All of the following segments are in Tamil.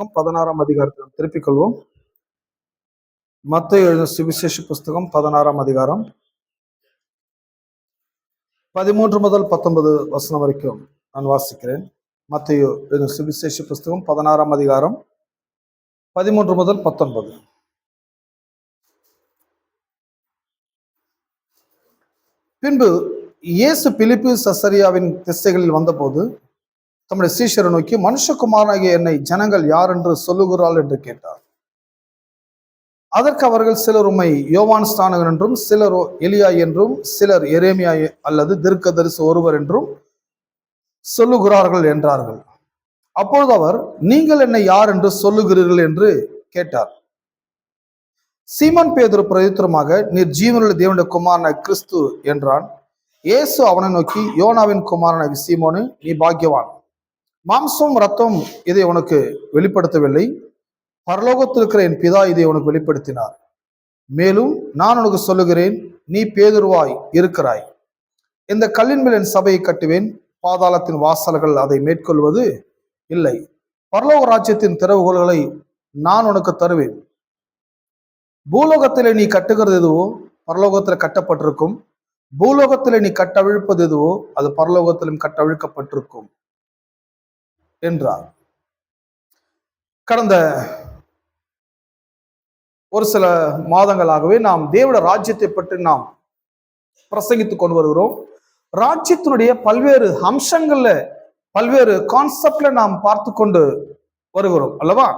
புஸ்தகம் 16ஆம் அதிகாரத்தை திருப்பிக் கொள்வோம். மத்தேயு எழுதின சுவிசேஷ புஸ்தகம் 16ஆம் அதிகாரம் 13 முதல் 19 வசனம் வரைக்கும் நான் வாசிக்கிறேன். மத்தேயு எழுதின சுவிசேஷ புஸ்தகம் 16ஆம் அதிகாரம் 13 முதல் 19. பின்பு இயேசு பிலிப்பு சசரியாவின் திசைகளில் வந்தபோது தம்முடைய சீஷரை நோக்கி, மனுஷகுமாரனாகிய என்னை ஜனங்கள் யார் என்று சொல்லுகிறாள் என்று கேட்டார். அதற்கு அவர்கள், சிலர் உம்மை யோவான் ஸ்நானகன் என்றும், சிலர் எலியா என்றும், சிலர் எரேமியா அல்லது தீர்க்கதரிசி ஒருவர் என்றும் சொல்லுகிறார்கள் என்றார்கள். அப்பொழுது அவர், நீங்கள் என்னை யார் என்று சொல்லுகிறீர்கள் என்று கேட்டார். சீமோன் பேதுரு பிரதித்திரமாக, நீர் ஜீவனுள்ள தேவனுடைய குமாரனாகிய கிறிஸ்து என்றான். இயேசு அவனை நோக்கி, யோனாவின் குமாரனாகிய சீமோனே, நீ பாக்கியவான். மாம்சம் ரத்தம் இதை உனக்கு வெளிப்படுத்தவில்லை, பரலோகத்தில் இருக்கிற என் பிதா இதை உனக்கு வெளிப்படுத்தினார். மேலும் நான் உனக்கு சொல்லுகிறேன், நீ பேதுருவாய் இருக்கிறாய். இந்த கல்லின் மேல் என் சபையை கட்டுவேன், பாதாளத்தின் வாசல்கள் அதை மேற்கொள்வது இல்லை. பரலோக ராஜ்யத்தின் திறவுகோல்களை நான் உனக்கு தருவேன். பூலோகத்திலே நீ கட்டுகிறது எதுவோ பரலோகத்தில் கட்டப்பட்டிருக்கும், பூலோகத்திலே நீ கட்டவிழ்ப்பது எதுவோ அது பரலோகத்திலும் கட்டவிழ்க்கப்பட்டிருக்கும் என்றார். கடந்த ஒரு சில மாதங்களாகவே நாம் தேவனுடைய ராஜ்யத்தை பற்றி நாம் பிரசங்கித்துக் கொண்டு வருகிறோம். ராஜ்யத்தினுடைய பல்வேறு அம்சங்கள்ல, பல்வேறு கான்செப்ட்ல நாம் பார்த்து கொண்டு வருகிறோம் அல்லவா?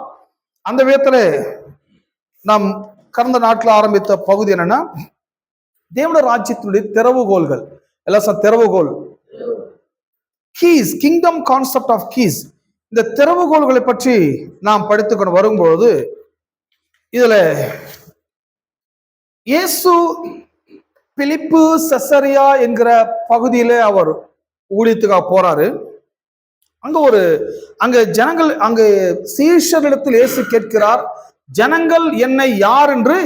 அந்த விதத்துல நாம் கடந்த நாட்டில் ஆரம்பித்த பகுதி என்னன்னா, தேவனுடைய ராஜ்யத்தினுடைய திறவுகோல்கள். எல்லாம் திறவுகோல், keys, kingdom concept of keys. இந்த திறவுகோல்களை பற்றி நாம் படித்துக்கொண்டு வரும்பொழுது இதுல இயேசு பிலிப்பு செசரியா என்கிற பகுதியில அவர் ஊழியத்துக்காக போறாரு. அங்க ஜனங்கள், அங்க சீஷரிடத்தில் இயேசு கேட்கிறார், ஜனங்கள் என்னை யார் என்று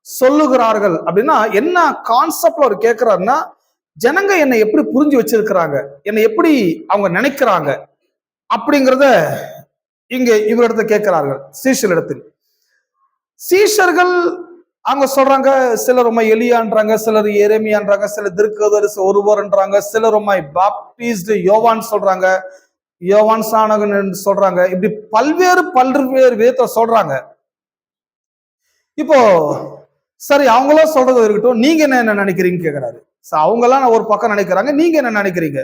சொல்லுகிறார்கள் அப்படின்னா என்ன கான்செப்ட்ல அவர் கேட்கிறாருன்னா, ஜனங்க என்னை எப்படி புரிஞ்சு வச்சிருக்கிறாங்க, என்னை எப்படி அவங்க நினைக்கிறாங்க அப்படிங்கிறத இங்க இவரிடத்துல கேட்கிறார்கள். சீஷரிடத்தில் சீஷர்கள் அவங்க சொல்றாங்க, சிலர் உம்மை எலியான்றாங்க, சிலர் எரேமியான்றாங்க, சிலர் தீர்க்கதரிசி ஒருவர்ன்றாங்க, சிலர் உம்மை பாப்டிஸ்ட் யோவான் சொல்றாங்க, யோவான் ஸ்நானகன் சொல்றாங்க. இப்படி பல்வேறு விதத்தை சொல்றாங்க. இப்போ சரி, அவங்களும் சொல்றது இருக்கட்டும், நீங்க என்ன நினைக்கிறீங்கன்னு கேட்கிறாரு. அவங்கெல்லாம் ஒரு பக்கம் நினைக்கிறாங்க, நீங்க என்ன நினைக்கிறீங்க?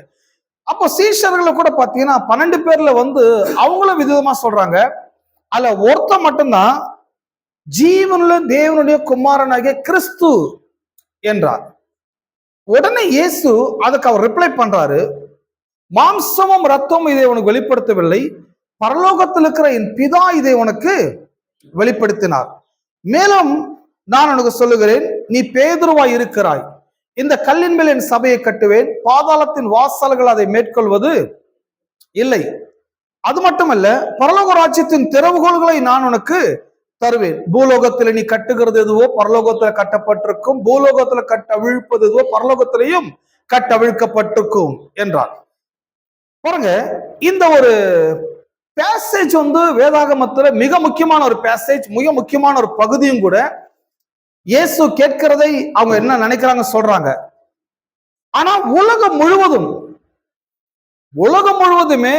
அப்போ சீஷர்களை கூட பாத்தீங்கன்னா 12 பேர்ல அவங்களும் விதமா சொல்றாங்க. அதுல ஒருத்த மட்டும்தான் ஜீவனுள்ள தேவனுடைய குமாரனாகிய கிறிஸ்து என்றார். உடனே இயேசு அதுக்கு அவர் ரிப்ளை பண்றாரு, மாம்சமும் ரத்தமும் இதை உனக்கு வெளிப்படுத்தவில்லை, பரலோகத்தில் இருக்கிற என் பிதா இதை உனக்கு வெளிப்படுத்தினார். மேலும் நான் உனக்கு சொல்லுகிறேன், நீ பேதுருவாய் இருக்கிறாய். இந்த கல்லின் மேல் என் சபையை கட்டுவேன், பாதாளத்தின் வாசல்கள் அதை மேற்கொள்வது இல்லை. அது மட்டுமல்ல, பரலோக ராஜ்யத்தின் திறவுகோல்களை நான் உனக்கு தருவேன். பூலோகத்தில் நீ கட்டுகிறது எதுவோ பரலோகத்துல கட்டப்பட்டிருக்கும், பூலோகத்துல கட்டவிழ்ப்பது எதுவோ பரலோகத்திலையும் கட்டவிழ்க்கப்பட்டிருக்கும் என்றார். பாருங்க, இந்த ஒரு பேசேஜ் வேதாகமத்துல மிக முக்கியமான ஒரு பேசேஜ், மிக முக்கியமான ஒரு பகுதியும் கூட. இயேசு கேட்கிறதை அவங்க என்ன நினைக்கிறாங்க சொல்றாங்க. ஆனா உலகம் முழுவதுமே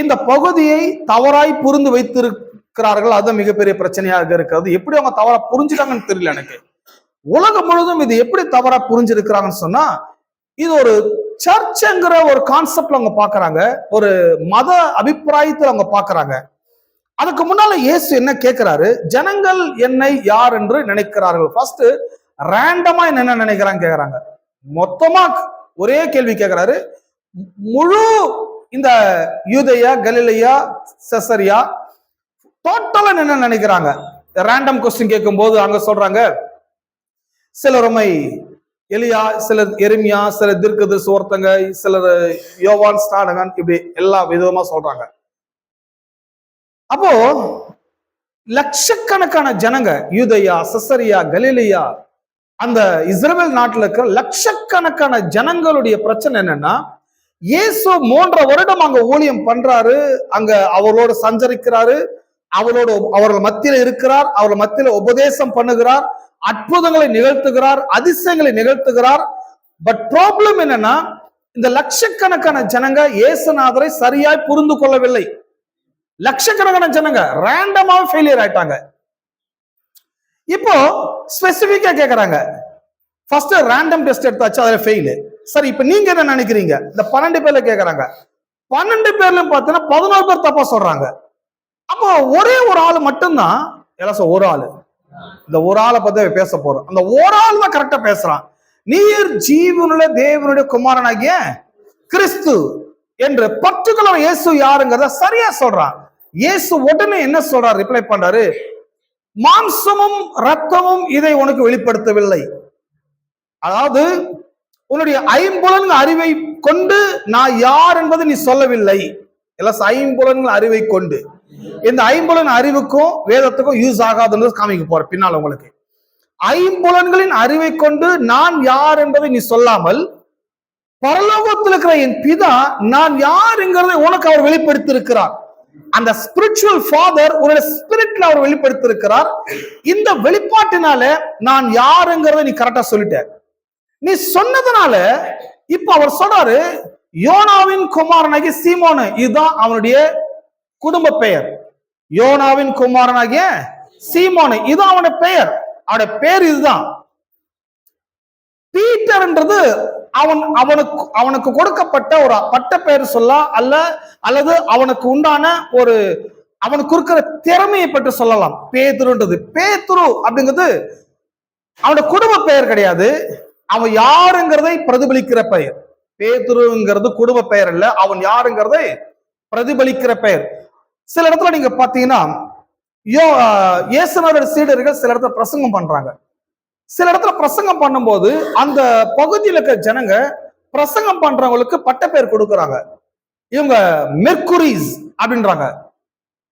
இந்த பகுதியை தவறாய் புரிந்து வைத்திருக்கிறார்கள். அது மிகப்பெரிய பிரச்சனையாக இருக்கிறது. எப்படி அவங்க தவறா புரிஞ்சுட்டாங்கன்னு தெரியல எனக்கு. உலகம் முழுவதும் இது எப்படி தவறா புரிஞ்சிருக்கிறாங்கன்னு சொன்னா, இது ஒரு சர்ச்ங்கிற ஒரு கான்செப்ட்ல அவங்க பாக்குறாங்க, ஒரு மத அபிப்பிராயத்தில் அவங்க பாக்குறாங்க. அதுக்கு முன்னால இயேசு என்ன கேட்கிறாரு, ஜனங்கள் என்னை யார் என்று நினைக்கிறார்கள். ஃபர்ஸ்ட் ரேண்டமா என்ன நினைக்கிறாங்க கேக்குறாங்க. மொத்தமா ஒரே கேள்வி கேட்கிறாரு. முழு இந்த யூதேயா, கலிலேயா, செசரியா டோட்டலா என்ன நினைக்கிறாங்க. ரேண்டம் கொஸ்டின் கேட்கும் போது அங்க சொல்றாங்க, சிலர் உம்மை எலியா, சிலர் எரேமியா, சிலர் தீர்க்கதரிசி ஒருத்தங்க, சிலர் யோவான் ஸ்நானகன், இப்படி எல்லா விதமா சொல்றாங்க. அப்போ லட்சக்கணக்கான ஜனங்க, யூதேயா, செசரியா, கலிலேயா, அந்த இஸ்ரவேல் நாட்டில் இருக்கிற லட்சக்கணக்கான ஜனங்களுடைய பிரச்சனை என்னன்னா, இயேசு 3.5 வருடம் அங்க ஊழியம் பண்றாரு, அங்க அவரோட சஞ்சரிக்கிறாரு, அவர்கள் மத்தியில இருக்கிறார், அவர்கள் மத்தியில உபதேசம் பண்ணுகிறார், அற்புதங்களை நிகழ்த்துகிறார், அதிசயங்களை நிகழ்த்துகிறார். பட் ப்ராப்ளம் என்னன்னா, இந்த லட்சக்கணக்கான ஜனங்க இயேசுநாதரை சரியாய் புரிந்து கொள்ளவில்லை. லட்சக்கணக்கான ஜனங்க ரேண்டமாக ஃபெயிலியர் ஆயிட்டாங்க. இப்போ ஸ்பெசிபிக்கா கேக்குறாங்க, ஃபர்ஸ்ட் ரேண்டம் டெஸ்ட் எடுத்தாச்சு, அதுல ஃபெயில். சரி, இப்ப நீங்க என்ன நினைக்கிறீங்க? இந்த 12 பேர்ல கேக்குறாங்க, 12 பேர்ல பாத்தீங்கன்னா 11 பேர் தப்பா சொல்றாங்க. அப்போ ஒரே ஒரு ஆள் மட்டும்தான், எல்லாம் ஒரு ஆளு, இந்த ஒரு ஆளை பத்தி பேச போறோம். அந்த ஒரு ஆள் தான் கரெக்டா பேசுறான். நீர் ஜீவனுள்ள தேவனுடைய குமாரனாகிய கிறிஸ்து என்று பர்டிகுலர் இயேசு யாருங்கிறத சரியா சொல்றான். இயேசு உடனே என்ன சொல்றாரு? ரிப்ளை பண்றாரு, மாம்சமும் ரத்தமும் இதை உனக்கு வெளிப்படுத்தவில்லை. அதாவது உன்னுடைய ஐம்புலன்கள் அறிவை கொண்டு நான் யார் என்பதை நீ சொல்லவில்லை. எல்லாம் ஐம்புலன்கள் அறிவை கொண்டு, இந்த ஐம்புலன் அறிவுக்கும் வேதத்துக்கும் யூஸ் ஆகாதுன்னு காமிக்க போற பின்னால் உங்களுக்கு. ஐம்புலன்களின் அறிவை கொண்டு நான் யார் என்பதை நீ சொல்லாமல், பரலோகத்தில் இருக்கிற என் பிதா நான் யாருங்கிறதை உனக்கு அவர் வெளிப்படுத்தி இருக்கிறார். அந்த ஸ்பிரிச்சுவல் ஃபாதர் உன்னுடைய ஸ்பிரிட்ல அவர் வெளிப்படுத்தி இருக்கிறார். இந்த வெளிப்பாட்டினால நான் யாருங்கிறத நீ கரெக்டா சொல்லிட்ட. நீ சொன்னதுனால இப்ப அவர் சொல்றாரு, யோனாவின் குமாரனாகிய சீமோனு, இதுதான் அவனுடைய குடும்ப பெயர். யோனாவின் குமாரனாகிய சீமோனு, இதுதான் அவனுடைய பெயர். அவனுடைய பேர் இதுதான். பீட்டர்ன்றது அவனுக்கு கொடுக்கப்பட்ட ஒரு பட்ட பெயர் சொல்ல அல்லது அவனுக்கு உண்டான ஒரு அவனுக்கு இருக்கிற திறமையை பற்றி சொல்லலாம். பேதுருன்றது, பேதுரு அப்படிங்கிறது அவனுடைய குடும்ப பெயர் கிடையாது, அவன் யாருங்கிறதை பிரதிபலிக்கிற பெயர். பேதுருங்கிறது குடும்ப பெயர் இல்ல, அவன் யாருங்கிறதை பிரதிபலிக்கிற பெயர். சில இடத்துல நீங்க பாத்தீங்கன்னா, இயேசுநாதர் சீடர்கள் சில இடத்துல பிரசங்கம் பண்றாங்க. சில இடத்துல பிரசங்கம் பண்ணும்போது அந்த பகுதியில் இருக்கிற ஜனங்க பிரசங்கம் பண்றவங்களுக்கு பட்ட பேர் கொடுக்குறாங்க. இவங்க மெர்க்குரிஸ் அப்படின்றாங்க.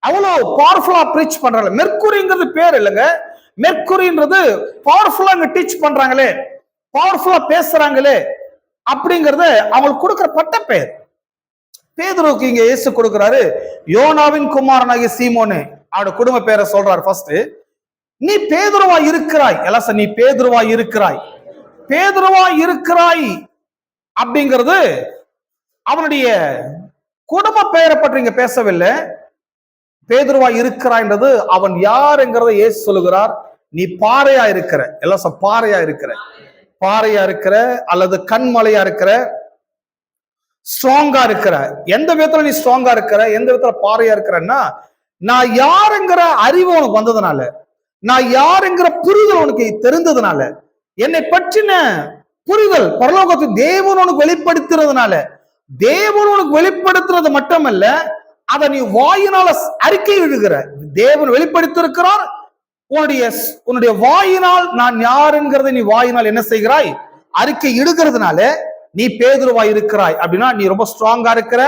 அவ்வளவு பவர்ஃபுல்லா பிரீச் பண்றாங்க. மெர்க்குரிங்கிறது பேர் இல்லைங்க, மெர்க்குரின்றது பவர்ஃபுல்லா அங்க டீச் பண்றாங்களே, பவர்ஃபுல்லா பேசுறாங்களே அப்படிங்கறத அவங்களுக்கு கொடுக்கிற பட்ட பெயர். பேதுருவுக்கு இங்க இயேசு கொடுக்கிறாரு, யோனாவின் குமாரனாகிய சீமோனு, அவனோட குடும்ப பெயரை சொல்றாரு. ஃபர்ஸ்ட், நீ பேதுருவா இருக்கிறாய். எல்லாம் நீ பேதுருவா இருக்கிறாய், பேதுருவா இருக்கிறாய் அப்படிங்கிறது அவனுடைய குடும்ப பெயரை பற்றி இங்க பேசவில்லை. பேதுருவா இருக்கிறாய்ன்றது அவன் யாருங்கிறத இயேசு சொல்லுகிறார். நீ பாறையா இருக்கிற, எல்லாம் பாறையா இருக்கிற, பாறையா இருக்கிற அல்லது கண்மலையா இருக்கிற, ஸ்ட்ராங்கா இருக்கிற. எந்த விதத்துல நீ ஸ்ட்ராங்கா இருக்கிற, எந்த விதத்துல பாறையா இருக்கிறன்னா, நான் யாருங்கிற அறிவு உனக்கு வந்ததுனால, நான் யாருங்கிற புரிதல் உனக்கு தெரிந்ததுனால, என்னை பற்றின புரிதல் பரலோகத்தில் தேவன் உனக்கு வெளிப்படுத்துறதுனால, தேவன் உனக்கு வெளிப்படுத்துறது மட்டுமல்ல, அதை நீ வாயினால அறிக்கை எழுகிற. தேவன் வெளிப்படுத்திருக்கிறார், உன்னுடைய வாயினால் நான் யாருங்கிறத நீ வாயினால் என்ன செய்கிறாய்? அறிக்கை இடுகிறதுனால நீ பேதுருவா இருக்கிறாய். அப்படின்னா நீ ரொம்ப ஸ்ட்ராங்கா இருக்கிற,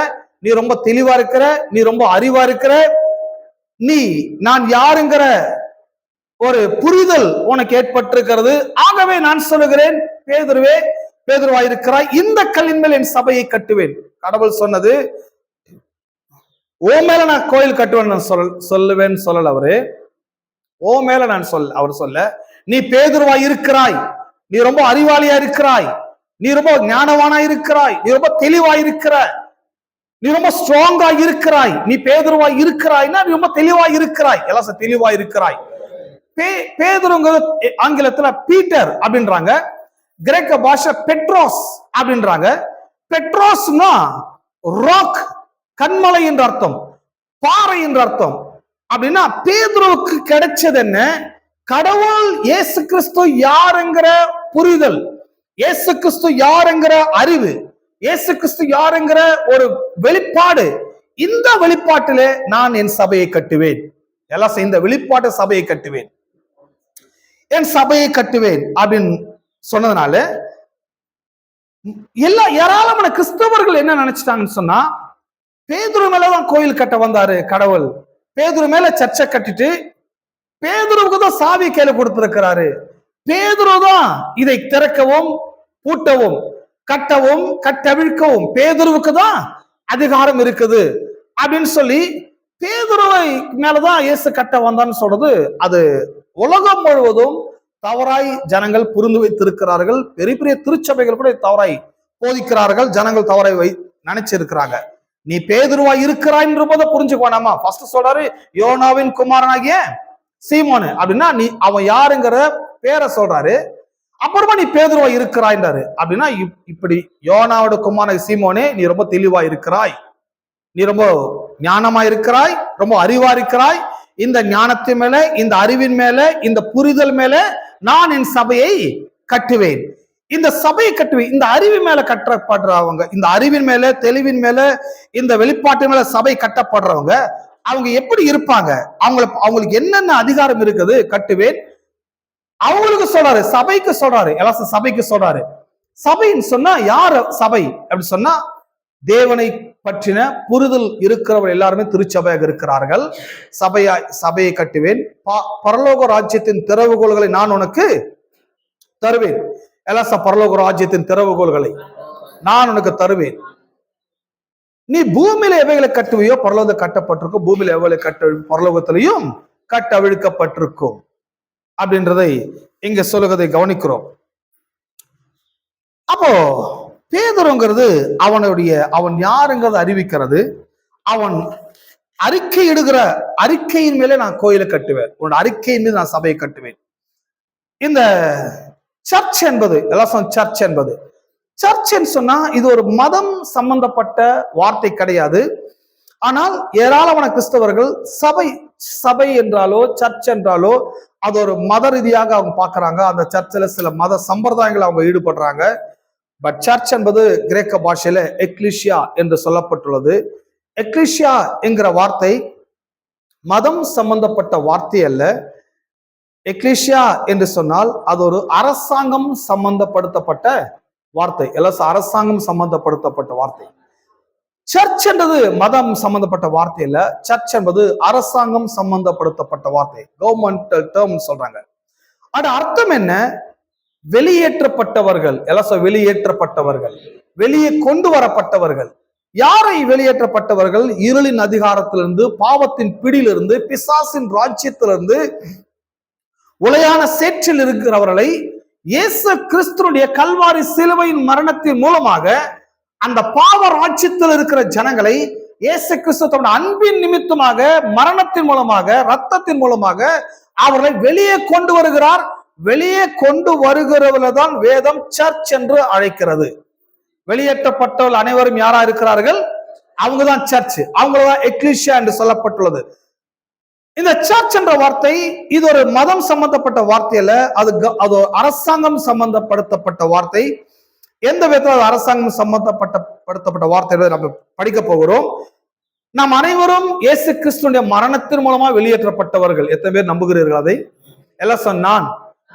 நீ ரொம்ப தெளிவா இருக்கிற, நீ ரொம்ப அறிவா இருக்கிற, நீ நான் யாருங்கிற ஒரு புரிதல் உனக்கு ஏற்பட்டிருக்கிறது. ஆகவே நான் சொல்லுகிறேன், பேதுருவே, பேதுருவா இருக்கிறாய், இந்த கல்லின் மேல் என் சபையை கட்டுவேன். கடவுள் சொன்னது, ஓ மேல நான் கோயில் கட்டுவேன் சொல்லுவேன் சொல்லல அவரு. ஓ மேல நான் அவர் சொல்ல, நீ பேதுருவா இருக்கிறாய், நீ ரொம்ப அறிவாளியா இருக்கிறாய், நீ ரொம்ப ஞானவானா இருக்கிறாய், நீ ரொம்ப தெளிவா இருக்கிற, நீ ரொம்ப ஸ்ட்ராங்கா இருக்கிறாய், நீ பேதுருவா இருக்கிறாய்னா நீ ரொம்ப தெளிவா இருக்கிறாய், எல்லாம் தெளிவா இருக்கிறாய். பேதுருங்கிறது ஆங்கிலத்துல பீட்டர் அப்படின்றாங்க, கிரேக்க பாஷை பெட்ரோஸ் அப்படின்றாங்க. பெட்ரோஸ்னா ராக், கண்மலை என்ற அர்த்தம், பாறை என்ற அர்த்தம். அப்படின்னா பேதுருவுக்கு கிடைச்சது என்ன? கடவுள் இயேசு கிறிஸ்து யாருங்கிற புரிதல், இயேசு கிறிஸ்து யாருங்கிற அறிவு, இயேசு கிறிஸ்து யாருங்கிற ஒரு வெளிப்பாடு. இந்த வெளிப்பாட்டிலே நான் என் சபையை கட்டுவேன், எல்லாம் இந்த வெளிப்பாட்டு சபையை கட்டுவேன், என் சபையை கட்டுவேன் அப்படின்னு சொன்னதுனால எல்லா ஏராளமான கிறிஸ்தவர்கள் என்ன நினைச்சிட்டாங்கன்னு சொன்னா, பேதுரு மேலதான் கோயில் கட்ட வந்தாரு கடவுள், பேதுரு மேல சர்ச்சை கட்டிட்டு பேதுருவுக்கு தான் சாவி கையில கொடுத்திருக்கிறாரு, பேதுரு தான் இதை திறக்கவும் பூட்டவும் கட்டவும் கட்டவிழ்க்கவும் பேதுருவுக்கு தான் அதிகாரம் இருக்குது அப்படின்னு சொல்லி பேதுருவை மேலதான் இயேசு கட்ட வந்தான்னு சொல்றது அது உலகம் முழுவதும் தவறாய் ஜனங்கள் புரிந்து வைத்திருக்கிறார்கள். பெரிய பெரிய திருச்சபைகள் கூட தவறாய் போதிக்கிறார்கள். ஜனங்கள் தவறாய் நினைச்சிருக்கிறாங்க. நீ பேதுருவா இருக்கிறாய் போத புரிஞ்சுக்கோனாமா. ஃபர்ஸ்ட் சொல்றாரு யோனாவின் குமாரனாகிய சீமோனு அப்படின்னா நீ அவன் யாருங்கிற பேரை சொல்றாரு. அப்புறமா நீ பேதுருவா இருக்கிறாய்ன்றாரு. அப்படின்னா இப்படி யோனாவோட குமாரன் சீமோனே நீ ரொம்ப தெளிவா இருக்கிறாய், நீ ரொம்ப ஞானமா இருக்கிறாய், ரொம்ப அறிவா இருக்கிறாய். இந்த ஞானத்தின் மேல, இந்த அறிவின் மேல, இந்த புரிதல் மேல நான் என் சபையை கட்டுவேன். இந்த சபையை கட்டுவேன். இந்த அறிவு மேல கட்டப்படுறவங்க, இந்த அறிவின் மேல, தெளிவின் மேல, இந்த வெளிப்பாட்டு மேல சபை கட்டப்படுறவங்க அவங்க எப்படி இருப்பாங்க, அவங்களுக்கு என்னென்ன அதிகாரம் இருக்குது கட்டுவேன். அவங்களுக்கு சொல்றாரு, சபைக்கு சொல்றாரு, எல்லாம் சபைக்கு சொல்றாரு. சபைன்னு சொன்னா யார் சபை அப்படி சொன்னா தேவனை பற்றின புரிதல் இருக்கிறவர் எல்லாருமே திருச்சபையாக இருக்கிறார்கள். சபையை கட்டுவேன். பரலோக ராஜ்யத்தின் திறவுகோள்களை நான் உனக்கு தருவேன். எல்லாம் பரலோக ராஜ்யத்தின் திறவுகோள்களை நான் உனக்கு தருவேன். நீ பூமியில எவைகளை கட்டுவையோ பரலோகம் கட்டப்பட்டிருக்கும், பூமியில எவைகளை பரலோகத்திலையும் கட்டவிழ்க்கப்பட்டிருக்கும் அப்படின்றதை இங்க சொல்லுவதை கவனிக்கிறோம். அப்போ பேதுருங்கிறது அவன் யாருங்கிறத அறிவிக்கிறது. அவன் அறிக்கை இடுகிற அறிக்கையின் மேலே நான் கோயிலை கட்டுவேன், உன்னோட அறிக்கையின் மீது நான் சபையை கட்டுவேன். இந்த சர்ச் என்பது சர்ச் என்பது சர்ச் சொன்னா இது ஒரு மதம் சம்பந்தப்பட்ட வார்த்தை கிடையாது. ஆனால் ஏராளமான கிறிஸ்தவர்கள் சபை என்றாலோ சர்ச் என்றாலோ அது ஒரு மத ரீதியாக அவங்க பார்க்கறாங்க. அந்த சர்ச்சில் சில மத சம்பிரதாயங்கள் அவங்க ஈடுபடுறாங்க. பட் சர்ச் என்பது கிரேக்க பாஷையில எக்லிஷியா என்று சொல்லப்பட்டுள்ளது. எக்லிஷியா என்கிற வார்த்தை மதம் சம்பந்தப்பட்ட வார்த்தை அல்ல. எக்லிஷியா என்று சொன்னால் அது ஒரு அரசாங்கம் சம்பந்தப்படுத்தப்பட்ட வார்த்தை, எல்லாம் அரசாங்கம் சம்பந்தப்படுத்தப்பட்ட வார்த்தை. சர்ச் என்பது மதம் சம்பந்தப்பட்ட வார்த்தை இல்ல. சர்ச் என்பது அரசாங்கம் சம்பந்தப்படுத்தப்பட்ட வார்த்தை, கவர்மெண்டல் டேர்ம் சொல்றாங்க. அது அர்த்தம் என்ன? வெளியேற்றப்பட்டவர்கள், எல்லாம் வெளியேற்றப்பட்டவர்கள், வெளியே கொண்டு வரப்பட்டவர்கள். யாரை வெளியேற்றப்பட்டவர்கள்? இருளின் அதிகாரத்திலிருந்து, பாவத்தின் பிடியிலிருந்து, பிசாசின் ராஜ்யத்திலிருந்து, உளையான சேற்றில் இருக்கிறவர்களை இயேசு கிறிஸ்துவினுடைய கல்வாரி சிலுவையின் மரணத்தின் மூலமாக அந்த பாவ ராஜ்யத்தில் இருக்கிற ஜனங்களை இயேசு கிறிஸ்து அன்பின் நிமித்தமாக மரணத்தின் மூலமாக ரத்தத்தின் மூலமாக அவர்களை வெளியே கொண்டு வருகிறார். வெளியே கொண்டு வருகிறவர்கள் தான் வேதம் சர்ச் என்று அழைக்கிறது. வெளியேற்றப்பட்டவர்கள் அனைவரும் யாரா இருக்கிறார்கள்? அவங்கதான் சர்ச், அவங்கதான் எக்லிஷியா என்று சொல்லப்பட்டுள்ளது. இந்த சர்ச் என்ற வார்த்தை இது ஒரு மதம் சம்பந்தப்பட்ட வார்த்தை அல்ல, அது அரசாங்கம் சம்பந்தப்படுத்தப்பட்ட வார்த்தை. எந்த விதத்தில் அரசாங்கம் சம்பந்தப்படுத்தப்பட்ட வார்த்தை நம்ம படிக்க போகிறோம். நாம் அனைவரும் இயேசு கிறிஸ்துவினுடைய மரணத்தின் மூலமா வெளியேற்றப்பட்டவர்கள். எத்தனை பேர் நம்புகிறீர்கள் அதை? எல்லாம் நான்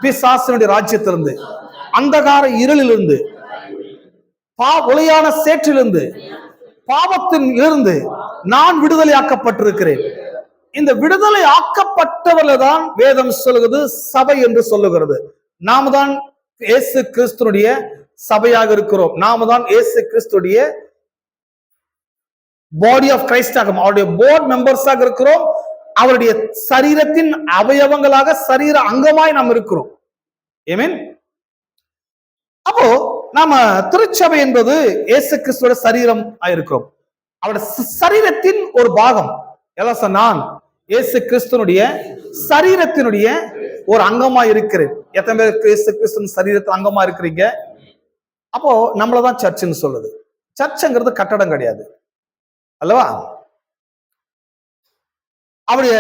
பிசாசினுடைய ராஜ்யத்திலிருந்து, அந்தகார இருளிலிருந்து, உளையான சேற்றிலிருந்து, பாவத்தின் இருந்து நான் விடுதலை ஆக்கப்பட்டிருக்கிறேன். இந்த விடுதலை ஆக்கப்பட்டவர்கள் தான் வேதம் சொல்லுகிறது சபை என்று சொல்லுகிறது. நாம தான் இயேசு கிறிஸ்துனுடைய சபையாக இருக்கிறோம். நாம தான் இயேசு கிறிஸ்துடைய பாடி ஆஃப் கிரைஸ்டாக, அவருடைய போர்ட் மெம்பர்ஸாக இருக்கிறோம். அவருடைய சரீரத்தின் அவயவங்களாக, சரீர அங்கமாய் நாம் இருக்கிறோம். ஆமென். அப்போ நாம திருச்சபை என்பது இயேசு கிறிஸ்துவோட சரீரம் ஆயிருக்கிறோம். அவருடைய சரீரத்தின் ஒரு பாகம். எல்லாம் நான் இயேசு கிறிஸ்துனுடைய சரீரத்தினுடைய ஒரு அங்கமா இருக்கிறேன். எத்தனை பேருக்கு இயேசு கிறிஸ்து சரீரத்தில் அங்கமா இருக்கிறீங்க? அப்போ நம்மளதான் சர்ச்சுன்னு சொல்லுது. சர்ச்சுங்கிறது கட்டடம் கிடையாது அல்லவா? அவருடைய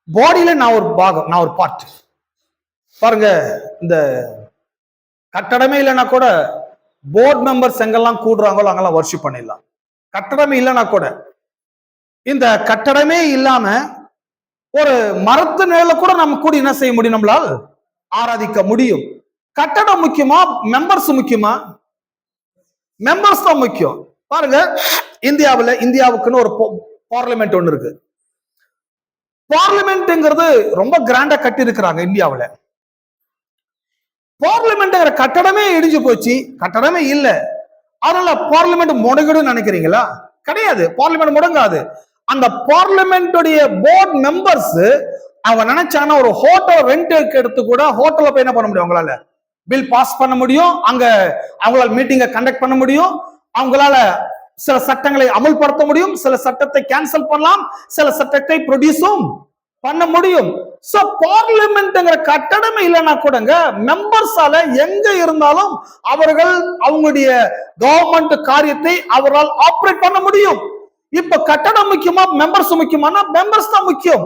பாடியில நான் ஒரு பாகம், நான் ஒரு பார்ட். பாருங்க, இந்த கட்டடமே இல்லைன்னா கூட போர்ட் மெம்பர்ஸ் எங்கெல்லாம் கூடுறாங்களோ அங்கெல்லாம் வர்ஷிப் பண்ணிடலாம். கட்டடமே இல்லைன்னா கூட, இந்த கட்டடமே இல்லாம ஒரு மரத்து நிழல கூட நம்ம கூட என்ன செய்ய முடியும்? நம்மளால் ஆராதிக்க முடியும். கட்டடம் முக்கியமா, மெம்பர்ஸ் முக்கியமா? மெம்பர்ஸ் தான் முக்கியம். பாருங்க, இந்தியாவுக்குன்னு ஒரு பார்லிமெண்ட் ஒண்ணு இருக்கு. பார்லிமெண்ட்ங்கிறது ரொம்ப கிராண்டா கட்டி இருக்கிறாங்க இந்தியாவில். பார்லிமெண்ட் கட்டடமே இடிஞ்சு போச்சு, கட்டடமே இல்லை, அதனால பார்லிமெண்ட் முடங்கிடும் நினைக்கிறீங்களா? கிடையாது, பார்லிமெண்ட் முடங்காது. அந்த பார்லிமெண்டுடைய போர்டு மெம்பர்ஸ் அவங்க நினைச்சாங்கன்னா ஒரு ஹோட்டல் ரெண்ட் எடுத்து கூட ஹோட்டல்ல போய் என்ன பண்ண முடியும், அவங்களால பில் பாஸ் பண்ண முடியும், அங்க அவங்களால மீட்டிங்கை கண்டக்ட் பண்ண முடியும், அவங்களால சில சட்டங்களை அமல்படுத்த முடியும், சில சட்டத்தை கேன்சல் பண்ணலாம், சில சட்டத்தை ப்ரொடியூஸும் பண்ண முடியும். சோ பார்லிமெண்ட்ங்கிற கட்டடமே இல்லைன்னா கூடங்க மெம்பர்ஸால எங்க இருந்தாலும் அவர்கள் அவங்களுடைய கவர்மெண்ட் காரியத்தை அவரால் ஆபரேட் பண்ண முடியும். இப்ப கட்டடம் முக்கியமா மெம்பர்ஸ் முக்கியமான மெம்பர்ஸ் தான் முக்கியம்.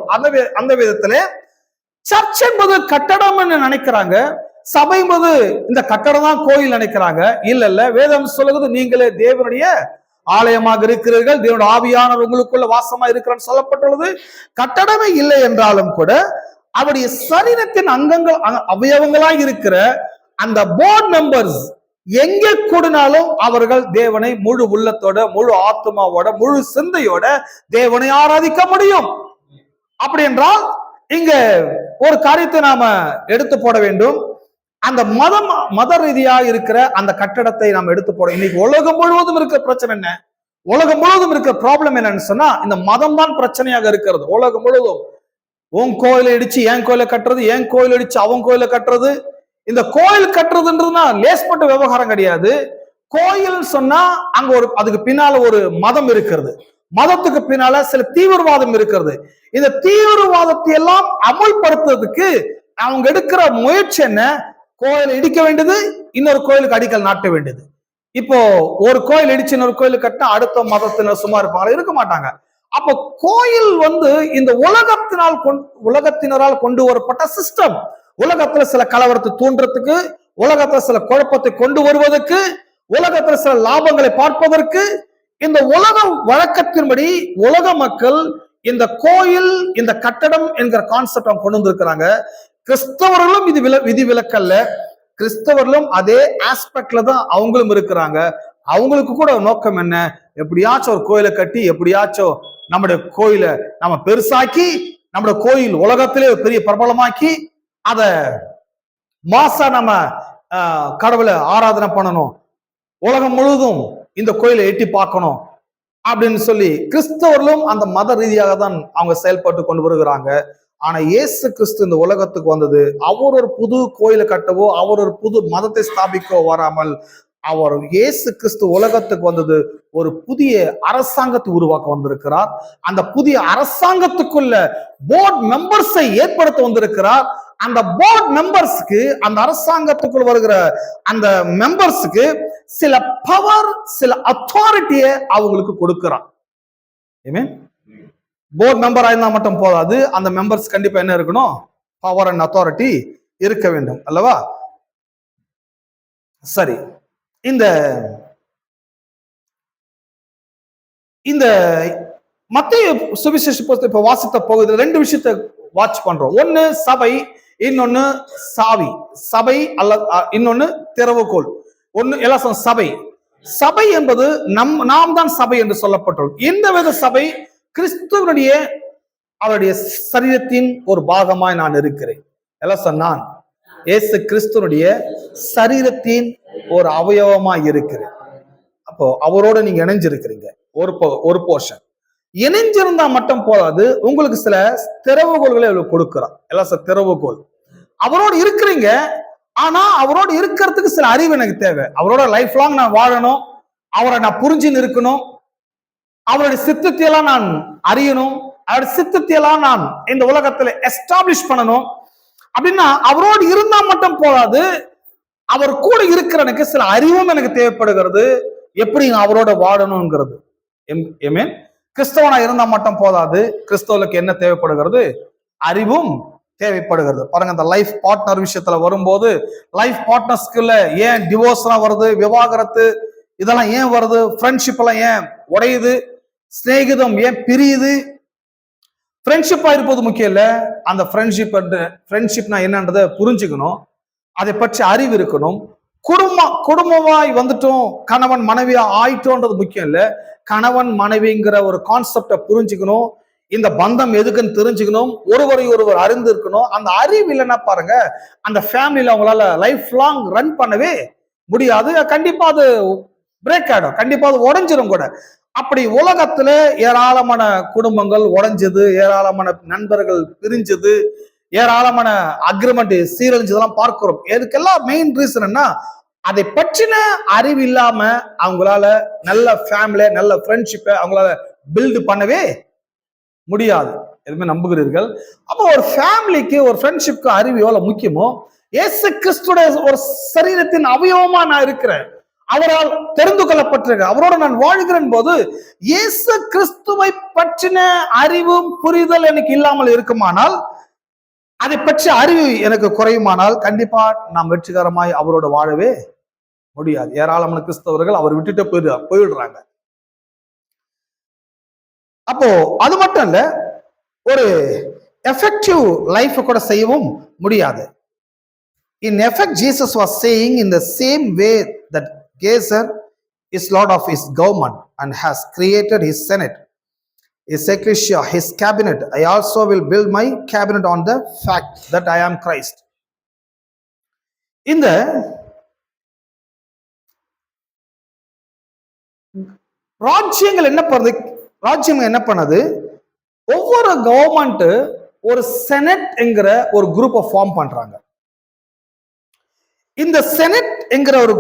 அந்த விதத்துல சர்ச் என்பது கட்டடம் நினைக்கிறாங்க, சபை என்பது இந்த கட்டடம் தான் கோயில் நினைக்கிறாங்க. இல்ல வேதம் சொல்லுகிறது நீங்களே தேவனுடைய ஆலயமாக இருக்கிறீர்கள், தேவனுடைய ஆவியானவர் உங்களுக்குள்ள வாசமா இருக்கிறான்னு சொல்லப்பட்டுள்ளது. கட்டடமே இல்லை என்றாலும் கூட அவருடைய சரீரத்தின் அங்கங்கள் அவயவங்களாய் இருக்கிற அந்த போர்டு மெம்பர்ஸ் எங்கே கூடினாலும் அவர்கள் தேவனை முழு உள்ளத்தோட, முழு ஆத்மாவோட, முழு சிந்தையோட தேவனை ஆராதிக்க முடியும். அப்படி என்றால் இங்க ஒரு காரியத்தை நாம எடுத்து போட வேண்டும். அந்த மத ரீதியா இருக்கிற அந்த கட்டடத்தை நாம் எடுத்து போட. இன்னைக்கு உலகம் முழுவதும் இருக்கிற பிரச்சனை என்ன, உலகம் முழுவதும் இருக்கிற ப்ராப்ளம் என்னன்னு சொன்னா இந்த மதம் தான் பிரச்சனையாக இருக்கிறது. உலகம் முழுவதும் உன் கோயிலை இடிச்சு என் கோயிலை கட்டுறது, என் கோயில் இடிச்சு அவன் கோயிலை கட்டுறது. இந்த கோயில் கட்டுறதுன்றதுனா லேஸ்பட்ட விவகாரம் கிடையாது. கோயில் சொன்னா அங்க அதுக்கு பின்னால ஒரு மதம் இருக்கிறது, மதத்துக்கு பின்னால சில தீவிரவாதம் இருக்கிறது. இந்த தீவிரவாதத்தை எல்லாம் அமல்படுத்துறதுக்கு அவங்க எடுக்கிற முயற்சி என்ன, கோயிலை இடிக்க வேண்டியது, இன்னொரு கோயிலுக்கு அடிக்கல் நாட்ட வேண்டியது. இப்போ ஒரு கோயில் இடிச்சு இன்னொரு கோயில் கட்டினா அடுத்த மதத்தினர் சும்மா இருப்பாங்க, இருக்க மாட்டாங்க. அப்போ கோயில் இந்த உலகத்தினரால் கொண்டு வரப்பட்ட சிஸ்டம். உலகத்துல சில கலவரத்தை தூண்டுறதுக்கு, உலகத்துல சில குழப்பத்தை கொண்டு வருவதற்கு, உலகத்துல சில லாபங்களை பார்ப்பதற்கு, இந்த உலக வழக்கத்தின்படி உலக மக்கள் இந்த கோயில், இந்த கட்டடம் என்கிற கான்செப்ட் அவங்க கொண்டு வந்திருக்கிறாங்க. கிறிஸ்தவர்களும் இது விதி விலக்கல்ல, கிறிஸ்தவர்களும் அதே ஆஸ்பெக்ட்ல தான் அவங்களும் இருக்கிறாங்க. அவங்களுக்கு கூட நோக்கம் என்ன, எப்படியாச்சும் ஒரு கோயிலை கட்டி எப்படியாச்சும் நம்முடைய கோயிலை நம்ம பெருசாக்கி, நம்முடைய கோயில் உலகத்திலே பெரிய பிரபலமாக்கி, அத மாசா நம்ம கடவுளை ஆராதனை பண்ணணும், உலகம் முழுவதும் இந்த கோயிலை எட்டி பார்க்கணும் அப்படின்னு சொல்லி கிறிஸ்தவர்களும் அந்த மத ரீதியாக தான் அவங்க செயல்பட்டு கொண்டு வருகிறாங்க. ஆனா இயேசு கிறிஸ்து இந்த உலகத்துக்கு வந்தது அவர் ஒரு புது கோயிலை கட்டவோ, அவர் ஒரு புது மதத்தை ஸ்தாபிக்கவோ வராமல், அவர் இயேசு கிறிஸ்து உலகத்துக்கு வந்தது ஒரு புதிய அரசாங்கத்தை உருவாக்க வந்திருக்கிறார். அந்த புதிய அரசாங்கத்துக்குள்ள போர்டு மெம்பர்ஸை ஏற்படுத்த வந்திருக்கிறார். அந்த போர்டு மெம்பர்ஸ்க்கு, அந்த அரசாங்கத்துக்குள் வருகிற அந்த மெம்பர்ஸ்க்கு சில பவர், சில அத்தாரிட்டியை அவங்களுக்கு கொடுக்கிறார். போர்டு மெம்பர் ஆயிருந்தா மட்டும் போதாது, அந்த மெம்பர்ஸ் கண்டிப்பா என்ன இருக்கணும், பவர் அண்ட் அத்தாரிட்டி இருக்க வேண்டும் அல்லவா? சரி, இந்த மத்திய சுவிசேஷ புத்தகத்தை இப்ப வாசித்த பகுதியில் ரெண்டு விஷயத்தை வாட்ச் பண்றோம். ஒன்னு சபை, இன்னொன்னு சாவி. சபை அல்ல, இன்னொன்னு திறவுகோல். ஒன்னு எல்லாம் சபை. சபை என்பது நாம் தான் சபை என்று சொல்லப்பட்டுள்ளது. இந்த வித சபை கிறிஸ்துவனுடைய அவருடைய சரீரத்தின் ஒரு பாகமாய் நான் இருக்கிறேன். எல்லாம் சொன்னான் இயேசு கிறிஸ்துவனுடைய சரீரத்தின் ஒரு அவயவமாய் இருக்கிறேன். அப்போ அவரோட நீங்க இணைஞ்சிருக்கிறீங்க. ஒரு போர்ஷன் இணைஞ்சிருந்தா மட்டும் போதாது, உங்களுக்கு சில திறவுகோள்களை கொடுக்கிறார். எல்லாம் திறவுகோல். அவரோட இருக்கிறீங்க, ஆனா அவரோட இருக்கிறதுக்கு சில அறிவு எனக்கு தேவை. அவரோட லைஃப் லாங் நான் வாழணும், அவரை நான் புரிஞ்சுன்னு இருக்கணும், அவருடைய சித்தத்தையெல்லாம் நான் அறியணும், அவருடைய சித்தத்தையெல்லாம் நான் இந்த உலகத்துல எஸ்டாப்ளிஷ் பண்ணணும். அப்படின்னா அவரோடு இருந்தா மட்டும் போதாது, அவர் கூட இருக்கிற சில அறிவும் எனக்கு தேவைப்படுகிறது, எப்படி அவரோட வாழணும்ங்கிறது. கிறிஸ்தவனா இருந்தா மட்டும் போதாது, கிறிஸ்தவனுக்கு என்ன தேவைப்படுகிறது, அறிவும் தேவைப்படுகிறது. பாருங்க, அந்த லைஃப் பார்ட்னர் விஷயத்துல வரும்போது, லைஃப் பார்ட்னர்ஸ்குள்ள ஏன் டிவோர்ஸ் எல்லாம் வருது, விவாகரத்து இதெல்லாம் ஏன் வருது, ஃப்ரெண்ட்ஷிப் எல்லாம் ஏன் உடையுது, சிநேகிதம் ஏன் பிரியுது? ஃப்ரெண்ட்ஷிப்பா இருப்பது முக்கியம் இல்ல, அந்த ஃப்ரெண்ட்ஷிப்னா என்னன்றதை புரிஞ்சுக்கணும், அதை பற்றி அறிவு இருக்கணும். குடும்பமாய் வந்துட்டோம், கணவன் மனைவியா ஆயிட்டோன்றது முக்கியம் இல்ல, கணவன் மனைவிங்கிற ஒரு கான்செப்டை புரிஞ்சுக்கணும், இந்த பந்தம் எதுக்குன்னு தெரிஞ்சுக்கணும், ஒருவரை ஒருவர் அறிந்து இருக்கணும். அந்த அறிவு இல்லைன்னா பாருங்க, அந்த ஃபேமிலியில அவங்களால லைஃப் லாங் ரன் பண்ணவே முடியாது. கண்டிப்பா அது பிரேக் ஆயிடும், கண்டிப்பா அது உடைஞ்சிரும் கூட. அப்படி உலகத்துல ஏராளமான குடும்பங்கள் உடைஞ்சது, ஏராளமான நண்பர்கள் பிரிஞ்சது, ஏராளமான அக்ரிமெண்ட் சீரழிஞ்சதெல்லாம் பார்க்கிறோம். இதுக்கெல்லாம் மெயின் ரீசன் என்ன? அதை பற்றின அறிவு இல்லாம அவங்களால நல்ல ஃபேமிலி, நல்ல ஃப்ரெண்ட்ஷிப்பை அவங்களால பில்டு பண்ணவே முடியாது. எதுவுமே நம்புகிறீர்கள்? அப்போ ஒரு ஃபேமிலிக்கு, ஒரு ஃப்ரெண்ட்ஷிப்க்கு அறிவு எவ்வளவு முக்கியமோ, இயேசு கிறிஸ்துடைய ஒரு சரீரத்தின் அவயவமா நான் இருக்கிறேன், அவரால் தெரிந்து கொள்ளப்பட்டிருக்க, அவரோட நான் வாழ்கிறேன் போது இயேசு கிறிஸ்துவை பற்றின அறிவும் புரிதல் எனக்கு இல்லாமல் இருக்குமானால், அதை பற்றி அறிவு எனக்கு குறையுமானால், கண்டிப்பா நாம் வெற்றிகரமாய் அவரோட வாழவே முடியாது. ஏராளமான கிறிஸ்தவர்கள் அவர் விட்டுட்டு போயிடுறாங்க. அப்போ அது மட்டும் இல்ல, ஒரு எஃபெக்டிவ் லைஃப் கூட செய்யவும் முடியாது. In effect, Jesus was saying, in the same way that Caesar is lord of his government and has created his senate, his ecclesia, his cabinet, I also will build my cabinet on the fact that I am Christ. இந்த ராஜ்யங்கள் என்ன பண்ணது? ஒவ்வொரு கவர்மெண்ட் ஒரு செனட் என்கிற ஒரு குரூப்பை ஃபார்ம் பண்றாங்க. இந்த செனட் என்கிற ஒரு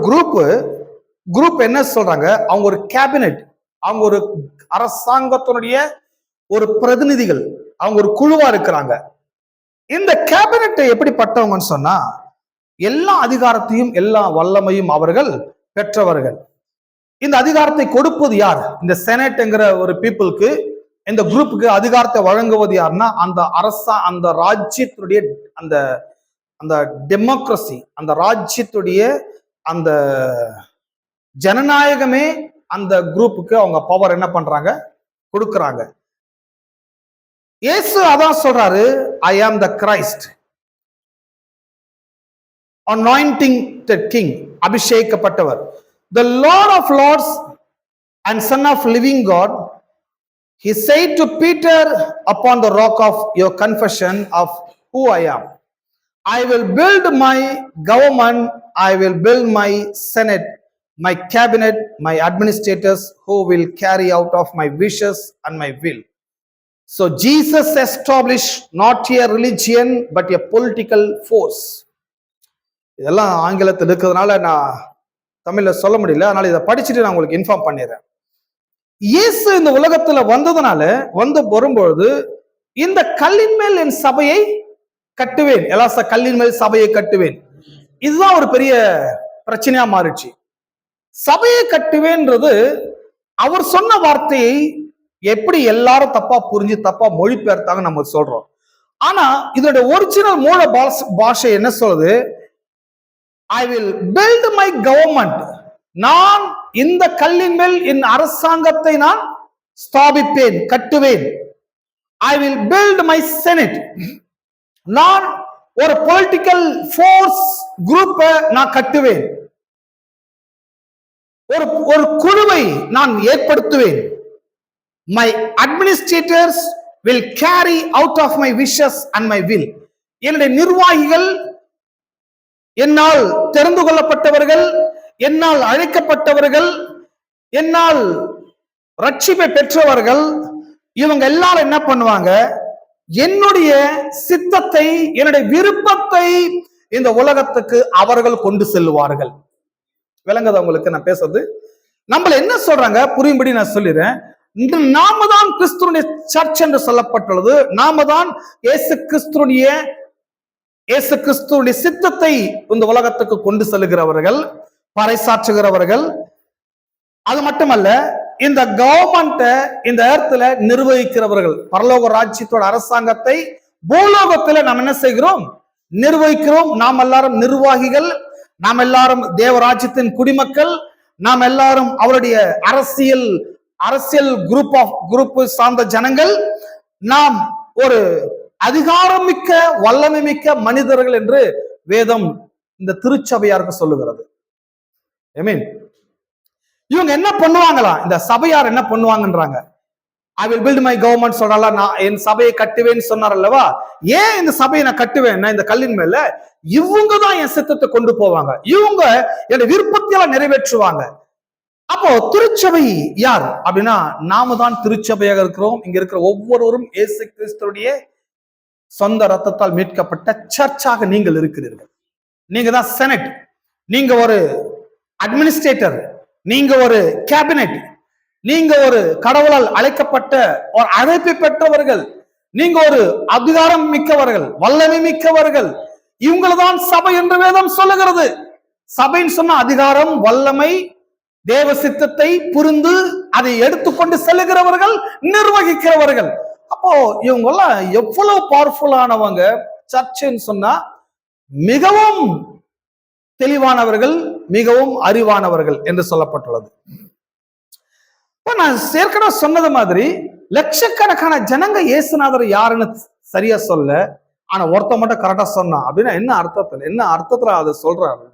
குரூப் என்ன சொல்றாங்க? அவங்க ஒரு கேபினெட், அவங்க ஒரு அரசாங்கத்தினுடைய ஒரு பிரதிநிதிகள், அவங்க ஒரு குழுவா இருக்கிறாங்க. இந்த கேபினெட் எப்படிப்பட்டவங்கன்னு சொன்னா, எல்லா அதிகாரத்தையும் எல்லா வல்லமையும் அவர்கள் பெற்றவர்கள். இந்த அதிகாரத்தை கொடுப்பது யார்? இந்த செனட் என்கிற ஒரு பீப்புளுக்கு, இந்த குரூப்புக்கு அதிகாரத்தை வழங்குவது யாருன்னா, அந்த ராஜ்யத்துடைய அந்த டெமோக்ரசி, அந்த ராஜ்யத்துடைய அந்த ஜனநாயகமே அந்த குரூப்புக்கு அவங்க பவர் என்ன பண்றாங்க? கொடுக்கறாங்க. இயேசு அதான் சொல்றாரு, ஐ ஆம் த Christ, anointed king, அபிஷேகப்பட்டவர், the Lord of Lords and Son of living God. He said to Peter, upon the rock of your confession of who I am, I will build my government, I will build my senate, my cabinet, my administrators who will carry out of my wishes and my will. So Jesus established not a religion but a political force. இதெல்லாம் ஆங்கிலத்தில் இருக்கிறதுனால நான் தமிழ்ல சொல்ல முடியல, அதனால இதை படிச்சுட்டு நான் உங்களுக்கு இன்ஃபார்ம் பண்ணிடுறேன். இயேசு இந்த உலகத்துல வரும்பொழுது, இந்த கல்லின் மேல் என் சபையை கட்டுவேன், எலாசா கல்லின் மேல் சபையை கட்டுவேன். இதுதான் ஒரு பெரிய பிரச்சனையா மாறிச்சு. சபையை கட்டுவேன்றது அவர் சொன்ன வார்த்தையை எப்படி எல்லாரும் தப்பா புரிஞ்சு தப்பா மொழிபெயர்த்தாங்க நம்ம சொல்றோம். ஆனா இதோட ஒரிஜினல் மூல பாஷை என்ன சொல்லுது? I will build my government. நான் இந்த கல்லின் மேல் என் அரசாங்கத்தை நான் ஸ்தாபிப்பேன், கட்டுவேன். I will build my senate. நான் ஒரு பொலிட்டிக்கல் ஃபோர்ஸ் குரூப்பை நான் கட்டுவேன், ஒரு குழுவை நான் ஏற்படுத்துவேன். My administrators will carry out of my wishes and my will. என்னுடைய நிர்வாகிகள், என்னால் தெரிந்து கொள்ளப்பட்டவர்கள், என்னால் அழைக்கப்பட்டவர்கள், என்னால் ரட்சிப்பை பெற்றவர்கள், இவங்க எல்லாரும் என்ன பண்ணுவாங்க? என்னுடைய சித்தத்தை, என்னுடைய விருப்பத்தை இந்த உலகத்துக்கு அவர்கள் கொண்டு செல்வார்கள். விளங்குதா உங்களுக்கு நான் பேசுறது? நம்மள என்ன சொல்றாங்க புரியும்படி நான் சொல்லிடுறேன். இன்று நாம தான் கிறிஸ்துவினுடைய சர்ச் என்று சொல்லப்பட்டுள்ளது. நாம தான் இயேசு கிறிஸ்துவினுடைய சித்தத்தை இந்த உலகத்துக்கு கொண்டு செல்கிறவர்கள், பறைசாற்றுகிறவர்கள். அது மட்டுமல்ல, இந்த கவர்மெண்ட்டை இந்த இடத்துல நிர்வகிக்கிறவர்கள். பரலோக ராஜ்யத்தோட அரசாங்கத்தை பூலோகத்துல நாம் என்ன செய்கிறோம்? நிர்வகிக்கிறோம். நாம் எல்லாரும் நிர்வாகிகள், நாம் எல்லாரும் தேவராஜ்யத்தின் குடிமக்கள், நாம் எல்லாரும் அவருடைய அரசியல் குரூப் சார்ந்த ஜனங்கள். நாம் ஒரு அதிகாரமிக்க வல்லமை மிக்க மனிதர்கள் என்று வேதம் இந்த திருச்சபையாருக்கு சொல்லுகிறது. இவங்க என்ன பண்ணுவாங்களா? இந்த சபையார் என்ன பண்ணுவாங்கன்றாங்க. I will build my government சொல்றால, நான் என் சபையை கட்டுவேன்னு சொன்னார் அல்லவா? ஏன் இந்த சபையை நான் கட்டுவேன்? இந்த கல்லின் மேல இவங்க தான் என் சித்தத்தை கொண்டு போவாங்க, இவங்க என் விருப்பத்தையெல்லாம் நிறைவேற்றுவாங்க. அப்போ திருச்சபை யார் அப்படின்னா, நாம தான் திருச்சபையாக இருக்கிறோம். இங்க இருக்கிற ஒவ்வொருவரும் இயேசு கிறிஸ்துடைய சொந்த ரத்தத்தால் மீட்கப்பட்ட சர்ச்சாக நீங்கள் இருக்கிறீர்கள். நீங்க தான் செனட், நீங்க ஒரு அட்மினிஸ்ட்ரேட்டர், நீங்க ஒரு கேபினெட், நீங்க ஒரு கடவுளால் அழைக்கப்பட்ட ஒரு அழைப்பை பெற்றவர்கள், நீங்க ஒரு அதிகாரம் மிக்கவர்கள், வல்லமை மிக்கவர்கள். இவங்களதான் சபை என்று வேதம் சொல்லுகிறது. சபைன்னு சொன்ன அதிகாரம், வல்லமை, தேவ சித்தத்தை புரிந்து அதை எடுத்துக்கொண்டு செல்லுகிறவர்கள், நிர்வகிக்கிறவர்கள். அப்போ இவங்க எல்லாம் எவ்வளவு பவர்ஃபுல்லானவங்க. சர்ச்சுன்னு சொன்னா மிகவும் தெளிவானவர்கள், மிகவும் அறிவானவர்கள் என்று சொல்லப்பட்டுள்ளது. நான் ஏற்கனவே சொன்னது மாதிரி லட்சக்கணக்கான ஜனங்க இயேசுநாதர் யாருன்னு சரியா சொல்ல, ஆனா ஒருத்த மட்டும் கரெக்டா சொன்னா அப்படின்னா என்ன அர்த்தத்துல அதை சொல்றாங்க.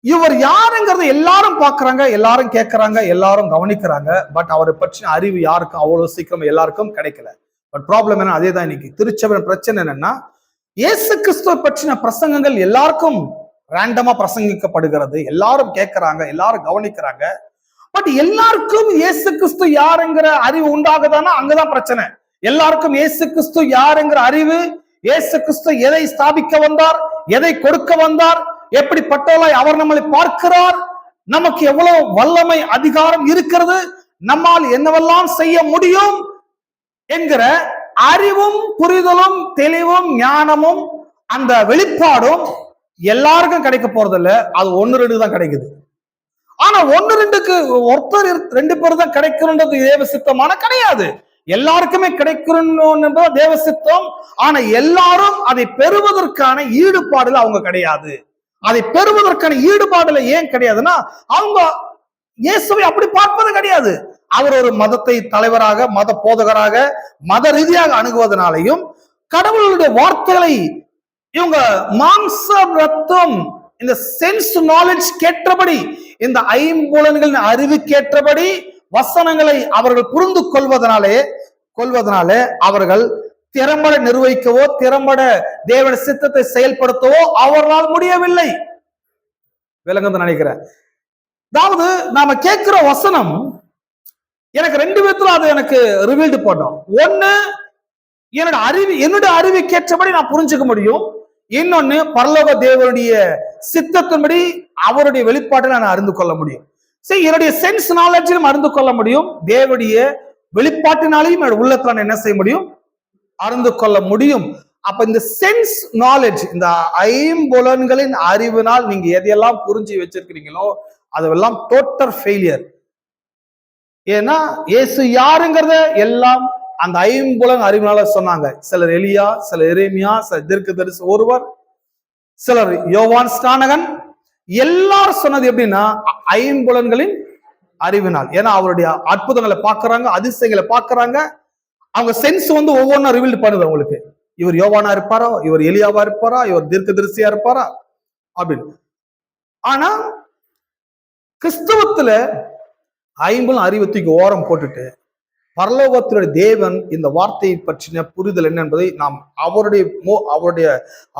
இவர் யாருங்கிறது எல்லாரும் பாக்குறாங்க, எல்லாரும் கேட்கறாங்க, எல்லாரும் கவனிக்கிறாங்க. பட் அவரை பற்றின அறிவு யாருக்கும் அவ்வளவு சீக்கிரம் எல்லாருக்கும் கிடைக்கல. பட் ப்ராப்ளம் என்ன, அதே தான் இன்னைக்கு திருச்சபை பிரச்சனை என்னன்னா, இயேசு கிறிஸ்துவ பற்றின பிரசங்கங்கள் எல்லாருக்கும் ரேண்டமா பிரசங்கிக்கப்படுகிறது. எல்லாரும் கேட்கறாங்க, எல்லாரும் கவனிக்கிறாங்க. பட் எல்லாருக்கும் இயேசு கிறிஸ்து யாருங்கிற அறிவு உண்டாகுதானா, அங்கதான் பிரச்சனை. எல்லாருக்கும் இயேசு கிறிஸ்து யாருங்கிற அறிவு, இயேசு கிறிஸ்து எதை ஸ்தாபிக்க வந்தார், எதை கொடுக்க வந்தார், எப்படிப்பட்டவளாய் அவர் நம்மளை பார்க்கிறார், நமக்கு எவ்வளவு வல்லமை அதிகாரம் இருக்கிறது, நம்மால் என்னவெல்லாம் செய்ய முடியும் என்கிற அறிவும் புரிதலும் தெளிவும் ஞானமும் அந்த வெளிப்பாடும் எல்லாருக்கும் கிடைக்க போறது இல்ல. அது 1-2 தான் கிடைக்குது. ஆனா 1-2க்கு ஒருத்தர் 2 பேர் தான் கிடைக்கணும்ன்றது தேவ சித்தமான கிடையாது. எல்லாருக்குமே கிடைக்கணும் தேவ சித்தம். ஆனா எல்லாரும் அதை பெறுவதற்கான ஈடுபாடுல அவங்க கிடையாது. அதை பெறுவதற்கான ஈடுபாடுல ஏன் கிடையாதுன்னா, அவங்க இயேசுவை அப்படி பார்ப்பது கிடையாது. அவர் ஒரு மதத்தை தலைவராக, மத போதகராக, மத ரீதியாக அணுகுவதனாலையும், கடவுளுடைய வார்த்தைகளை இவங்க மாம்ச ரத்தம் இந்த சென்ஸ் நாலேஜ் கேட்டபடி, இந்த ஐம்புலன்களின் அறிவுக்கேற்றபடி வசனங்களை அவர்கள் புரிந்து கொள்வதனாலே அவர்கள் திறம்பட நிர்வகிக்கவோ, திறம்பட தேவனுடைய சித்தத்தை செயல்படுத்தவோ அவர்களால் முடியவில்லை. விளங்குது நினைக்கிறேன். அதாவது நாம கேட்கிற வசனம் எனக்கு 2 விதத்துல அது எனக்கு ரிவீல்டு பண்ணோம். ஒண்ணு, என்னுடைய அறிவுக்கேற்றபடி நான் புரிஞ்சுக்க முடியும். இன்னொன்னு, பரலோக தேவனுடைய சித்தத்தின்படி அவருடைய வெளிப்பாட்டில் நான் அறிந்து கொள்ள முடியும். சரி, என்னுடைய சென்ஸ் நாலேஜிலும் அறிந்து கொள்ள முடியும். தேவனுடைய வெளிப்பாட்டினாலையும் உள்ளத்துல நான் என்ன செய்ய முடியும், அறிந்து கொள்ள முடியும். அப்ப இந்த சென்ஸ் நாலேஜ், இந்த ஐம்புலன்களின் அறிவினால் நீங்க எதையெல்லாம் புரிஞ்சு வச்சிருக்கிறீங்களோ அதெல்லாம் டோட்டல் ஃபெயிலியர். ஏன்னா இயேசு யாருங்கிறத எல்லாம் அந்த ஐம்புலன் அறிவினால சொன்னாங்க. சிலர் எலியா, சிலர் எரேமியா, சிலர் தீர்க்கதரிசி ஒருவர், சிலர் யோவான் ஸ்நானகன். எல்லாரும் சொன்னது எப்படின்னா ஐம்புலன்களின் அறிவினால். ஏன்னா அவருடைய அற்புதங்களை பார்க்கறாங்க, அதிசயங்களை பார்க்கறாங்க. அவங்க சென்ஸ் ஒவ்வொன்னா ரிவீல் பண்ணுது அவங்களுக்கு. இவர் யோவானா இருப்பாரா, இவர் எலியாவா இருப்பாரா, இவர் தீர்க்கதரிசியா இருப்பாரா அப்படின்னு. ஆனா கிறிஸ்தவத்துல ஐம்புலன் அறிவத்துக்கு ஓரம் போட்டுட்டு பரலோகத்தினுடைய தேவன் இந்த வார்த்தையை பற்றின புரிதல் என்ன என்பதை நாம் அவருடைய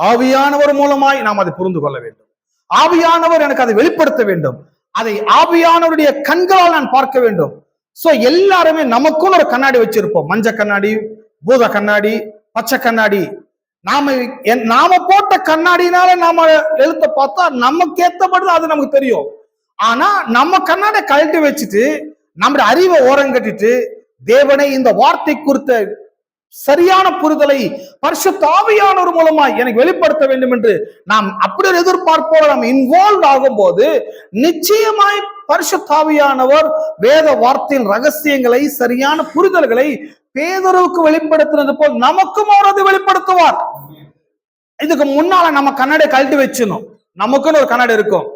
ஆவியானவர் மூலமாய் நாம் அதை புரிந்து கொள்ள வேண்டும். ஆவியானவர் எனக்கு அதை வெளிப்படுத்த வேண்டும். அதை ஆவியானவருடைய கண்களால் நான் பார்க்க வேண்டும். சோ எல்லாருமே நமக்குன்னு ஒரு கண்ணாடி வச்சிருப்போம். மஞ்ச கண்ணாடி, பூத கண்ணாடி, பச்சை கண்ணாடி. நாம போட்ட கண்ணாடினால நாம எழுத்த பார்த்தா நமக்கு ஏத்தப்படுது, அது நமக்கு தெரியும். ஆனா நம்ம கண்ணாடியை கழட்டி வச்சுட்டு நம்முடைய அறிவை ஓரம் கட்டிட்டு தேவனை இந்த வார்த்தை குறித்த சரியான புரிதலை பரிசுத்த ஆவியானவர் மூலமா எனக்கு வெளிப்படுத்த வேண்டும் என்று நாம் அப்படி ஒரு எதிர்பார்ப்போட நாம் இன்வால்வ் ஆகும் போது நிச்சயமாய் பரிசுத்த ஆவியானவர் வேத வார்த்தையின் ரகசியங்களை, சரியான புரிதல்களை பேதுருவுக்கு வெளிப்படுத்தினது போல் நமக்கும் அவர் அதை வெளிப்படுத்துவார். இதுக்கு முன்னால நம்ம கண்ணாடியை கழட்டி வச்சிடணும். நமக்குன்னு ஒரு கண்ணாடி இருக்கும்,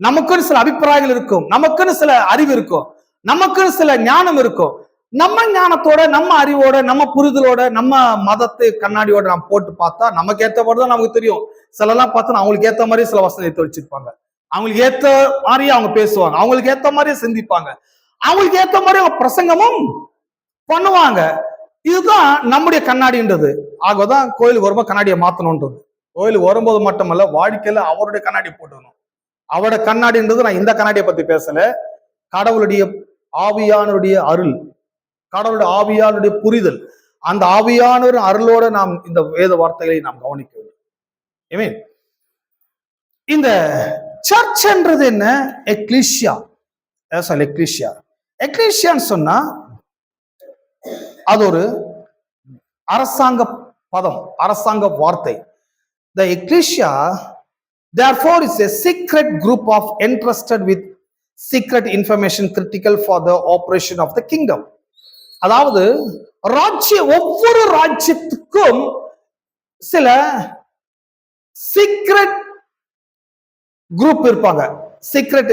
நமக்குன்னு சில அபிப்பிராயங்கள் இருக்கும், நமக்குன்னு சில அறிவு இருக்கும், நமக்குன்னு சில ஞானம் இருக்கும். நம்ம ஞானத்தோட, நம்ம அறிவோட, நம்ம புரிதலோட, நம்ம மதத்து கண்ணாடியோட நாம் போட்டு பார்த்தா நமக்கு ஏற்ற மாதிரிதான் நமக்கு தெரியும். சிலலாம் பார்த்தா அவங்களுக்கு ஏத்த மாதிரி சில வசனம் எடுத்து வச்சிருப்பாங்க, அவங்களுக்கு ஏத்த மாதிரியே அவங்க பேசுவாங்க, அவங்களுக்கு ஏத்த மாதிரியே சிந்திப்பாங்க, அவங்களுக்கு ஏத்த மாதிரி அவங்க பிரசங்கமும் பண்ணுவாங்க. இதுதான் நம்முடைய கண்ணாடின்றது. ஆகதான் கோயிலுக்கு வரும்போது கண்ணாடியை மாத்தணும்ன்றது. கோயிலுக்கு வரும்போது மட்டுமல்ல, வாழ்க்கையில அவருடைய கண்ணாடி போட்டுக்கணும். அவட கண்ணாடின்றது நான் இந்த கண்ணாடியை பத்தி பேசல. கடவுளுடைய ஆவியானுடைய அருள், கடவுளுடைய ஆவியானுடைய புரிதல், அந்த ஆவியானவர் அருளோட நாம் இந்த வேத வார்த்தைகளை நாம் கவனிக்க வேண்டும். இந்த சர்ச்ன்றது என்ன? எக்லீசியா. எக்லீசியா எக்லீசியான்னு சொன்னா அது ஒரு அரசாங்க பதம், அரசாங்க வார்த்தை. The ecclesia therefore is a secret group of entrusted with secret information critical for the operation of the kingdom. அதாவது ஒவ்வொரு ராஜ்யத்துக்கும் சில சீக்ரெட் குரூப் இருப்பாங்க, சீக்ரெட்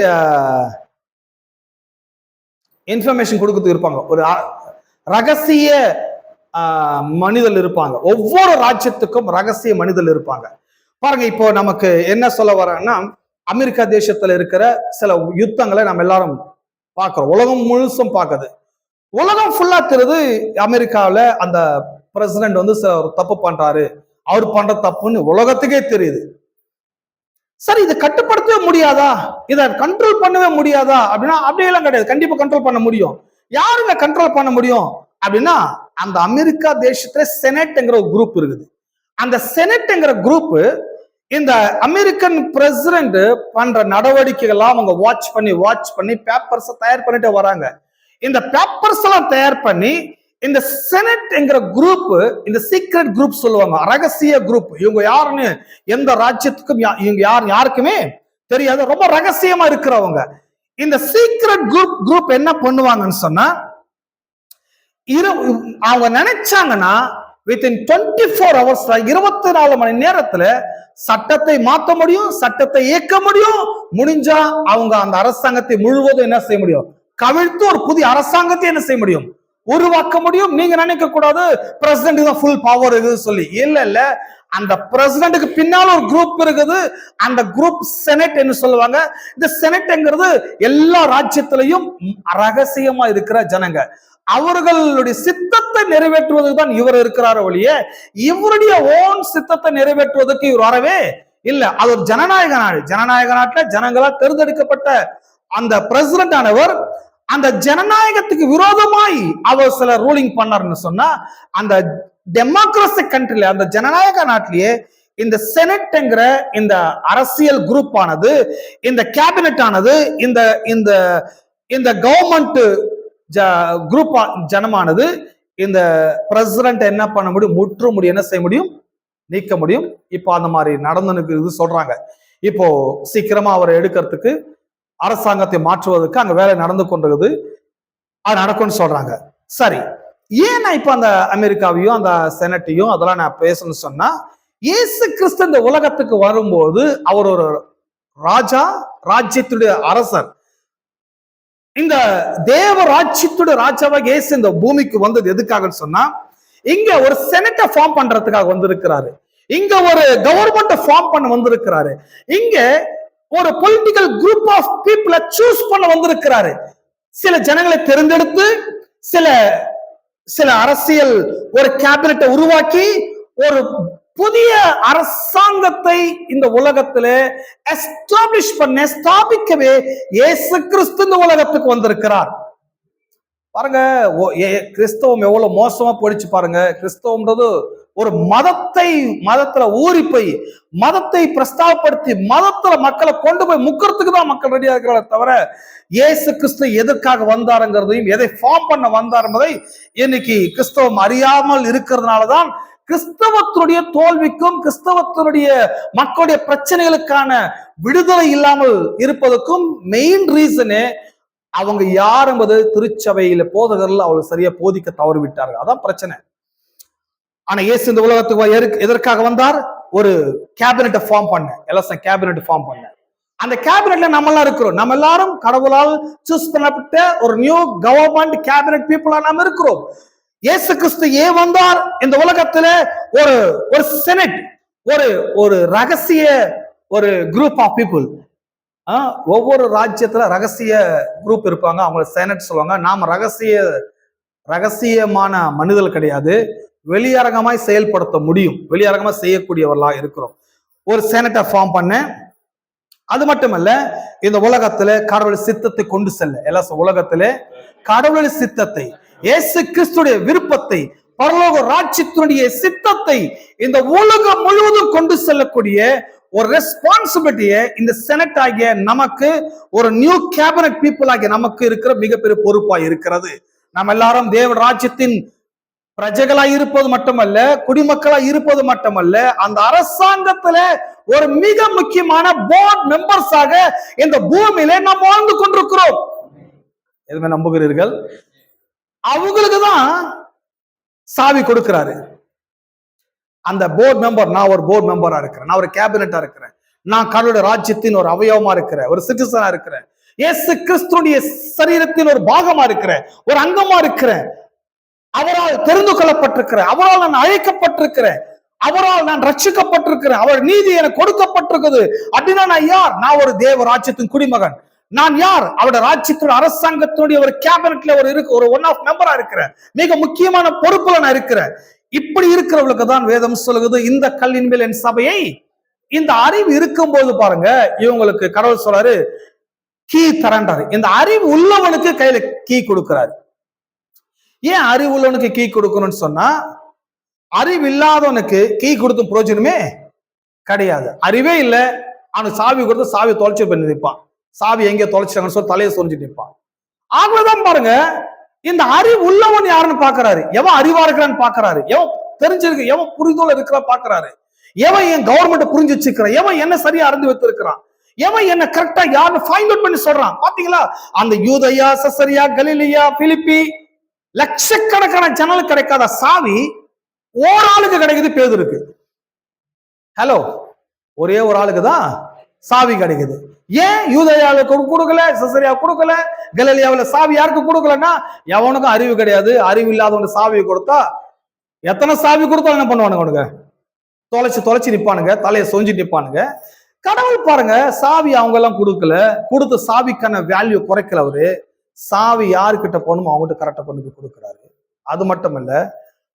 இன்ஃபர்மேஷன் கொடுக்கறதுக்கு இருப்பாங்க, ஒரு ரகசிய மனிதர்கள் இருப்பாங்க. ஒவ்வொரு ராஜ்யத்துக்கும் ரகசிய மனிதர்கள் இருப்பாங்க. பாருங்க, இப்போ நமக்கு என்ன சொல்ல வரேன்னா, அமெரிக்கா தேசத்துல இருக்கிற சில யுத்தங்களை நம்ம எல்லாரும் பார்க்கிறோம், உலகம் முழுசும் பார்க்குது. உலகம் ஃபுல்லா தெரியுது அமெரிக்காவில் அந்த பிரசிடென்ட் வந்து தப்பு பண்றாரு, அவர் பண்ற தப்புன்னு உலகத்துக்கே தெரியுது. சரி, இதை கட்டுப்படுத்தவே முடியாதா, இதை கண்ட்ரோல் பண்ணவே முடியாதா அப்படின்னா அப்படியெல்லாம் கிடையாது. கண்டிப்பா கண்ட்ரோல் பண்ண முடியும். யாருங்க கண்ட்ரோல் பண்ண முடியும் அப்படின்னா, அந்த அமெரிக்கா தேசத்துல செனட்ங்கிற ஒரு குரூப் இருக்குது. அந்த செனட்ங்கிற குரூப் இந்த அமெரிக்கன் பிரசிடென்ட் பண்ற நடவடிக்கைகள்லாம் அவங்க வாட்ச் பண்ணி பேப்பர்ஸ் தயார் பண்ணிட்டு வராங்க. இந்த பேப்பர்ஸ் எல்லாம் தயார் பண்ணி இந்த செனட் என்கிற குரூப், இந்த சீக்ரெட் குரூப் சொல்லுவாங்க, ரகசிய குரூப். இவங்க யாருன்னு எந்த ராஜ்யத்துக்கும் இவங்க யாருக்குமே தெரியாது, ரொம்ப ரகசியமா இருக்கிறவங்க. இந்த சீக்ரெட் குரூப் என்ன பண்ணுவாங்கன்னு சொன்னா, அவங்க நினைச்சாங்கன்னா வித்தின் 24 hours 24 மணி நேரத்துல சட்டத்தை மாற்ற முடியும், சட்டத்தை இயக்க முடியும். முடிஞ்சா அவங்க அந்த அரசாங்கத்தை முழுவதும் என்ன செய்ய முடியும், கவிழ்த்து ஒரு புதிய அரசாங்கத்தை என்ன செய்ய முடியும், உருவாக்க முடியும். நீங்க நினைக்க கூடாது பிரசிடென்ட் தான் ஃபுல் பவர் இருக்குது சொல்லி. இல்ல, அந்த பிரசிடென்ட்டுக்கு பின்னால ஒரு குரூப் இருக்குது. அந்த குரூப் செனட் என்ன சொல்லுவாங்க. இந்த செனட்ங்கிறது எல்லா ராஜ்யத்திலையும் ரகசியமா இருக்கிற ஜனங்க, அவர்களுடைய சித்தத்தை நிறைவேற்றுவதற்கு தான் இவர் இருக்கிறார் ஒழிய இவருடைய ஓன் சித்தத்தை நிறைவேற்றுவதற்கு இவர் வரவே இல்லை. அது ஒரு ஜனநாயக நாடு. ஜனநாயக நாட்டுல ஜனங்களால் தேர்ந்தெடுக்கப்பட்ட அந்த பிரசிடென்ட் ஆனவர் அந்த ஜனநாயகத்துக்கு விரோதமாய் அவர் சில ரூலிங் பண்ணாருன்னு சொன்னா, அந்த டெமோக்ரஸி கண்ட்ரில, அந்த ஜனநாயக நாட்டிலேயே இந்த செனட்ங்கிற இந்த அரசியல் குரூப் ஆனது, இந்த கேபினட் ஆனது, இந்த இந்த இந்த கவர்மெண்ட் குரூப் ஜனமானது இந்த பிரசிடென்ட் என்ன பண்ண முடியும், முற்று முடியும், என்ன செய்ய முடியும், நீக்க முடியும். இப்போ அந்த மாதிரி நடந்து சொல்றாங்க. இப்போ சீக்கிரமா அவரை எடுக்கிறதுக்கு, அரசாங்கத்தை மாற்றுவதற்கு அங்க வேலை நடந்து கொண்டிருக்குது, அது நடக்கும்னு சொல்றாங்க. சரி, ஏன் நான் இப்ப அந்த அமெரிக்காவையும் அந்த செனட்டையும் அதெல்லாம் நான் பேசணும்னு சொன்னா, இயேசு கிறிஸ்து இந்த உலகத்துக்கு வரும்போது அவர் ஒரு ராஜா, ராஜ்யத்துடைய அரசர். இந்த தேவ ராஜ்யத்துடைய ராஜாவாக இயேசு இந்த பூமிக்கு வந்தது எதுக்காக சொன்னா, இங்க ஒரு செனட்டை ஃபார்ம் பண்றதுக்காக வந்திருக்கிறாரு. இங்க ஒரு கவர்மெண்ட் ஃபார்ம் பண்ண வந்திருக்கிறாரு. இங்க ஒரு பொலிட்டிக்கல் குரூப் ஆஃப் பீப்புளை சூஸ் பண்ண வந்திருக்கிறாரு. சில ஜனங்களை தேர்ந்தெடுத்து சில அரசியல் ஒரு கேபினட்டை உருவாக்கி ஒரு புதிய அரசாங்கத்தை இந்த உலகத்துல ஸ்தாபிக்கவே இயேசு கிறிஸ்து இந்த உலகத்துக்கு வந்திருக்கிறார். பாருங்க, கிறிஸ்தவம் எவ்வளவு மோசமா போயிடுச்சு பாருங்க. கிறிஸ்தவம்ன்றது ஒரு மதத்துல ஊறி போய் மதத்தை பிரஸ்தாபப்படுத்தி மதத்துல மக்களை கொண்டு போய் முக்கிறதுக்கு தான் மக்கள் ரெடியா இருக்கிறாங்க தவிர, இயேசு கிறிஸ்து எதற்காக வந்தாருங்கிறதையும் எதை ஃபார்ம் பண்ண வந்தார் என்பதை இன்னைக்கு கிறிஸ்தவம் அறியாமல் இருக்கிறதுனாலதான் கிறிஸ்தவத்தினுடைய தோல்விக்கும் கிறிஸ்தவத்தினுடைய மக்களுடைய பிரச்சனைகளுக்கான விடுதலை இல்லாமல் இருப்பதற்கும் மெயின் ரீசனே அவங்க யார் என்பது திருச்சபையில போதகர்கள் அவளுக்கு சரியா போதிக்க தவறு விட்டார்கள். அதான் பிரச்சனை. ஆனா இயேசு இந்த உலகத்துக்கு எதற்காக வந்தார்? ஒரு கேபினெட்டை ஃபார்ம் பண்ண, எலெக்ஷன் கேபினெட் ஃபார்ம் பண்ண. அந்த கேபினெட்ல நம்ம எல்லாம் இருக்கிறோம். நம்ம எல்லாரும் கடவுளால் சூஸ் பண்ணப்பட்ட ஒரு நியூ கவர்மெண்ட் கேபினெட் பீப்புளா நாம இருக்கிறோம். இயேசு கிறிஸ்து ஏன் வந்தார் இந்த உலகத்துல? ஒரு செனட், ஒரு ரகசிய ஒரு குரூப் ஆஃப் பீப்புள். ஒவ்வொரு ராஜ்யத்துல ரகசிய குரூப் இருப்பாங்க, அவங்க செனட் சொல்லுவாங்க. நாம ரகசியமான மனிதர்கள் கிடையாது, வெளியரங்கமாய் செயல்படுத்த முடியும், வெளியரங்கமா செய்யக்கூடியவர்களா இருக்கிறோம். ஒரு செனட்டை ஃபார்ம் பண்ண, அது மட்டுமல்ல, இந்த உலகத்துல கடவுள் சித்தத்தை கொண்டு செல்ல, எல்லாம் உலகத்துல கடவுள் சித்தத்தை, இயேசு கிறிஸ்துடைய விருப்பத்தை, பரலோக ராஜ்யத்தினுடைய சித்தத்தை இந்த உலகம் முழுவதும் கொண்டு செல்லக்கூடிய ஒரு ரெஸ்பான்சிபிலிட்டியை இந்த செனட் ஆகிய நமக்கு, ஒரு நியூ கேபினட் பீப்புள் ஆகிய நமக்கு இருக்கிற மிகப்பெரிய பொறுப்பா இருக்கிறது. நாம் எல்லாரும் தேவ ராஜ்யத்தின் பிரஜைகளாய் இருப்பது மட்டுமல்ல, குடிமக்களாய் இருப்பது மட்டுமல்ல, அந்த அரசாங்கத்துல ஒரு மிக முக்கியமான போர்ட் மெம்பர்ஸாக இந்த பூமியில நாம் வாழ்ந்து கொண்டிருக்கிறோம். எதுவுமே நம்புகிறீர்கள்? அவங்களுக்கு தான் சாவி கொடுக்கிறாரு. அந்த போர்ட் மெம்பர், நான் ஒரு போர்ட் மெம்பரா இருக்கிறேன், நான் ஒரு கேபினட்டா இருக்கிறேன், நான் கடவுளுடைய ராஜ்யத்தின் ஒரு அவயவமா இருக்கிறேன், ஒரு சிட்டிசனா இருக்கிறேன், இயேசு கிறிஸ்துவின் சரீரத்தின் ஒரு பாகமா இருக்கிறேன், ஒரு அங்கமா இருக்கிறேன், அவரால் தெரிந்து கொள்ளப்பட்டிருக்கிறேன், அவரால் நான் அழைக்கப்பட்டிருக்கிறேன், அவரால் நான் ரட்சிக்கப்பட்டிருக்கிறேன், அவர் நீதி எனக்கு கொடுக்கப்பட்டிருக்குது அப்படின்னா நான் யார்? நான் ஒரு தேவ ராஜ்யத்தின் குடிமகன். நான் யார்? அவருடைய ராஜ்யத்தோட அரசாங்கத்தினுடைய ஒரு கேபினட்ல ஒரு ஒன் ஆஃப் மெம்பரா இருக்கிறேன், மிக முக்கியமான பொறுப்புல நான் இருக்கிறேன். இப்படி இருக்கிறவங்களுக்கு தான் வேதம் சொல்லுகிறது, இந்த கல்லின் மேல் என் சபையை. இந்த அறிவு இருக்கும்போது பாருங்க, இவங்களுக்கு கடவுள் சொல்றாரு கீ தரண்டாரு. இந்த அறிவு உள்ளவனுக்கு கையில கீ கொடுக்கிறாரு. ஏன் அறிவு உள்ளவனுக்கு கீ கொடுக்கணும்னு சொன்னா, அறிவு இல்லாதவனுக்கு கீ கொடுத்த பிரயோஜனமே கிடையாது. அறிவே இல்லை, அவனுக்கு சாவி கொடுத்து சாவி தொலைச்சு பண்ணி நிற்பான், சாவி எங்கே தொலைச்சாங்கன்னு சொல்லி தலையை சொரிஞ்சு நிற்பான். ஆகவேதான் பாருங்க, இந்த அறிவு உள்ளவன் யாருன்னு பாக்குறாரு, எவன் அறிவா இருக்கிறான்னு பாக்குறாரு, எவன் தெரிஞ்சிருக்கு, எவன் புரிதோல இருக்கிற பாக்குறாரு, எவன் என் கவர்மெண்ட் புரிஞ்சு வச்சிருக்கிறான், எவன் என்ன சரியா அறிந்து வைத்திருக்கிறான், எவன் என்ன கரெக்டா யாருன்னு ஃபைண்ட் அவுட் பண்ணி சொல்றான். பாத்தீங்களா, அந்த யூதயா, சசரியா, கலிலியா, பிலிப்பி, லட்சக்கணக்கான ஜனங்களுக்கு கிடைக்காத சாவி ஒரு ஆளுக்கு கிடைக்குது, பேதுருக்கு. ஹலோ, ஒரே ஒரு ஆளுக்கு தான் சாவி கிடைக்குது. ஏன் யூதயாவுக்கு கொடுக்கல, சசரியா கொடுக்கல, கலிலியாவுல சாவி யாருக்கு கொடுக்கலன்னா, எவனுக்கும் அறிவு கிடையாது. அறிவு இல்லாதவனுக்கு சாவியை கொடுத்தா, எத்தனை சாவி கொடுத்தாலும் என்ன பண்ணுவானுங்க, அவனுங்க தொலைச்சு நிப்பானுங்க, தலையை சொஞ்சி நிப்பானுங்க. கடவுள் பாருங்க, சாவி அவங்க எல்லாம் கொடுக்கல, கொடுத்த சாவிக்கான வேல்யூ குறைக்கல. அவரு சாவி யாருக்கிட்ட போகணுமோ அவங்ககிட்ட கரெக்டா பண்ணி கொடுக்குறாரு. அது மட்டும் இல்ல,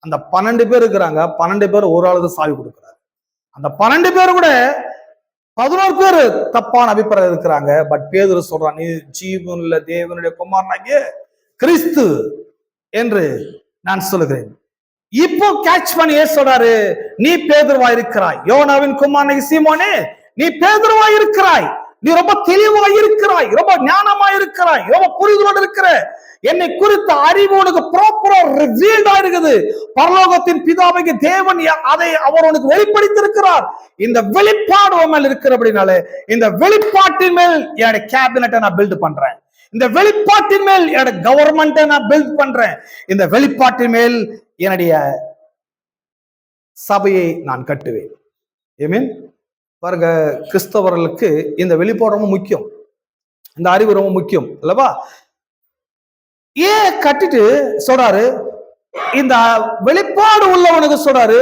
அந்த 12 பேர் இருக்கிறாங்க, 12 பேர் ஒரு ஆளுக்கு சாவி கொடுக்குறாரு. அந்த 12 பேர் கூட 11 பேர் தப்பான அபிப்பிராயம் இருக்கிறாங்க. பட் பேதுரு சொல்றான், நீ ஜீவனுள்ள தேவனுடைய குமாரனாகிய கிறிஸ்து என்று நான் சொல்லுகிறேன். இப்போ கேட்ச் பண்ணி சொல்றாரு, நீ பேதுருவா இருக்கிறாய், யோனாவின் குமாரனாகிய சீமோனே, நீ பேதுருவா இருக்கிறாய், நீ ரொம்ப தெளிவா இருக்கிறாய், ரொம்ப ஞானமா இருக்கிறாய், ரொம்ப புரிதலோடு இருக்கிற, என்னை குறித்த அறிவு உனக்கு ப்ராப்பரா ரிவீல்டா இருக்குது. பரலோகத்தின் பிதாவாகிய தேவன் அதை அவர் உனக்கு வெளிப்படுத்தியிருக்கிறார். இந்த வெளிப்பாடு மேல் இருக்கிறபடினால இந்த வெளிப்பாட்டின் மேல் என்னுடைய கேபினட்டை நான் பில்ட் பண்றேன், இந்த வெளிப்பாட்டின் மேல் என்னுடைய கவர்மெண்ட்டை நான் பில்ட் பண்றேன், இந்த வெளிப்பாட்டின் மேல் என்னுடைய சபையை நான் கட்டுவேன். ஆமென். பாருங்க, கிறிஸ்தவர்களுக்கு இந்த வெளிப்பாடு ரொம்ப முக்கியம், இந்த அறிவு ரொம்ப முக்கியம் அல்லவா? ஏன் கட்டிட்டு சொல்றாரு, இந்த வெளிப்பாடு உள்ளவனுக்கு சொல்றாரு,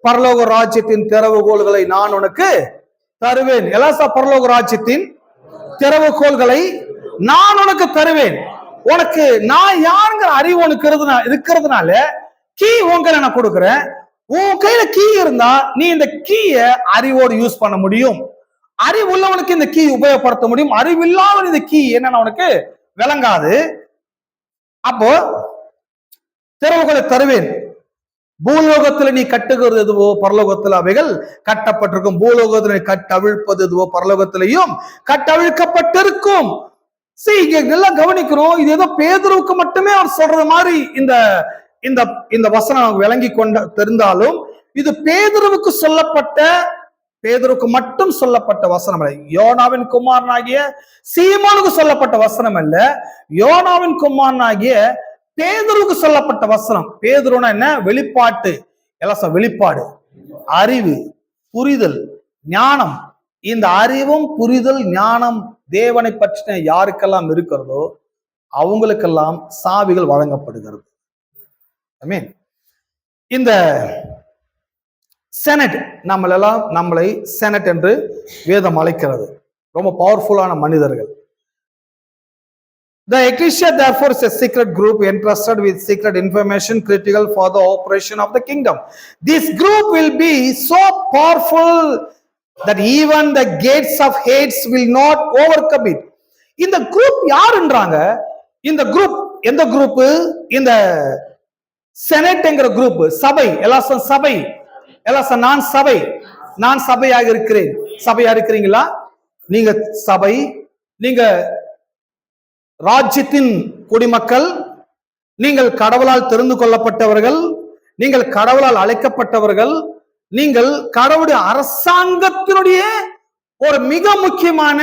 பரலோக ராஜ்யத்தின் திறவுகோள்களை நான் உனக்கு தருவேன். எல்லா பரலோக ராஜ்யத்தின் திறவுகோள்களை நான் உனக்கு தருவேன். உனக்கு நான் யாருங்கிற அறிவு உனக்கு இருக்கிறதுனால கீ உங்களை நான் கொடுக்குறேன். உன் கையில கீ இருந்தா நீ இந்த கீய அறிவோடு யூஸ் பண்ண முடியும். அறிவு உள்ளவனுக்கு இந்த கீ உபயோகப்படுத்த முடியும். அறிவு இல்லாத இந்த கீ என்னன்னா உனக்கு விளங்காது. அப்போ திறவுகளை தருவேன். பூலோகத்துல நீ கட்டுகிறது எதுவோ பரலோகத்துல அவைகள் கட்டப்பட்டிருக்கும், பூலோகத்துல நீ கட்டவிழ்ப்பது எதுவோ பரலோகத்திலையும் கட்டவிழ்க்கப்பட்டிருக்கும். சரி, இங்க நல்லா கவனிக்கிறோம், இது ஏதோ பேதுருவுக்கு மட்டுமே அவர் சொல்றது மாதிரி இந்த வசனம் விளங்கி கொண்ட தெரிந்தாலும், இது பேதுருவுக்கு சொல்லப்பட்ட, பேதுருக்கு மட்டும் சொல்லப்பட்ட வசனம் அல்ல, யோனாவின் குமாரனாகிய சீமோனுக்கு சொல்லப்பட்ட வசனம் அல்ல, யோனாவின் குமாரனாகிய பேதுருக்கு சொல்லப்பட்ட வசனம். பேதுருனா என்ன? வெளிப்பாட்டு, எல்லாம் வெளிப்பாடு, அறிவு, புரிதல், ஞானம். இந்த அறிவும் புரிதல் ஞானம் தேவனை பற்றின யாருக்கெல்லாம் இருக்கிறதோ அவங்களுக்கெல்லாம் சாவிகள் வழங்கப்படுகிறது. ஆமென். இந்த செனட் நம்மளை செனட் என்று வேதம் அழைக்கிறது. ரொம்ப பவர்ஃபுல்லான மனிதர்கள். The ecclesia therefore is a secret group entrusted with secret information critical for the operation of the kingdom. This group will be so powerful that even the gates of Hades will not overcome it. இந்த குரூப் யாருன்றாங்க? இந்த குரூப் எந்த குரூப்? இந்த செனட்ங்கிற குரூப், சபை. எல்லாரும் சபை, எல்லாரும் நான் சபை, நான் சபையாக இருக்கிறேன். சபையா இருக்கிறீங்களா? நீங்க சபை, நீங்க ராஜ்யத்தின் குடிமக்கள், நீங்கள் கடவுளால் தெரிந்து கொள்ளப்பட்டவர்கள், நீங்கள் கடவுளால் அழைக்கப்பட்டவர்கள், நீங்கள் கடவுளுடைய அரசாங்கத்தினுடைய ஒரு மிக முக்கியமான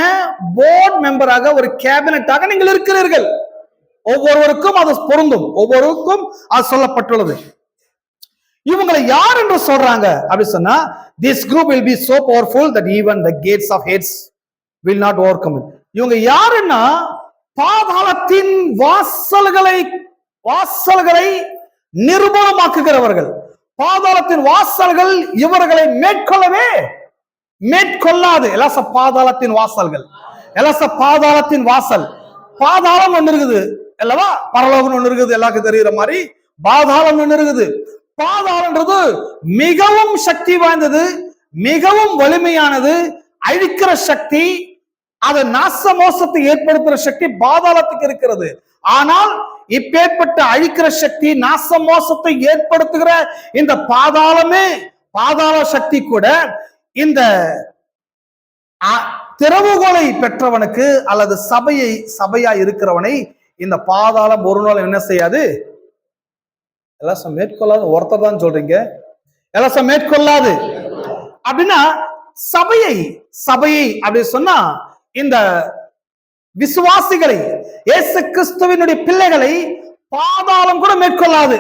போர்டு மெம்பராக, ஒரு கேபினட்டாக நீங்கள் இருக்கிறீர்கள். ஒவ்வொருவருக்கும் அது பொருந்தும், ஒவ்வொருவருக்கும் அது சொல்லப்பட்டுள்ளது. இவங்களை யார் என்று சொல்றாங்க அப்படி சொன்னா, this group will be so powerful that even the gates of Hades will not overcome it. இவங்க யாருன்னா, பாதாளத்தின் வாசல்களை நிர்மூலமாக்குகிறவர்கள். பாதாளத்தின் வாசல்கள் இவர்களை மேற்கொள்ளாது. எல்லாச பாதாளத்தின் வாசல்கள், எல்லாச பாதாளத்தின் வாசல். பாதாளம் ஒண்ணு இருக்குது அல்லவா, பரலோகம் ஒண்ணு இருக்குது, எல்லாருக்கும் தெரிகிற மாதிரி பாதாளம் ஒண்ணு இருக்குது. பாதாளம்ன்றது மிகவும் சக்தி வாய்ந்தது, மிகவும் வலிமையானது, அழிக்கிற சக்தி, அது நாச மோசத்தை ஏற்படுத்துகிற சக்தி பாதாளத்துக்கு இருக்கிறது. ஆனால் இப்பேற்பட்ட அழிக்கிற சக்தி, நாச மோசத்தை ஏற்படுத்துகிற இந்த பாதாள சக்தி கூட இந்த திறவுகோலை பெற்றவனுக்கு அல்லது சபையா இருக்கிறவனை இந்த பாதாளம் ஒரு நாள் என்ன செய்யாது? எல்லாம் மேற்கொள்ளாது. ஒருத்தர் தான் சொல்றீங்க, எல்லாம் மேற்கொள்ளாது அப்படின்னா சபையை அப்படி சொன்னா இந்த விசுவாசிகளை, இயேசு கிறிஸ்துவினுடைய பிள்ளைகளை பாதாளம் கூட மேற்கொள்ளாது.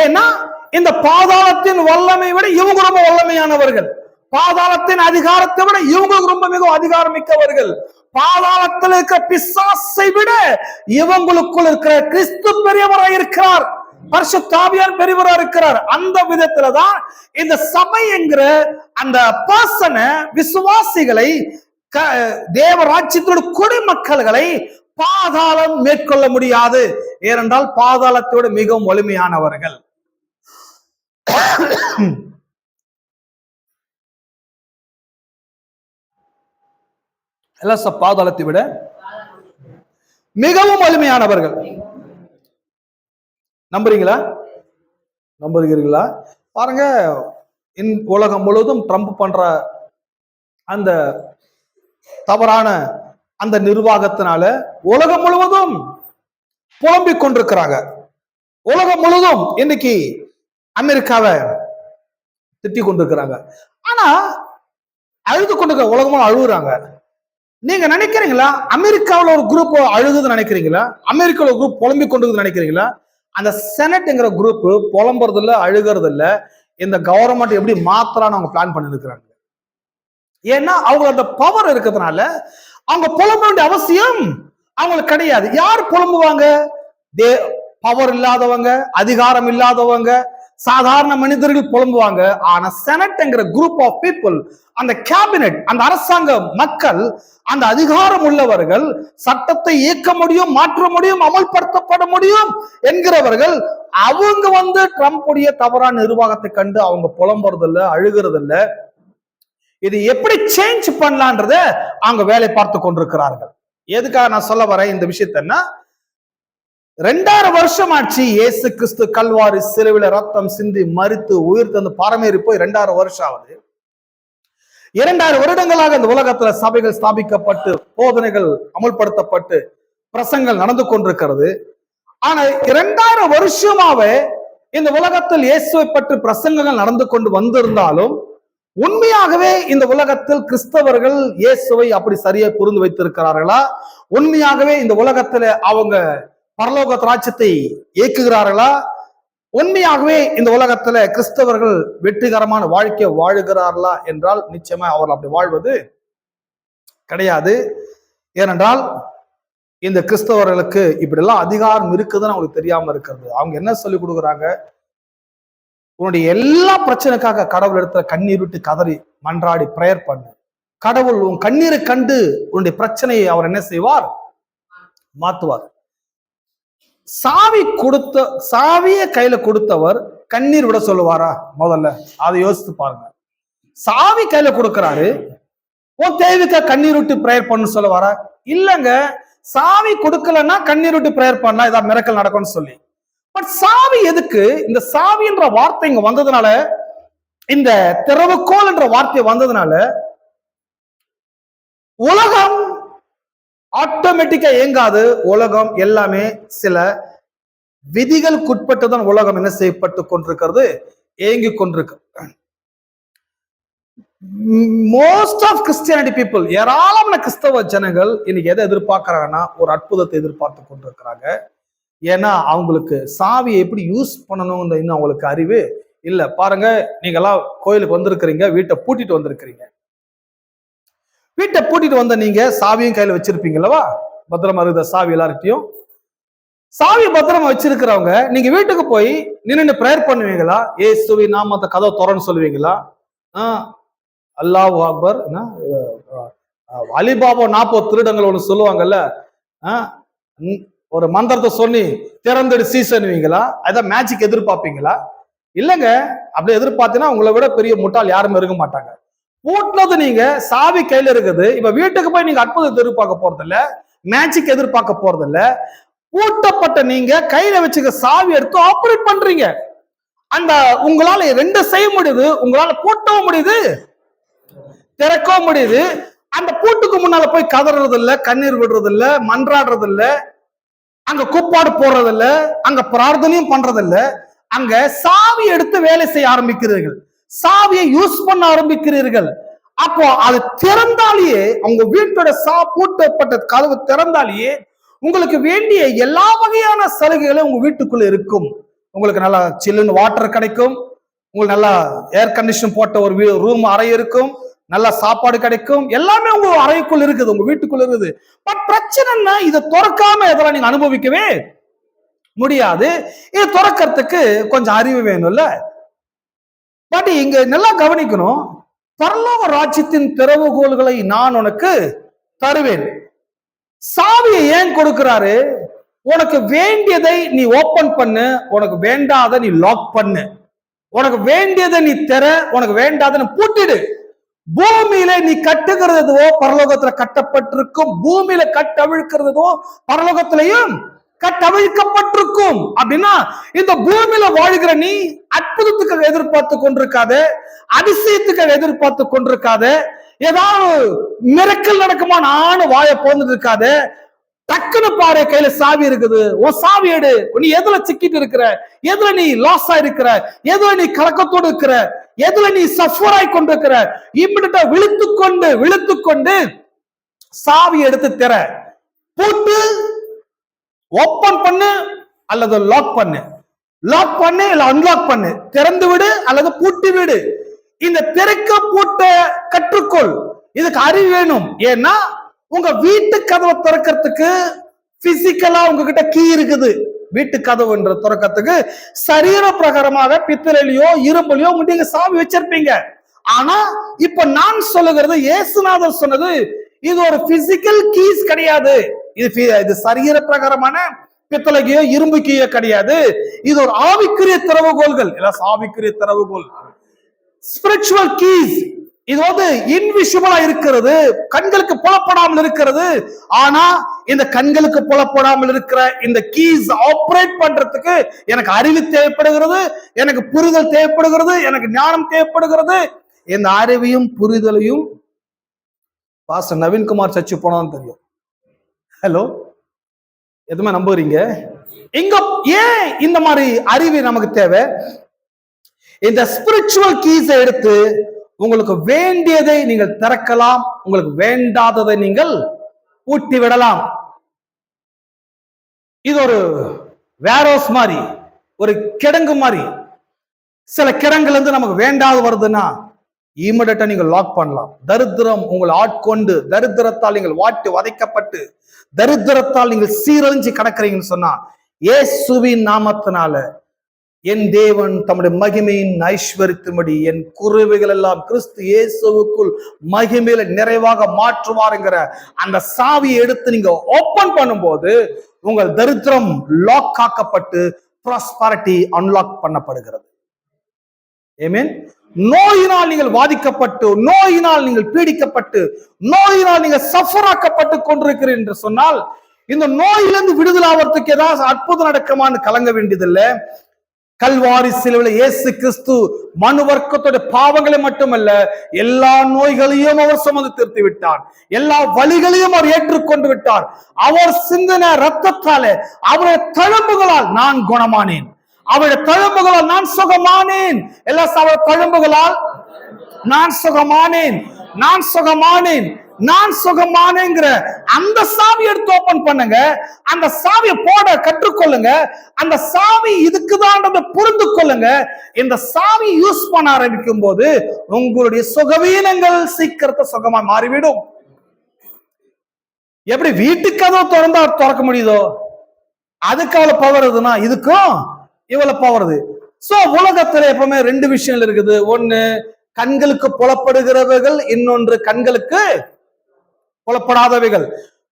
ஏன்னா இந்த பாதாளத்தின் வல்லமை விட இவங்க ரொம்ப வல்லமையானவர்கள். பாதாளத்தின் அதிகாரத்தை விட இவங்க ரொம்ப மிகவும் அதிகாரம் மிக்கவர்கள். பாதாளத்தில் இருக்கிற பிசாசை விட இவங்களுக்குள் இருக்கிற கிறிஸ்து பெரியவராக இருக்கிறார், பரிசுத்த ஆவியானவர் பெரியவராக இருக்கிறார். அந்த விதத்துலதான் இந்த சபை என்கிற அந்த பர்சனை, விசுவாசிகளை, தேவராஜ்யத்தோட குடிமக்கள்களை பாதாளம் மேற்கொள்ள முடியாது. ஏனென்றால் பாதாளத்தோடு மிகவும் வலிமையானவர்கள். பாதாளத்தை விட மிகவும் வலிமையானவர்கள். நம்புகிறீர்களா? பாருங்க, உலகம் முழுவதும் ட்ரம்ப் பண்ற அந்த தவறான அந்த நிர்வாகத்தினால உலகம் முழுவதும் புலம்பிக் கொண்டிருக்கிறாங்க. உலகம் முழுவதும் இன்னைக்கு அமெரிக்காவை திட்டிக் கொண்டிருக்கிறாங்க. ஆனா அழுது கொண்டிருக்க உலகமும் அழுகுறாங்க. நீங்க நினைக்கிறீங்களா அமெரிக்காவில் ஒரு குரூப் அழுகுதுன்னு நினைக்கிறீங்களா? அமெரிக்காவில் ஒரு குரூப் புலம்பிக் கொண்டு நினைக்கிறீங்களா? அந்த செனட்ங்கிற குரூப் புலம்புறது இல்ல, அழுகிறது இல்ல. இந்த கவர்மெண்ட் எப்படி மாத்தலான்னு அவங்க பிளான் பண்ணி இருக்கிறாங்க. ஏன்னா அவங்க அந்த பவர் இருக்கிறதுனால அவங்க புலம்ப வேண்டிய அவசியம் அவங்களுக்கு கிடையாது. யார் புலம்புவாங்க? பவர் இல்லாதவங்க, அதிகாரம் இல்லாதவங்க, சாதாரண மனிதர்கள் புலம்புவாங்க. ஆனா செனட்ங்கிற குரூப் ஆஃப் பீப்புள், அந்த கேபினட், அந்த அரசாங்க மக்கள், அந்த அதிகாரம் உள்ளவர்கள், சட்டத்தை இயக்க முடியும், மாற்ற முடியும், அமல்படுத்தப்பட முடியும் என்கிறவர்கள், அவங்க ட்ரம்புடைய தவறான நிர்வாகத்தை கண்டு அவங்க புலம்புறது இல்ல, அழுகிறது இல்ல. இது எப்படி சேஞ்ச் பண்ணலான்றத அவங்க வேலை பார்த்து கொண்டிருக்கிறார்கள். எதுக்காக நான் சொல்ல வரேன் இந்த விஷயத்தன்னா, 2000 வருஷம் ஆச்சு இயேசு கிறிஸ்து கல்வாரி சிலுவையில ரத்தம் சிந்தி மரித்து உயிர் தந்து பாரமேறி போய் 2000 வருஷம் ஆகுது. 2000 வருடங்களாக இந்த உலகத்துல சபைகள் ஸ்தாபிக்கப்பட்டு, போதனைகள் அமுல்படுத்தப்பட்டு, பிரசங்கள் நடந்து கொண்டிருக்கிறது. ஆனா 2000 வருஷமாவே இந்த உலகத்தில் இயேசுவை பற்றி பிரசங்கங்கள் நடந்து கொண்டு வந்திருந்தாலும், உண்மையாகவே இந்த உலகத்தில் கிறிஸ்தவர்கள் இயேசுவை அப்படி சரியா புரிந்து வைத்திருக்கிறார்களா? உண்மையாகவே இந்த உலகத்துல அவங்க பரலோக ராஜ்யத்தை இயக்குகிறார்களா? உண்மையாகவே இந்த உலகத்துல கிறிஸ்தவர்கள் வெற்றிகரமான வாழ்க்கை வாழுகிறார்களா என்றால் நிச்சயமா அவர்கள் அப்படி வாழ்வது கிடையாது. ஏனென்றால் இந்த கிறிஸ்தவர்களுக்கு இப்படி எல்லாம் அதிகாரம் இருக்குதுன்னு அவங்களுக்கு தெரியாம இருக்கிறது. அவங்க என்ன சொல்லி கொடுக்குறாங்க? உன்னுடைய எல்லா பிரச்சனைக்காக கடவுள் இடத்துல கண்ணீர் விட்டு கதறி மன்றாடி பிரேயர் பண்ணு. கடவுள் உன் கண்ணீரை கண்டு உன்னுடைய பிரச்சனையை அவர் என்ன செய்வார்? மாத்துவார். சாவியை கையில கொடுத்தவர் கண்ணீர் விட சொல்லுவாரா? முதல்ல அதை யோசித்து பாருங்க. சாவி கையில கொடுக்கிறாரு. உன் தேவைக்கு கண்ணீர் விட்டு பிரேயர் பண்ணு சொல்ல வர இல்லங்க. சாவி கொடுக்கலன்னா கண்ணீர் விட்டு பிரேயர் பண்ணலாம், ஏதாவது மிரக்கல் நடக்கும்னு சொல்லி. பட் சாவி எதுக்கு? இந்த சாவின்ற வார்த்தை இங்க வந்ததுனால, இந்த திறவுகோல் என்ற வார்த்தை வந்ததுனால உலகம் ஆட்டோமேட்டிக்கா இயங்காது. உலகம் எல்லாமே சில விதிகளுக்குட்பட்டுதான் உலகம் என்ன செய்யப்பட்டு கொண்டிருக்கிறது, இயங்கி கொண்டிருக்கு. மோஸ்ட் ஆஃப் கிறிஸ்டியானிட்டி பீப்புள், ஏராளமான கிறிஸ்தவ ஜனங்கள் இன்னைக்கு எதை எதிர்பார்க்கிறாங்கன்னா ஒரு அற்புதத்தை எதிர்பார்த்து கொண்டிருக்கிறாங்க. ஏன்னா அவங்களுக்கு சாவியை எப்படி யூஸ் பண்ணணும்னு இன்னும் அவங்களுக்கு அறிவு இல்ல. பாருங்க, நீங்க எல்லாம் கோயிலுக்கு வந்திருக்கிறீங்க, வீட்டை பூட்டிட்டு வந்திருக்கிறீங்க. வீட்டை பூட்டிட்டு வந்த நீங்க சாவியும் கையில வச்சிருப்பீங்களவா? பத்திரமா இருக்குத சாவி எல்லார்கிட்டையும். சாவி பத்திரமா வச்சிருக்கிறவங்க நீங்க வீட்டுக்கு போய் நின்று பிரேயர் பண்ணுவீங்களா? ஏசுவி நாமத்தை கதவை திறன்னு சொல்லுவீங்களா? அல்லாஹ் அக்பர், அலிபாபா 40 திருடங்கள் ஒண்ணு சொல்லுவாங்கல்ல, ஒரு மந்திரத்தை சொல்லி திறந்துடு சீசனுவீங்களா? அதான் மேஜிக் எதிர்பார்ப்பீங்களா? இல்லங்க. அப்படி எதிர்பார்த்தீங்கன்னா உங்களை விட பெரிய முட்டாள் யாருமே இருக்க மாட்டாங்க. பூட்டினது நீங்க, சாவி கையில இருக்குது. இப்ப வீட்டுக்கு போய் நீங்க அற்புதத்தை எதிர்பார்க்க போறது இல்ல, மேஜிக் எதிர்பார்க்க போறது இல்ல. பூட்டப்பட்ட நீங்க கையில வச்சுக்க சாவி எடுத்து ஆபரேட் பண்றீங்க. அந்த உங்களால 2 செய்ய முடியுது. உங்களால பூட்டவும் முடியுது, திறக்கவும் முடியுது. அந்த பூட்டுக்கு முன்னால போய் கதறது இல்ல, கண்ணீர் விடுறது இல்ல, மன்றாடுறது இல்ல, அங்க கூப்பாடு போடுறது இல்ல, அங்க பிரார்த்தனையும் பண்றது இல்ல. அங்க சாவி எடுத்து வேலை செய்ய ஆரம்பிக்கிறீர்கள், சாவியை யூஸ் பண்ண ஆரம்பிக்கிறீர்கள். அப்போ அது திறந்தாலேயே, உங்க வீட்டோட பூட்டப்பட்ட கதவு திறந்தாலேயே உங்களுக்கு வேண்டிய எல்லா வகையான சலுகைகளும் உங்க வீட்டுக்குள்ள இருக்கும். உங்களுக்கு நல்லா சில்லுன்னு வாட்டர் கிடைக்கும், உங்களுக்கு நல்லா ஏர் கண்டிஷன் போட்ட ஒரு ரூம் அறை இருக்கும், நல்ல சாப்பாடு கிடைக்கும், எல்லாமே உங்க அறைக்குள் இருக்குது, உங்க வீட்டுக்குள்ள இருக்குது. பட் பிரச்சனைன்னா இதை திறக்காம இதெல்லாம் நீங்க அனுபவிக்கவே முடியாது. இது திறக்கிறதுக்கு கொஞ்சம் அறிவு வேணும்ல. பட் இங்க நல்லா கவனிக்கணும், பரலோக ராஜ்யத்தின் திறவுகோல்களை நான் உனக்கு தருவேன். சாவியை ஏன் கொடுக்கிறாரு? உனக்கு வேண்டியதை நீ ஓபன் பண்ணு, உனக்கு வேண்டாத நீ லாக் பண்ணு. உனக்கு வேண்டியதை நீ திற, உனக்கு வேண்டாத பூட்டிடு. பூமியில நீ கட்டுகிறதோ பரலோகத்துல கட்டப்பட்டிருக்கும், பூமியில கட்டவிழ்க்கிறதோ பரலோகத்திலையும் கட்டவிழ்க்கப்பட்டிருக்கும். அப்படின்னா இந்த பூமியில வாழ்கிற நீ அற்புதத்துக்காக எதிர்பார்த்து கொண்டிருக்காத, அதிசயத்துக்காக எதிர்பார்த்து கொண்டிருக்காத, ஏதாவது மிரக்கல் நடக்குமா நானும் வாய போந்துட்டு இருக்காத. டக்குன்னு பாரு, கையில சாவி இருக்குது, உன் சாவி எடு. நீ எதுல சிக்கிட்டு இருக்கிற, எதுல நீ லாஸ் ஆயிருக்கிற, எதுல நீ கலக்கத்தோடு இருக்கிற, எதுல நீ சஃபர் ஆகி கொண்டிருக்கிற, இம்மிடியா விழுத்துக்கொண்டு சாவி எடுத்து திற, பூட்டு, ஓபன் பண்ணு அல்லது லாக் பண்ணு, லாக் பண்ணு இல்ல அன்லாக் பண்ணு, திறந்து விடு அல்லது பூட்டி விடு. இந்த திறக்க பூட்ட கற்றுக்கொள். இதுக்கு அறிவு வேணும். ஏன்னா உங்க வீட்டு கதவை திறக்கிறதுக்கு பிசிக்கலா உங்ககிட்ட கீ இருக்குது. வீட்டு கதவுன்ற திறக்கிறதுக்கு சரீர பிரகாரமாக பித்தளையோ இரும்புலையோ நீங்க சாவி வச்சிருப்பீங்க. ஆனா இப்ப நான் சொல்லுகிறது, இயேசுநாதர் சொன்னது, இது ஒரு பிசிக்கல் கீஸ் கிடையாது. இது சரீர பிரகாரமான பித்தளைக்கையோ இரும்புக்கையோ கிடையாது. இது ஒரு ஆவிக்குரிய திறவுகோல்கள், ஆவிக்குரிய திறவுகோல், ஸ்பிரிச்சுவல் கீஸ். இது வந்து இன்விசிபிளா இருக்கிறது, கண்களுக்கு புலப்படாமல் இருக்கிறது. ஆனா இந்த கண்களுக்கு புலப்படாமல் இருக்கிற இந்த கீஸ் ஆபரேட் பண்றதுக்கு எனக்கு அறிவு தேவைப்படுகிறது, எனக்கு புரிதல் தேவைப்படுகிறது, எனக்கு ஞானம் தேவைப்படுகிறது. இந்த அறிவையும் புரிதலையும் பாஸ்டர் நவீன்குமார் சர்ச்சு போனான்னு தெரியும். ஹலோ, எதுவுமே நம்புறீங்க? இங்க ஏன் இந்த மாதிரி அறிவு நமக்கு தேவை? இந்த ஸ்பிரிச்சுவல் கீஸை எடுத்து உங்களுக்கு வேண்டியதை நீங்கள் திறக்கலாம், உங்களுக்கு வேண்டாததை நீங்கள் பூட்டி விடலாம். இது ஒரு வேரோஸ் மாதிரி, ஒரு கிடங்கு மாதிரி. சில கிடங்குல இருந்து நமக்கு வேண்டாது வருதுன்னா இமிடியேட்டா நீங்க லாக் பண்ணலாம். தரித்திரம் உங்களை ஆட்கொண்டு, தரித்திரத்தால் நீங்கள் வாட்டி வதைக்கப்பட்டு, தரித்திரத்தால் நீங்கள் சீரழிஞ்சு கிடக்கிறீங்கன்னு சொன்னா, இயேசுவின் நாமத்தினால என் தேவன் தம்முடைய மகிமையின் ஐஸ்வரியத்தின்படி என் குறைவுகள் எல்லாம் கிறிஸ்து இயேசுவுக்குள் மகிமையில நிறைவாக மாற்றுவாருங்கிற அந்த சாவியை எடுத்து நீங்க ஓபன் பண்ணும்போது உங்கள் தரித்திரம் லாக் ஆக்கப்பட்டு ப்ராஸ்பரிட்டி அன்லாக் பண்ணப்படுகிறது. ஆமென். நோயினால் நீங்கள் வாதிக்கப்பட்டு, நோயினால் நீங்கள் பீடிக்கப்பட்டு, நோயினால் நீங்கள் சஃபர் ஆக்கப்பட்டு கொண்டிருக்கிறீர்கள் என்று சொன்னால், இந்த நோயிலிருந்து விடுதலை ஆவதற்கு ஏதாவது அற்புதம் நடக்குமான்னு கலங்க வேண்டியதில்லை. கல்வாரி சிலுவையில் இயேசு கிறிஸ்து மனு வர்க்கத்தோட பாவங்களை மட்டுமல்ல, எல்லா நோய்களையும் அவர் சுமந்து தீர்த்து விட்டார். எல்லா வலிகளையும் அவர் ஏற்றுக்கொண்டு விட்டார். அவர் சிந்தின ரத்தத்தாலே, அவருடைய தழும்புகளால் நான் குணமானேன், அவருடைய தழும்புகளால் நான் சுகமானேன். எல்லா தழும்புகளால் நான் சுகமானேன், நான் சுகமானேன், நான் சுகமானேங்கிற அந்த சாவி எடுத்து ஓபன் பண்ணுங்க. அந்த சாவியை போட கற்றுக்கொள்ளுங்க. அந்த சாவி இதுக்குதான் புரிந்து கொள்ளுங்க. இந்த சாவி யூஸ் பண்ண ஆரம்பிக்கும் போது உங்களுடைய சுகவீனங்கள் சீக்கிரத்தை சுகமா மாறிவிடும். எப்படி வீட்டுக்கு கதவு திறந்தா திறக்க முடியுதோ, அதுக்கு அவ்வளவு பவர் இருக்குதுன்னா இதுக்கும் இவ்வளவு பவர். சோ உலகத்துல எப்பவுமே ரெண்டு விஷயங்கள் இருக்குது. ஒண்ணு கண்களுக்கு புலப்படுகிறவைகள், இன்னொன்று கண்களுக்கு புலப்படாதவைகள்.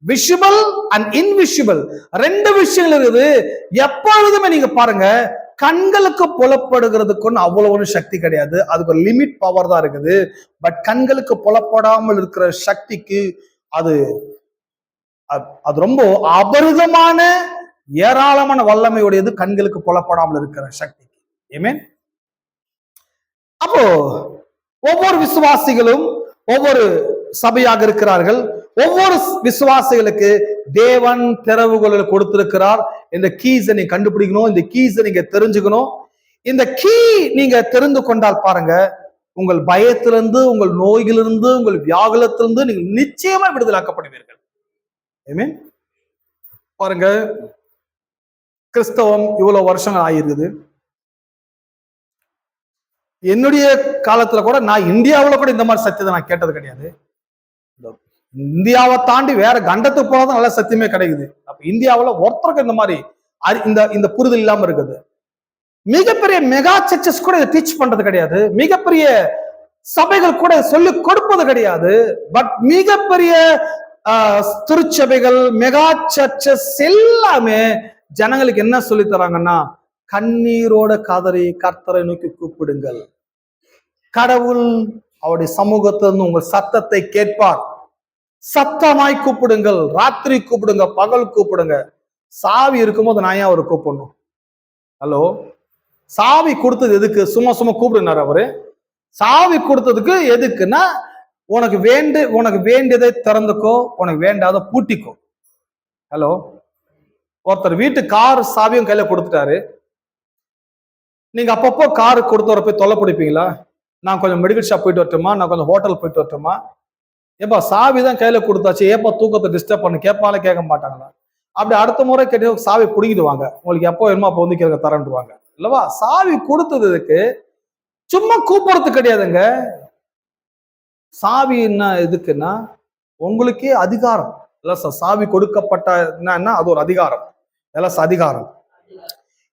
விஷுவல் அண்ட் இன்விசிபிள் ரெண்டு விஷயங்கள் இருக்குது. எப்பொழுதுமே நீங்க பாருங்க, கண்களுக்கு புலப்படுகிறதுக்கு அவ்வளவு ஒன்றும் சக்தி கிடையாது, அதுக்கு ஒரு லிமிட் பவர் தான் இருக்குது. பட் கண்களுக்கு புலப்படாமல் இருக்கிற சக்திக்கு அது ரொம்ப அபரிதமான ஏராளமான வல்லமையுடையது, கண்களுக்கு புலப்படாமல் இருக்கிற சக்தி. ஆமென். அப்போ ஒவ்வொரு விசுவாசிகளும் ஒவ்வொரு சபையாக இருக்கிறார்கள். ஒவ்வொரு விசுவாசிகளுக்கு தேவன் திறவுகோலை கொடுத்திருக்கிறார். இந்த கீஸை நீங்க கண்டுபிடிக்கணும், இந்த கீஸை நீங்க தெரிஞ்சுக்கணும். இந்த கீ நீங்க தெரிந்து கொண்டால் பாருங்க, உங்கள் பயத்திலிருந்து, உங்கள் நோய்களிலிருந்து, உங்கள் வியாகுலத்திலிருந்து நீங்க நிச்சயமா விடுதலாக்கப்படுவீர்கள். ஆமென். பாருங்க, கிறிஸ்தவம் இவ்வளவு வருஷங்கள் ஆகிருக்குது. என்னுடைய காலத்துல கூட நான் இந்தியாவில் கூட இந்த மாதிரி சத்தியத்தை நான் கேட்டது கிடையாது. இந்தியாவை தாண்டி வேற கண்டத்துக்கு போனதான் நல்ல சத்தியமே கிடைக்குது. அப்ப இந்தியாவில் ஒருத்தருக்கு இந்த மாதிரி இந்த புரிதல் இல்லாம இருக்குது. மிகப்பெரிய மெகா சர்ச்சஸ் கூட இதை டீச் பண்றது கிடையாது. மிகப்பெரிய சபைகள் கூட சொல்லி கொடுப்பது கிடையாது. பட் மிகப்பெரிய திருச்சபைகள், மெகா சர்ச்சஸ் எல்லாமே ஜனங்களுக்கு என்ன சொல்லி தராங்கன்னா, கண்ணீரோட கதறி கர்த்தரை நோக்கி கூப்பிடுங்கள், கடவுள் அவருடைய சமூகத்திலிருந்து உங்கள் சத்தத்தை கேட்பார், சத்தமாய் கூப்பிடுங்கள், ராத்திரி கூப்பிடுங்க, பகல் கூப்பிடுங்க. சாவி இருக்கும்போது நான் ஏன் அவரை கூப்பிடணும்? ஹலோ, சாவி கொடுத்தது எதுக்கு? சும்மா சும்மா கூப்பிடுனார் அவரு. சாவி கொடுத்ததுக்கு எதுக்குன்னா, உனக்கு வேண்டியதை திறந்துக்கோ, உனக்கு வேண்டாத பூட்டிக்கோ. ஹலோ, ஒருத்தர் வீட்டு கார் சாவியும் கையில கொடுத்துட்டாரு. நீங்க அப்பப்போ காரு கொடுத்தவரை போய் தொல்லை பிடிப்பீங்களா? நான் கொஞ்சம் மெடிக்கல் ஷாப் போயிட்டு வரட்டுமா, நான் கொஞ்சம் ஹோட்டல் போயிட்டு வரட்டுமா? ஏப்பா சாவி தான் கையில கொடுத்தாச்சு, ஏப்பா தூக்கத்தை டிஸ்டர்ப் பண்ணு கேட்பாலே கேட்க மாட்டாங்களா? அப்படி அடுத்த முறை கேட்டு சாவி பிடிக்கிடுவாங்க. உங்களுக்கு எப்போ வேணுமோ அப்போ வந்து கேட்க தரேன்டுவாங்க இல்லவா? சாவி கொடுத்ததுக்கு சும்மா கூப்பிடுறது கிடையாதுங்க. சாவி என்ன எதுக்குன்னா, உங்களுக்கே அதிகாரம் இல்ல சார். சாவி கொடுக்கப்பட்ட அது ஒரு அதிகாரம், அதிகாரம்.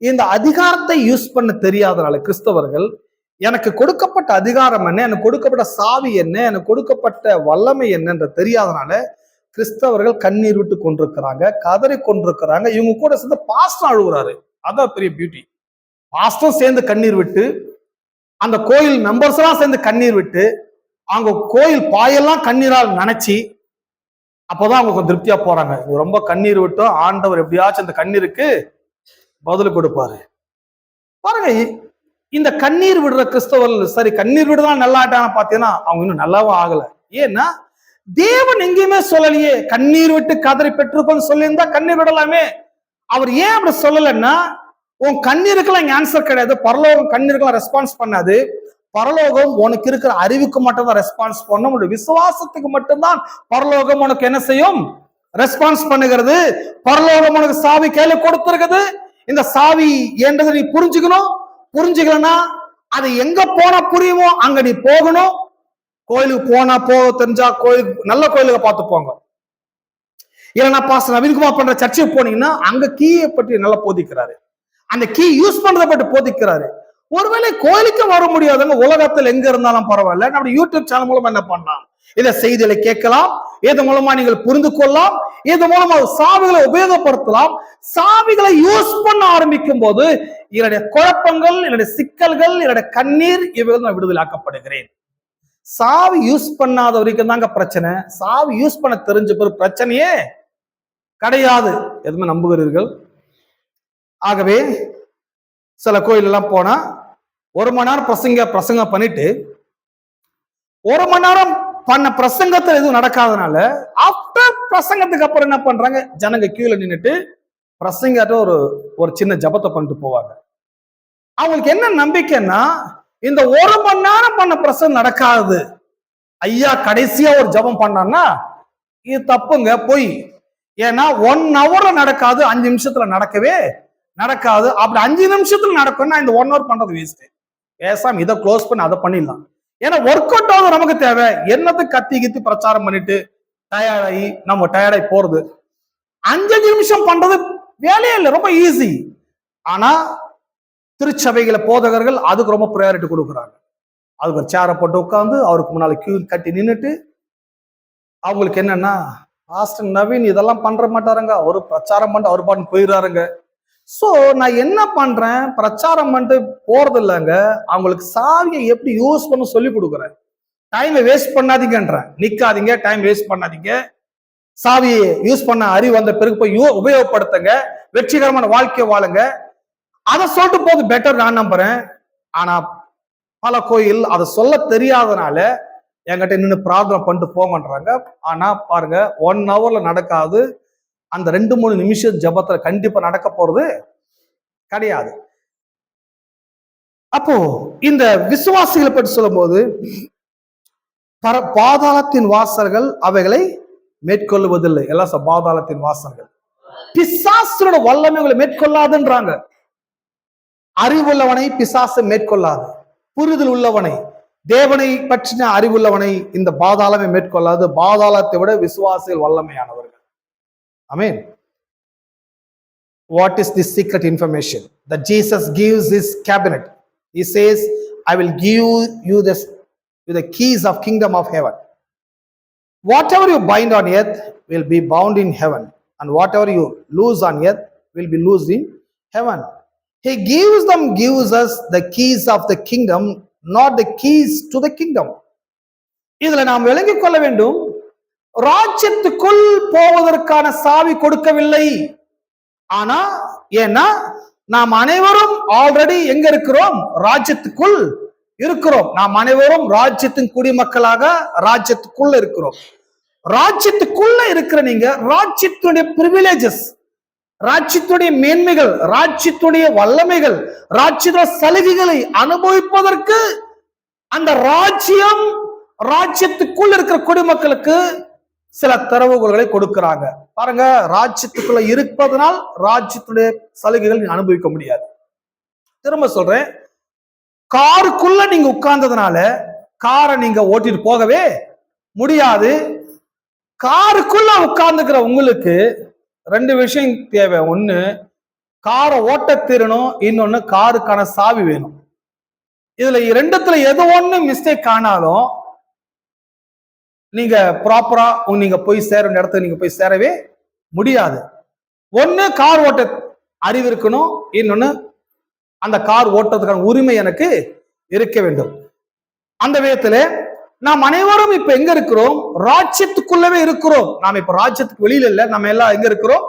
இந்த அதிகாரத்தை யூஸ் பண்ண தெரியாதனால கிறிஸ்தவர்கள், எனக்கு கொடுக்கப்பட்ட அதிகாரம் என்ன, எனக்கு கொடுக்கப்பட்ட சாவி என்ன, எனக்கு கொடுக்கப்பட்ட வல்லமை என்னன்ற தெரியாதனால கிறிஸ்தவர்கள் கண்ணீர் விட்டு கொண்டிருக்கிறாங்க, கதறி கொண்டிருக்கிறாங்க. இவங்க கூட சேர்ந்து பாஸ்டர் அழுகுறாரு. அதான் பெரிய பியூட்டி. பாஸ்டர் சேர்ந்து கண்ணீர் விட்டு, அந்த கோயில் மெம்பர்ஸ் எல்லாம் சேர்ந்து கண்ணீர் விட்டு, அவங்க கோயில் பாயெல்லாம் கண்ணீரால் நினைச்சு, அப்போதான் அவங்க திருப்தியா போறாங்க. ரொம்ப கண்ணீர் விட்டோம், ஆண்டவர் எப்படியாச்சும் அந்த கண்ணீருக்கு பதில் கொடுப்பாரு. பாருங்க, இந்த கண்ணீர் விடுற கிறிஸ்தவர்கள் சரி கண்ணீர் விடுதான் நல்லா ஆட்டான பாத்தீங்கன்னா அவங்க இன்னும் நல்லாவும் ஆகல. ஏன்னா தேவன் எங்கேயுமே சொல்லலையே கண்ணீர் விட்டு கதறி பெற்றுக்கொண்டு சொல்லியிருந்தா கண்ணீர் விடலாமே. அவர் ஏன் அப்படி சொல்லலைன்னா, உன் கண்ணீருக்கெல்லாம் இங்க ஆன்சர் கிடையாது. பரலோகம் கண்ணீருக்கெல்லாம் ரெஸ்பான்ஸ் பண்ணாது. பரலோகம் உனக்கு இருக்கிற அறிவுக்கு மட்டும்தான் ரெஸ்பான்ஸ் பண்ணும். உன்னுடைய விசுவாசத்துக்கு மட்டும்தான் பரலோகம் உனக்கு என்ன செய்யும்? ரெஸ்பான்ஸ் பண்ணுகிறது. பரலோகம் உனக்கு சாவி கையில கொடுத்திருக்குது. இந்த சாவி என்றதை நீ புரிஞ்சுக்கணும். புரிஞ்சுக்கலன்னா அது எங்க போனா புரியுமோ அங்க நீ போகணும். கோயிலுக்கு போனா போக தெரிஞ்சா கோயிலுக்கு, நல்ல கோயிலுக்கு பார்த்து போங்க. இல்லைன்னா பாஸ்டர் நவீன்குமார் பண்ற சர்ச்சைக்கு போனீங்கன்னா அங்க கீயை பற்றி நல்லா போதிக்கிறாரு. அந்த கீ யூஸ் பண்றதை பற்றி போதிக்கிறாரு. ஒருவேளை கோயிலுக்கு வர முடியாதுங்க, உலகத்தில் எங்க இருந்தாலும் பரவாயில்ல, நம்ம யூடியூப் சேனல் மூலமா என்ன பண்ணலாம், இதை செய்திகளை கேட்கலாம், இது மூலமா நீங்கள் புரிந்து கொள்ளலாம், இது மூலமா சாவிகளை உபயோகப்படுத்தலாம். சாவிகளை யூஸ் பண்ண ஆரம்பிக்கும் போது என்னுடைய குழப்பங்கள், என்னுடைய சிக்கல்கள், என்னுடைய கண்ணீர் இவைகள் நான் விடுதலாக்கப்படுகிறேன். சாவி யூஸ் பண்ணாத வரைக்கும் தாங்க பிரச்சனை. சாவி யூஸ் பண்ண தெரிஞ்ச பிறகு பிரச்சனையே கிடையாது. எதுவுமே நம்புகிறீர்கள்? ஆகவே சில கோயில் எல்லாம் போனா 1 மணி நேரம் பிரசங்கம் பண்ணிட்டு 1 மணி நேரம் பண்ண பிரசங்கத்தில் எதுவும் நடக்காதனால ஆஃப்டர் பிரசங்கத்துக்கு அப்புறம் என்ன பண்றாங்க, ஜனங்க கீழே நின்றுட்டு பிரசங்காட்ட ஒரு சின்ன ஜபத்தை பண்ணிட்டு போவாங்க. அவங்களுக்கு என்ன நம்பிக்கைன்னா, இந்த 1 மணி நேரம் பண்ண பிரசங்கம் நடக்காது, ஐயா கடைசியா ஒரு ஜபம் பண்ணான்னா இது தப்புங்க, போய். ஏன்னா 1 ஹவர்ல நடக்காது, 5 நிமிஷத்துல நடக்கவே நடக்காது. அப்படி 5 நிமிஷத்துல நடக்கும்னா இந்த 1 ஹவர் பண்றது வேஸ்ட். பேசாம இதை க்ளோஸ் பண்ணி அதை பண்ணிடலாம். ஏன்னா ஒர்க் அவுட் ஆகுது நமக்கு தேவை. என்னத்துக்கு கத்தி கித்தி பிரச்சாரம் பண்ணிட்டு டயர்டாகி நம்ம டயர்டாகி போறது. 5 நிமிஷம் பண்றது வேலையே இல்லை, ரொம்ப ஈஸி. ஆனா திருச்சபைகளை போதகர்கள் அதுக்கு ரொம்ப ப்ரையாரிட்டி கொடுக்குறாங்க. அதுக்கு ஒரு சேரை போட்டு உட்காந்து அவருக்கு முன்னால கியூ கட்டி நின்றுட்டு அவங்களுக்கு என்னன்னா, பாஸ்டர் நவீன் இதெல்லாம் பண்ற மாட்டாருங்க, ஒரு பிரச்சாரம் பண்ணிட்டு அவர் பாட்டு போயிடுறாருங்க. சோ நான் என்ன பண்றேன், பிரச்சாரம் பண்ணிட்டு போறது இல்லைங்க, அவங்களுக்கு சாவியை எப்படி யூஸ் பண்ண சொல்லி கொடுக்குறேன். டைமை வேஸ்ட் பண்ணாதீங்கன்றேன். நிக்காதீங்க, டைம் வேஸ்ட் பண்ணாதீங்க. சாவியை யூஸ் பண்ண அறிவு வந்த பிறகு போய் உபயோகப்படுத்துங்க, வெற்றிகரமான வாழ்க்கை வாழுங்க. அதை சொல்லிட்டு போது பெட்டர் நான் நம்புறேன். ஆனா பல கோயில் அதை சொல்ல தெரியாதனால என்கிட்ட நின்று பிரார்த்தனை பண்ணிட்டு போங்கன்றாங்க. ஆனா பாருங்க, 1 ஹவர்ல நடக்காது, அந்த 2-3 நிமிஷம் ஜபத்துல கண்டிப்பா நடக்க போறது கிடையாது. அப்போ இந்த விசுவாசிகளை பற்றி சொல்லும் போது, பாதாளத்தின் வாசல்கள் அவைகளை மேற்கொள்வதில்லை. எல்லாம் பாதாளத்தின் வாசல்கள் பிசாசனோட வல்லமைகளை மேற்கொள்ளாதுன்றாங்க. அறிவுள்ளவனை பிசாசு மேற்கொள்ளாது, புரிதல் உள்ளவனை, தேவனை பற்றின அறிவுள்ளவனை இந்த பாதாளமே மேற்கொள்ளாது. பாதாளத்தை விட விசுவாசிகள் வல்லமையானவர்கள். Amen. What is this secret information that Jesus gives his cabinet? He says, I will give you the keys of kingdom of heaven. Whatever you bind on earth will be bound in heaven, and whatever you loose on earth will be loosed in heaven. He gives us the keys of the kingdom, not the keys to the kingdom. இதுல நாம் விளங்கிக் கொள்ள வேண்டும், ராஜ்யத்துக்குள் போவதற்கான சாவி கொடுக்கவில்லை. ஆனா ஏன்னா நாம் அனைவரும் ஆல்ரெடி எங்க இருக்கிறோம், ராஜ்யத்துக்குள் இருக்கிறோம். நாம் அனைவரும் ராஜ்யத்தின் குடிமக்களாக ராஜ்யத்துக்குள்ள இருக்கிறோம். ராஜ்யத்துக்குள்ள இருக்கிற நீங்க ராஜ்யத்துடைய பிரிவிலேஜஸ், ராஜ்யத்துடைய மேன்மைகள், ராஜ்யத்துடைய வல்லமைகள், ராஜ்யத்துடைய சலுகைகளை அனுபவிப்பதற்கு அந்த ராஜ்யத்துக்குள் இருக்கிற குடிமக்களுக்கு சில தரவுகளை கொடுக்கிறாங்க. பாருங்க, ராஜ்யத்துக்குள்ள இருப்பதனால் ராஜ்யத்துடைய சலுகைகள் நீங்க அனுபவிக்க முடியாது. திரும்ப சொல்றேன், காருக்குள்ள நீங்க உட்கார்ந்ததுனால காரை நீங்க ஓட்டிட்டு போகவே முடியாது. காருக்குள்ள உட்கார்ந்துக்கிற உங்களுக்கு 2 விஷயம் தேவை. ஒண்ணு, காரை ஓட்ட தெரியணும், இன்னொன்னு காருக்கான சாவி வேணும். இதுல 2த்துல எது ஒண்ணு மிஸ்டேக் ஆனாலும் நீங்க ப்ராப்பரா நீங்க போய் சேர இடத்துக்கு நீங்க போய் சேரவே முடியாது. ஒண்ணு கார் ஓட்ட அறிவு இருக்கணும், இன்னொன்னு அந்த கார் ஓட்டுறதுக்கான உரிமை எனக்கு இருக்க வேண்டும். அந்த விதத்துல நாம் அனைவரும் இப்ப எங்க இருக்கிறோம், ராஜ்யத்துக்குள்ளவே இருக்கிறோம். நாம் இப்ப ராஜ்யத்துக்கு வெளியில இல்ல, நம்ம எல்லாம் எங்க இருக்கிறோம்,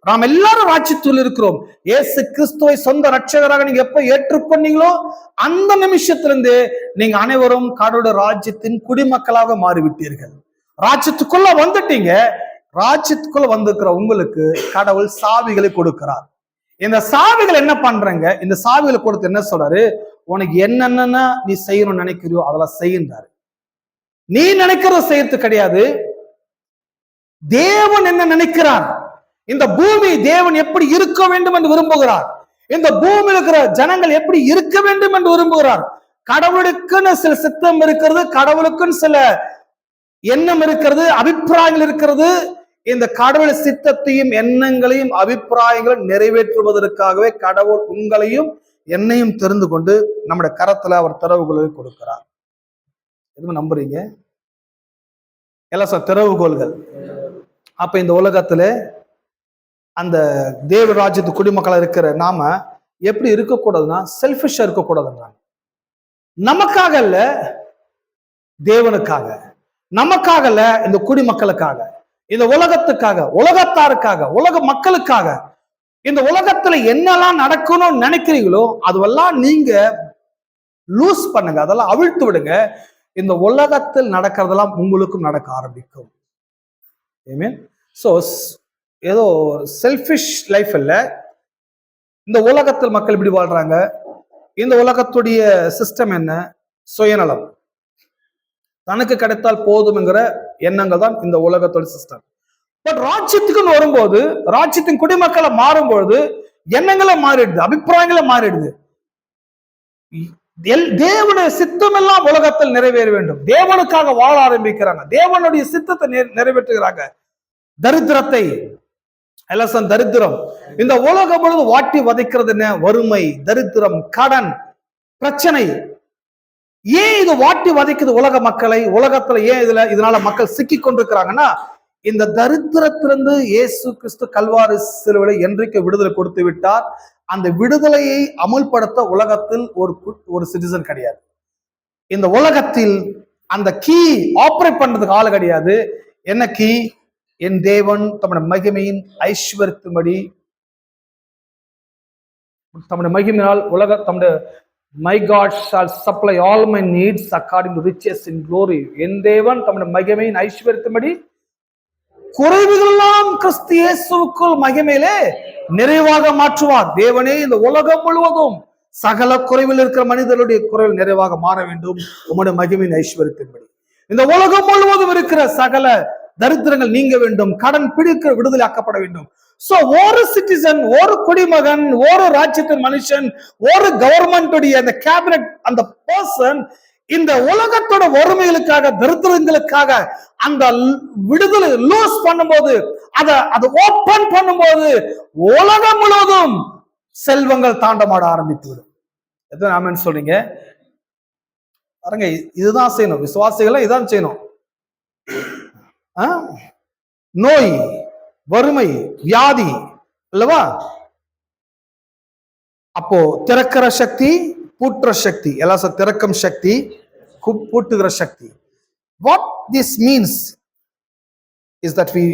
நாம் எல்லாரும் ராஜ்யத்துக்குள் இருக்கிறோம். இயேசு கிறிஸ்துவை சொந்த ரட்சகராக நீங்க எப்ப ஏற்றுக்கொண்டீங்களோ அந்த நிமிஷத்திலிருந்து நீங்க அனைவரும் கடவுளுடைய ராஜ்யத்தின் குடிமக்களாக மாறிவிட்டீர்கள். ராஜ்யத்துக்குள்ள வந்துட்டீங்க. ராஜ்யத்துக்குள்ள வந்திருக்கிற உங்களுக்கு கடவுள் சாவிகளை கொடுக்கிறார். இந்த சாவிகள் என்ன பண்றங்க, இந்த சாவிகளை கொடுத்து என்ன சொல்றாரு, உனக்கு என்னென்ன நீ செய்யணும்னு நினைக்கிறியோ அதெல்லாம் செய்யுறாரு. நீ நினைக்கிறத செய்யறது கிடையாது, தேவன் என்ன நினைக்கிறார். இந்த பூமி தேவன் எப்படி இருக்க வேண்டும் என்று விரும்புகிறார். இந்த பூமியில் இருக்கிற ஜனங்கள் எப்படி இருக்க வேண்டும் என்று விரும்புகிறார். கடவுளுக்குன்னு சில சித்தம் இருக்கிறது, கடவுளுக்குன்னு சில எண்ணம் இருக்கிறது, அபிப்பிராயங்கள் இருக்கிறது. இந்த கடவுள் சித்தத்தையும் எண்ணங்களையும் அபிப்பிராயங்களையும் நிறைவேற்றுவதற்காகவே கடவுள் உங்களையும் என்னையும் தெரிந்து கொண்டு நம்முடைய கரத்துல அவர் திறவுகோலை கொடுக்கிறார். எதுவும் நம்புறீங்க? எல்லாம் சார் திறவுகோள்கள். அப்ப இந்த உலகத்துல அந்த தேவராஜ்யத்து குடிமக்களா இருக்கிற நாம எப்படி இருக்கக்கூடாதுன்னா செல்ஃபிஷா இருக்கக்கூடாதுன்னா, நமக்காக இல்ல, தேவனுக்காக, நமக்காக இல்ல, இந்த குடிமக்களுக்காக, இந்த உலகத்துக்காக, உலகத்தாருக்காக, உலக மக்களுக்காக, இந்த உலகத்துல என்னெல்லாம் நடக்கணும்னு நினைக்கிறீங்களோ அதுவெல்லாம் நீங்க லூஸ் பண்ணுங்க, அதெல்லாம் அவிழ்த்து விடுங்க. இந்த உலகத்தில் நடக்கிறதெல்லாம் உங்களுக்கும் நடக்க ஆரம்பிக்கும். ஏதோ செல்ஃபிஷ் லைஃப் இல்ல. இந்த உலகத்தில் மக்கள் இப்படி வாழ்றாங்க. இந்த உலகத்துடைய சிஸ்டம் என்ன? சுயநலம், தனக்கு கிடைத்தால் போதும்ங்கிற எண்ணங்கள் தான் இந்த உலகத்தோட சிஸ்டம். பட் ராஜ்யத்துக்குன்னு வரும்போது, ராஜ்யத்தின் குடிமக்களை மாறும்போது எண்ணங்களை மாறிடுது, அபிப்பிராயங்களை மாறிடுது. தேவனுடைய சித்தம் எல்லாம் உலகத்தில் நிறைவேற வேண்டும். தேவனுக்காக வாழ ஆரம்பிக்கிறாங்க, தேவனுடைய சித்தத்தை நிறைவேற்றுகிறாங்க. தரித்திரத்தை தரித்திரம் இந்த உலகம் பொழுது வாட்டி வதைக்கிறது என்ன? வறுமை, தரித்திரம், கடன், பிரச்சனை. ஏன் இது வாட்டி வதைக்குது உலக மக்களை? உலகத்துல ஏன் இதனால மக்கள் சிக்கி கொண்டிருக்கிறாங்கன்னா, இந்த தரித்திரத்திலிருந்து இயேசு கிறிஸ்து கல்வாரி சிலுவையில என்றைக்கு விடுதலை கொடுத்து விட்டார், அந்த விடுதலையை அமுல்படுத்த உலகத்தில் ஒரு சிட்டிசன் கிடையாது. இந்த உலகத்தில் அந்த கீ ஆபரேட் பண்றதுக்கு ஆள் கிடையாது. என்ன கீ? என் தேவன் தம்முடைய மகிமையின் ஐஸ்வர்யத்தின்படி, தம்முடைய மகிமையினால் தம்முடைய my God shall supply all my needs according to riches in glory. என் தேவன் தம்முடைய மகிமையின் ஐஸ்வர்யத்தின்படி குறைவுகளெல்லாம் கிறிஸ்து இயேசுவுக்குள் மகிமையிலே நிறைவாக மாற்றுவார். தேவனே இந்த உலகம் முழுவதும் சகல குறைவில் இருக்கிற மனிதர்களுடைய குறைவில் நிறைவாக மாற வேண்டும் உம்முடைய மகிமையின் ஐஸ்வர்யத்தின்படி. இந்த உலகம் முழுவதும் இருக்கிற சகல தரித்திரங்கள் நீங்க வேண்டும், கடன் பிடிக்க விடுதலை ஆக்கப்பட வேண்டும். சோ ஒரு சிட்டிசன், ஒரு குடிமகன், ஒரு ராஜ்யத்தின் மனுஷன், ஒரு கவர்மெண்ட் அந்த கேபினட் அந்த பர்சன் இந்த உலகத்தோட வறுமைகளுக்காக, தரித்திரங்களுக்காக அந்த விடுதலை லூஸ் பண்ணும்போது, அதை ஓபன் பண்ணும்போது உலகம் முழுவதும் செல்வங்கள் தாண்டமாட ஆரம்பித்து விடும். எத்தனை ஆமென் சொல்றீங்க? பாருங்க, இதுதான் செய்யணும். விசுவாசிகளை இதான் செய்யணும். நோய், வறுமை, வியாதி அல்லவா? அப்போ திறக்கிற சக்தி, பூட்டுற சக்தி, எல்லாம் திறக்கும் சக்தி, பூட்டுகிற சக்தி. What this means is that we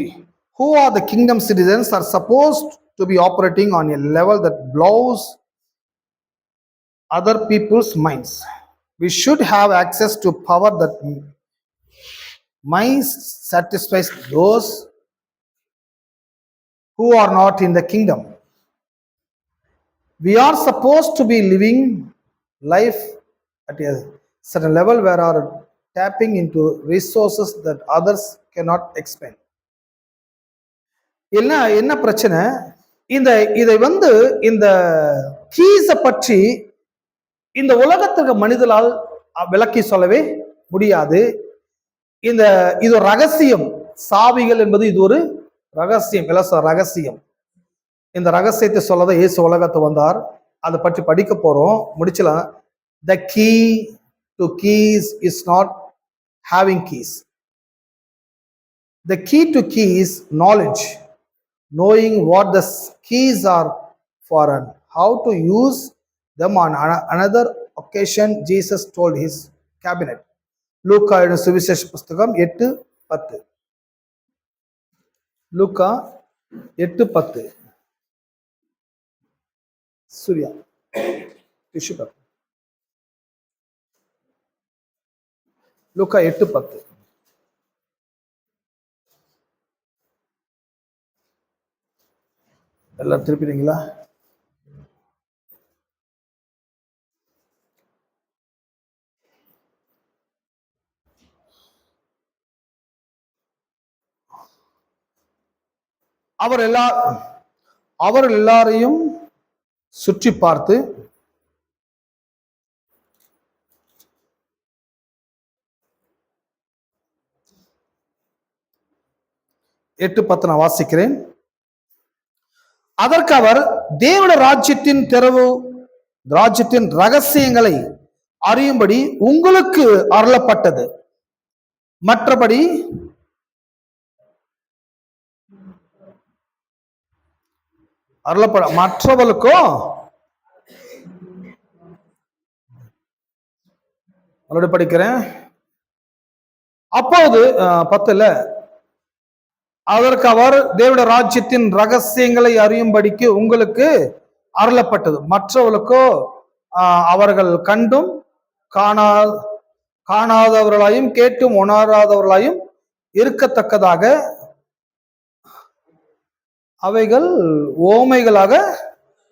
who are the kingdom citizens are supposed to be operating on a level that blows other people's minds. We should have access to power that might satisfy those who are not in the kingdom. We are supposed to be living life at a certain level where are tapping into resources that others cannot expend. என்ன பிரச்சனை? இதை இந்த கீஸை பற்றி இந்த உலகத்துக்கு மனிதனால் விளக்கி சொல்லவே முடியாது. இது ஒரு ரகசியம். சாவிகள் என்பது இது ஒரு ரகசியம், ரகசியம். இந்த ரகசியத்தை சொல்லதான் இயேசு உலகத்தை வந்தார். அதை பற்றி படிக்க போறோம், முடிச்சலாம். The key to keys is not having keys. The key to keys knowledge, knowing what the keys are for and how to use them. On another occasion Jesus told his cabinet. லூக்கா சுவிசேஷ புஸ்தகம் 8:10. லூக்கா 8:10. சூர்யா லூக்கா 8:10. எல்லாம் திருப்பிடுங்களா? அவர் எல்லாரையும் சுற்றி பார்த்து எட்டு 10 நான் வாசிக்கிறேன். அதற்கு அவர், தேவனுடைய ராஜ்யத்தின் ராஜ்யத்தின் ரகசியங்களை அறியும்படி உங்களுக்கு அருளப்பட்டது. மற்றபடி மற்றவர்களுக்கோ படிக்கிறேன். அப்போது 10 அதற்கு அவர் தேவனுடைய ராஜ்யத்தின் ரகசியங்களை அறியும்படிக்கு உங்களுக்கு அருளப்பட்டது. மற்றவர்களுக்கோ அவர்கள் கண்டும் காணாதவர்களாயும் கேட்டும் உணராதவர்களாயும் இருக்கத்தக்கதாக அவைகள் ஓமைகளாக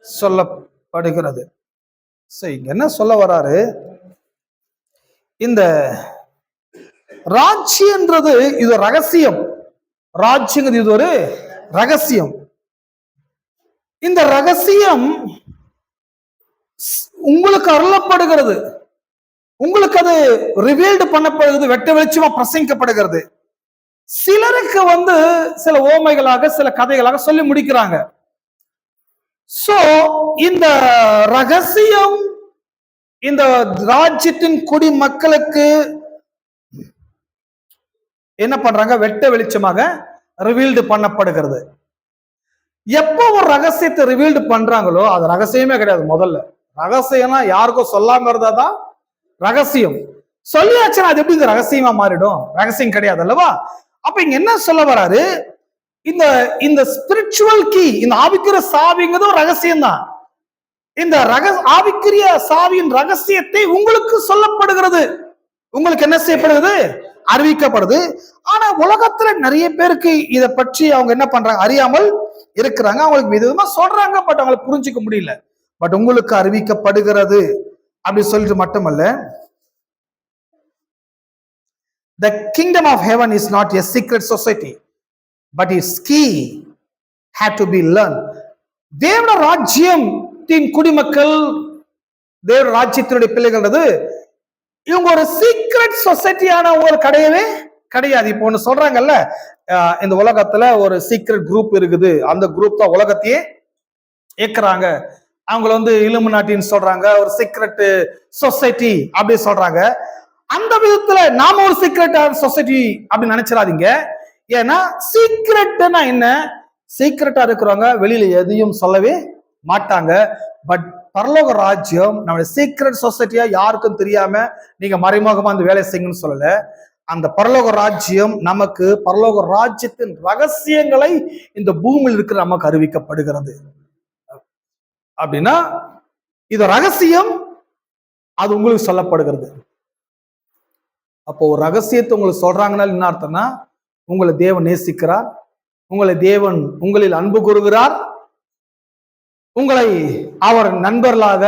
சொல்லப்படுகிறது. என்ன சொல்ல வராரு? இந்த ராஜ்யன்றது இது ரகசியம். ராஜ்யங்கிறது இது ஒரு ரகசியம். இந்த ரகசியம் உங்களுக்கு அருளப்படுகிறது, உங்களுக்கு அது ரிவீல்டு பண்ணப்படுகிறது, வெட்ட வெளிச்சமா பிரசங்கிக்கப்படுகிறது. சிலருக்கு சில ஓமைகளாக சில கதைகளாக சொல்லி முடிக்கிறாங்க. சோ இந்த ரகசியம் இந்த ராஜ்யத்தின் குடிமக்களுக்கு என்ன பண்றாங்க? வெட்ட வெளிச்சமாக ரிவீல்டு பண்ணப்படுகிறது. எப்போ ஒரு ரகசியத்தை ரிவீல்டு பண்றாங்களோ அது ரகசியமே கிடையாது. முதல்ல ரகசியம்னா யாருக்கும் சொல்லாம இருந்தாதான் ரகசியம். சொல்லியாச்சுன்னா அது எப்படி ரகசியமா மாறிடும்? ரகசியம் கிடையாது அல்லவா? அப்ப இங்க என்ன சொல்ல வராரு? இந்த ஸ்பிரிச்சுவல் கீ, இந்த ஆவிக்குரிய சாவிங்கிறது ஒரு ரகசியம் தான். இந்த ஆவிக்குரிய சாவியின் ரகசியத்தை உங்களுக்கு சொல்லப்படுகிறது, உங்களுக்கு என்ன செய்யப்படுகிறது? அறிவிக்கப்படுது. ஆனா உலகத்துல நிறைய பேருக்கு இதை பற்றி அவங்க என்ன பண்றாங்க? அறியாமல் இருக்கிறாங்க. அவங்களுக்கு விதமா சொல்றாங்க, பட் அவங்களுக்கு புரிஞ்சுக்க முடியல. பட் உங்களுக்கு அறிவிக்கப்படுகிறது அப்படி சொல்லிட்டு மட்டுமல்ல, the kingdom of heaven is not a secret society, but its key had to be learned. தேவ ராஜ்யத்தின் குடிமக்கள், தேவ ராஜ்யத்தினுடைய பிள்ளைகள், இவங்க ஒரு சீக்ரெட் சொசைட்டியான ஒரு கிடையவே கிடையாது. இப்போ ஒண்ணு சொல்றாங்கல்ல, இந்த உலகத்துல ஒரு சீக்ரெட் குரூப் இருக்குது, அந்த குரூப் தான் உலகத்தையே ஏக்குறாங்க. அவங்கள இலுமினாட்டின்னு சொல்றாங்க, ஒரு சீக்ரெட் சொசைட்டி அப்படி சொல்றாங்க. அந்த விதத்துல நாம ஒரு சீக்ரெட் சொசைட்டி அப்படின்னு நினைச்சிடாதீங்க. ஏன்னா சீக்ரெட்னா என்ன? சீக்ரெட்டா இருக்கிறவங்க வெளியில எதையும் சொல்லவே மாட்டாங்க. பட் பரலோக ராஜ்யம் நம்மளுடைய சீக்ரெட் சொசைட்டியா யாருக்கும் தெரியாம நீங்க மறைமுகமா அந்த வேலை செய்யுங்கன்னு சொல்லல. அந்த பரலோக ராஜ்யம் நமக்கு, பரலோக ராஜ்யத்தின் ரகசியங்களை இந்த பூமியில் இருக்கிற நமக்கு அறிவிக்கப்படுகிறது. அப்படின்னா இது ரகசியம், அது உங்களுக்கு சொல்லப்படுகிறது. அப்போ ஒரு ரகசியத்தை உங்களுக்கு சொல்றாங்கன்னா என்ன அர்த்தம்னா, உங்களை தேவன் நேசிக்கிறார், உங்களை தேவன் உங்களில் அன்பு கூறுகிறார், உங்களை அவர் நண்பர்களாக,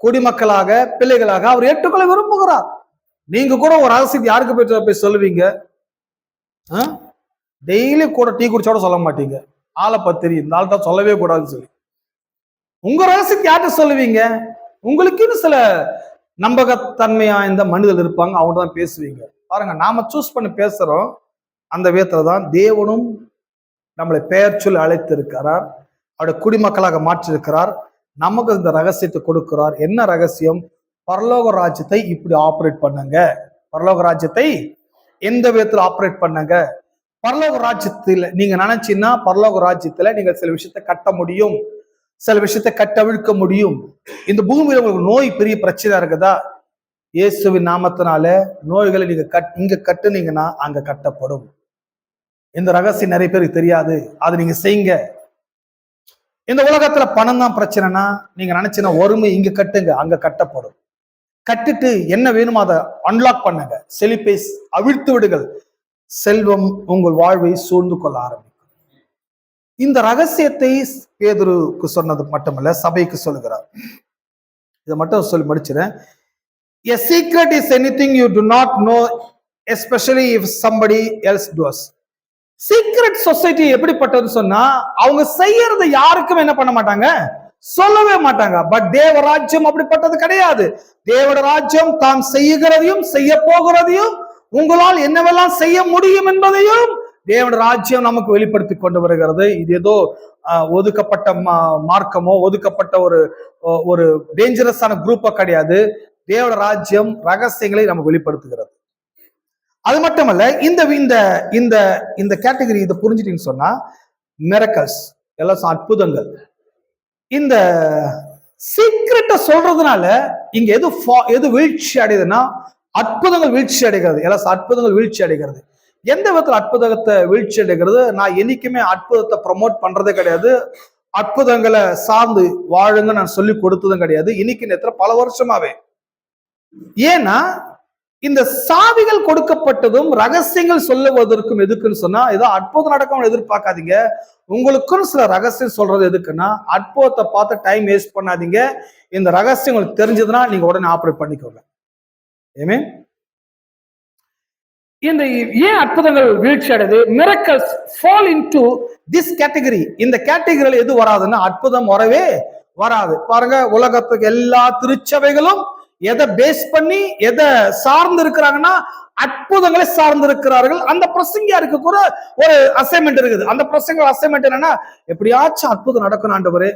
குடிமக்களாக, பிள்ளைகளாக அவர் ஏற்றுக்கொள்ள விரும்புகிறார். நீங்க கூட ஒரு ரகசியத்தை யாருக்கு போய் சொல்லுவீங்க? டெய்லி கூட டீ குடிச்சோட சொல்ல மாட்டீங்க. ஆளை பத்திரி இந்த ஆள் தான் சொல்லவே கூடாதுன்னு சொல்லி உங்க ரகசியத்தை யார்கிட்ட சொல்லுவீங்க? உங்களுக்குன்னு சில நம்பகத்தன்மையா இந்த மனிதர்கள் இருப்பாங்க, அவங்க தான் பேசுவீங்க. பாருங்க, நாம சூஸ் பண்ணி பேசுறோம். அந்த விதத்துல தான் தேவனும் நம்மளை பெயர் சொல்லி அழைத்து இருக்கிறார், அவருடைய குடிமக்களாக மாற்றிருக்கிறார், நமக்கு இந்த ரகசியத்தை கொடுக்கிறார். என்ன ரகசியம்? பரலோக ராஜ்யத்தை இப்படி ஆப்ரேட் பண்ணுங்க, பரலோக ராஜ்யத்தை எந்த விதத்துல ஆப்ரேட் பண்ணுங்க. பரலோக ராஜ்யத்துல நீங்க நினைச்சீங்கன்னா பரலோக ராஜ்யத்துல நீங்க சில விஷயத்தை கட்ட முடியும், சில விஷயத்தை கட்டவிழ்க்க முடியும். இந்த பூமியில உங்களுக்கு நோய் பெரிய பிரச்சனை இருக்குதா? இயேசுவின் நாமத்தினால நோய்களை நீங்க இங்க கட்டுனீங்கன்னா அங்க கட்டப்படும். இந்த ரகசியம் நிறைய பேருக்கு தெரியாது, அது நீங்க செய்யுங்க. இந்த உலகத்துல பணம் தான் பிரச்சனைனா நீங்க நினைச்சுன்னா ஒருமை இங்க கட்டுங்க, அங்க கட்டப்படும். கட்டிட்டு என்ன வேணுமோ அதை அன்லாக் பண்ணுங்க, செழிப்பை அவிழ்த்து விடுங்கள், செல்வம் உங்கள் வாழ்வை சூழ்ந்து கொள்ள ஆரம்பிக்கும். இந்த ரகசியத்தை பேதுருக்கு சொன்னது மட்டுமல்ல, சபைக்கு சொல்லுகிறார். இதை மட்டும் சொல்லி முடிச்சிடறேன். A secret is anything you do not know, especially if somebody else does. Secret society எப்படிப்பட்டதுன்னு சொன்னா, அவங்க செய்யறத யாருக்கும் என்ன பண்ண மாட்டாங்க, சொல்லவே மாட்டாங்க. பட் தேவராஜ்யம் அப்படிப்பட்டது கிடையாது. தேவட ராஜ்யம் தாம் செய்கிறதையும் செய்ய போகிறதையும் உங்களால் என்னவெல்லாம் செய்ய முடியும் என்பதையும் தேவனுடைய ராஜ்யம் நமக்கு வெளிப்படுத்தி கொண்டு வருகிறது. இது ஏதோ ஒதுக்கப்பட்ட மார்க்கமோ ஒதுக்கப்பட்ட ஒரு டேஞ்சரஸான குரூப்போ கிடையாது. தேவனுடைய ராஜ்யம் ரகசியங்களை நமக்கு வெளிப்படுத்துகிறது. அது மட்டுமல்ல, இந்த இந்த இந்த இந்த கேட்டகரி இதை புரிஞ்சுட்டீங்கன்னு சொன்னா, மிரக்கல்ஸ் எல்லாம் அற்புதங்கள், இந்த சீக்கிரட்டை சொல்றதுனால இங்க எது வீழ்ச்சி அடையுதுன்னா, அற்புதங்கள் வீழ்ச்சி அடைகிறது. எல்லாம் அற்புதங்கள் வீழ்ச்சி அடைகிறது. எந்த விதத்துல அற்புதத்தை வீழ்ச்சி அடைகிறது? நான் என்னைக்குமே அற்புதத்தை ப்ரமோட் பண்றதே கிடையாது, அற்புதங்களை சார்ந்து வாழுங்க நான் சொல்லி கொடுத்ததும் கிடையாது, இன்னைக்கு நேரத்துல பல வருஷமாவே. ஏன்னா இந்த சாவிகள் கொடுக்கப்பட்டதும் ரகசியங்கள் சொல்லுவதற்கும் எதுக்குன்னு சொன்னா, ஏதோ அற்புதம் நடக்கும் எதிர்பார்க்காதீங்க. உங்களுக்கும் சில ரகசியம் சொல்றது எதுக்குன்னா, அற்புதத்தை பார்த்து டைம் வேஸ்ட் பண்ணாதீங்க. இந்த ரகசியம் உங்களுக்கு தெரிஞ்சதுன்னா நீங்க உடனே ஆப்ரேட் பண்ணிக்கோங்க. ஏமே இந்த ஏன் அற்புதங்கள் வீழ்ச்சி அடையுது? Miracles fall into this category. இந்த கேட்டகரியில எது வராதுன்னா அற்புதம் வரவே வராது. பாருங்க, உலகத்துக்கு எல்லா திருச்சபைகளும் எதை பேஸ் பண்ணி எதை சார்ந்து இருக்கிறாங்கன்னா அற்புதங்களை சார்ந்து இருக்கிறார்கள். அந்த பிரசங்கியாருக்கு கூட ஒரு அசைன்மெண்ட் இருக்குது. அந்த பிரசங்க அசைன்மெண்ட் என்னன்னா, எப்படியாச்சும் அற்புதம் நடக்கணும் ஆண்டவரே,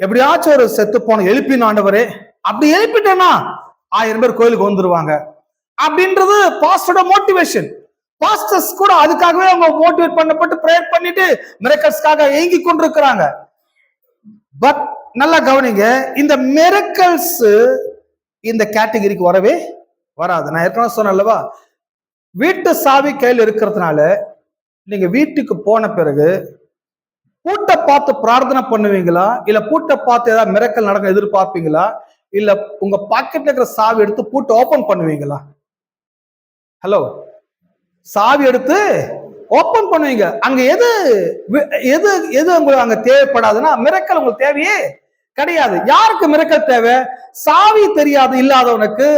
எப்படியாச்சும் ஒரு செத்து போன எழுப்பின ஆண்டவரே, அப்படி எழுப்பிட்டேன்னா 1000 பேர் கோயிலுக்கு வந்துருவாங்க அப்படின்றது பாஸ்டரோட மோட்டிவேஷன். பாஸ்டர்ஸ் கூட அதுக்காகவே அவங்க மோட்டிவேட் பண்ணப்பட்டு பிரேயர் பண்ணிட்டு மிரக்கல்ஸ்க்காக ஏங்கி கொண்டிருக்கிறாங்க. பட் நல்லா கவனிங்க, இந்த மிரக்கல்ஸ் இந்த கேட்டகரிக்கு வரவே வராது. நான் ஏற்கனவே சொன்னேன்லவா, வீட்டு சாவி கையில் இருக்கிறதுனால நீங்க வீட்டுக்கு போன பிறகு பூட்டை பார்த்து பிரார்த்தனை பண்ணுவீங்களா, இல்ல பூட்டை பார்த்து ஏதாவது மிரக்கல் நடக்க எதிர்பார்ப்பீங்களா, இல்ல உங்க பாக்கெட்ல இருக்கிற சாவி எடுத்து பூட்டை ஓபன் பண்ணுவீங்களா? ஹலோ, சாவி எடுத்து ஓபன் பண்ணுவீங்க. அங்க எது எது எது உங்களுக்கு அங்க தேவைப்படாதுன்னா, மிரக்கல் உங்களுக்கு தேவையே கிடையாது. யாருக்கு மிரக்கல் தேவை? சாவி தெரியாது இல்லாதவனுக்கு,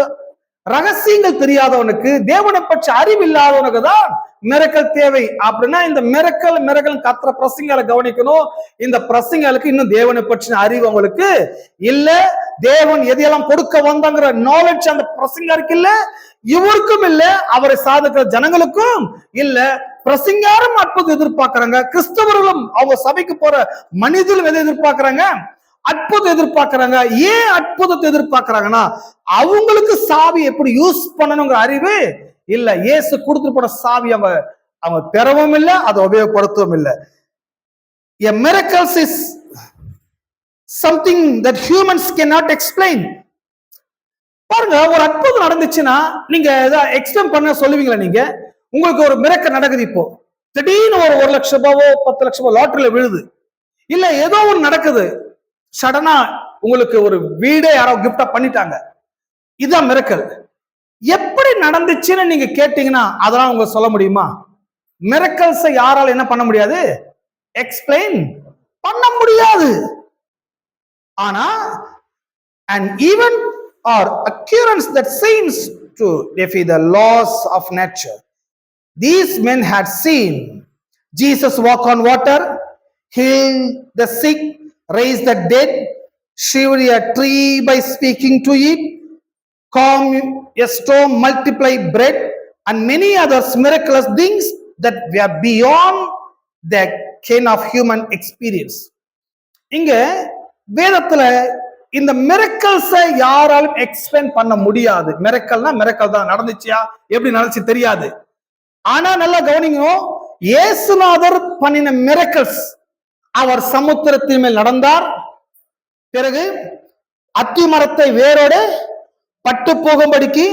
ரகசியங்கள் தெரியாதவனுக்கு, தேவனை பற்றி அறிவு இல்லாதவனுக்கு தான் மிரக்கல் தேவை. அப்படின்னா இந்த மிரக்கல் கத்துற பிரசங்களை கவனிக்கணும். இந்த பிரசங்களுக்கு இன்னும் தேவனை பற்றின அறிவு அவங்களுக்கு இல்ல. தேவன் எதையெல்லாம் கொடுக்க வந்தாங்கிற நாலேஜ் அந்த பிரசங்கருக்கு இல்ல, இவருக்கும் இல்ல, அவரை சாதிக்கிற ஜனங்களுக்கும் இல்ல. பிரசங்காரும் அற்புதம் எதிர்பார்க்கிறாங்க, கிறிஸ்தவர்களும் அவங்க சபைக்கு போற மனிதர்களும் எதை எதிர்பார்க்கிறாங்க? அற்புதம் எதிர்பார்க்கிறாங்க. ஏன் அற்புதத்தை எதிர்பார்க்கிறாங்கன்னா, அவங்களுக்கு சாவி எப்படி யூஸ் பண்ணணுங்கிற அறிவு இல்ல. இயேசு கொடுத்துட்டு போன சாவி அவங்க பெறவும் இல்லை, அதை உபயோகப்படுத்தவும் இல்லை. A miracles is something that humans cannot explain. பாருங்க, ஒரு அற்புதம் நடந்துச்சுன்னா நீங்க ஏதாவது எக்ஸ்பிளைன் பண்ண சொல்லுவீங்களா? நீங்க உங்களுக்கு ஒரு மிரக்கல் நடக்குது, இப்போ திடீர்னு ஒரு 1 லட்சம் ரூபாவோ 10 லட்சம் ரூபாய் லாட்டரியில விழுது, இல்ல ஏதோ ஒன்று நடக்குது, சடனா உங்களுக்கு ஒரு வீடே யாரோ கிஃப்டா பண்ணிட்டாங்க, இதுதான் மிரக்கல். எப்படி நடந்துச்சுன்னு நீங்க கேட்டீங்கன்னா அதெல்லாம் உங்களுக்கு சொல்ல முடியுமா? மிரக்கல்ஸ் யாரால என்ன பண்ண முடியாது? எக்ஸ்பிளைன் பண்ண முடியாது. ஆனா an event or occurrence that seems to defy the laws of nature. These men had seen Jesus walk on water, heal the sick, raise the dead, shiver a tree by speaking to it, calm a storm, multiply bread, and many other miraculous things that were beyond the ken of human experience. இங்க வேதத்துல இந்த மிரக்கல்ஸை யாராலும் எக்ஸ்பிளைன் பண்ண முடியாது. மிரக்கல்னா மிரக்கல் தான், நடந்துச்சியா எப்படி நடந்துச்சு தெரியாது. ஆனா நல்லா கவனிக்கணும், இயேசுநாதர் பண்ணின மிரக்கல்ஸ், அவர் சமுத்திரத்தின் மேல் நடந்தார், பிறகு அத்தி மரத்தை வேரோடு பட்டு போகும்படிக்கு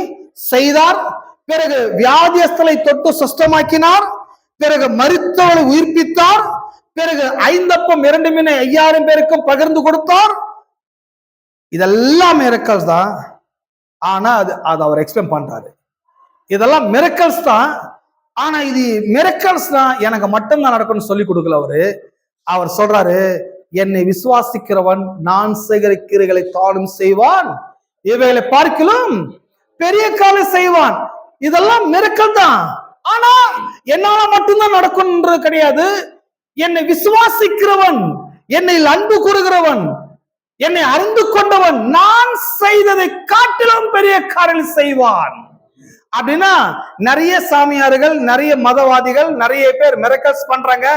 செய்தார், பிறகு வியாதியஸ்தலை தொட்டு சுஸ்தமாக்கினார், பிறகு மரித்தவளை உயிர்ப்பித்தார், பிறகு 5 அப்பம் 2 மீனை 5000 பேருக்கும் பகிர்ந்து கொடுத்தார். இதெல்லாம் மிரக்கல்ஸ் தான். ஆனா அது அவர் எக்ஸ்பிளைன் பண்றாரு, இதெல்லாம் மிரக்கல்ஸ் தான். ஆனா இது மிரக்கல்ஸ் தான் எனக்கு மட்டும்தான் நடக்கும்னு சொல்லி கொடுக்கல. அவர் சொல்றாரு, என்னை விசுவாசிக்கிறவன் நான் செய்கிற கிரியைகளை தானும் செய்வான், இவைகளை பார்க்கிலும் பெரிய காரியம் செய்வான். இதெல்லாம் மிரக்கல் தான். ஆனா என்னால மட்டும்தான் நடக்கும்ன்றது கிடையாது. என்னை விசுவாசிக்கிறவன், என்னை அன்பு கூறுகிறவன், என்னை அறிந்து கொண்டவன் நான் செய்ததை காட்டிலும் பெரிய காரியம் செய்வான். அப்படின்னா நிறைய சாமியார்கள், நிறைய மதவாதிகள், நிறைய பேர் மிரக்கல்ஸ் பண்றாங்க.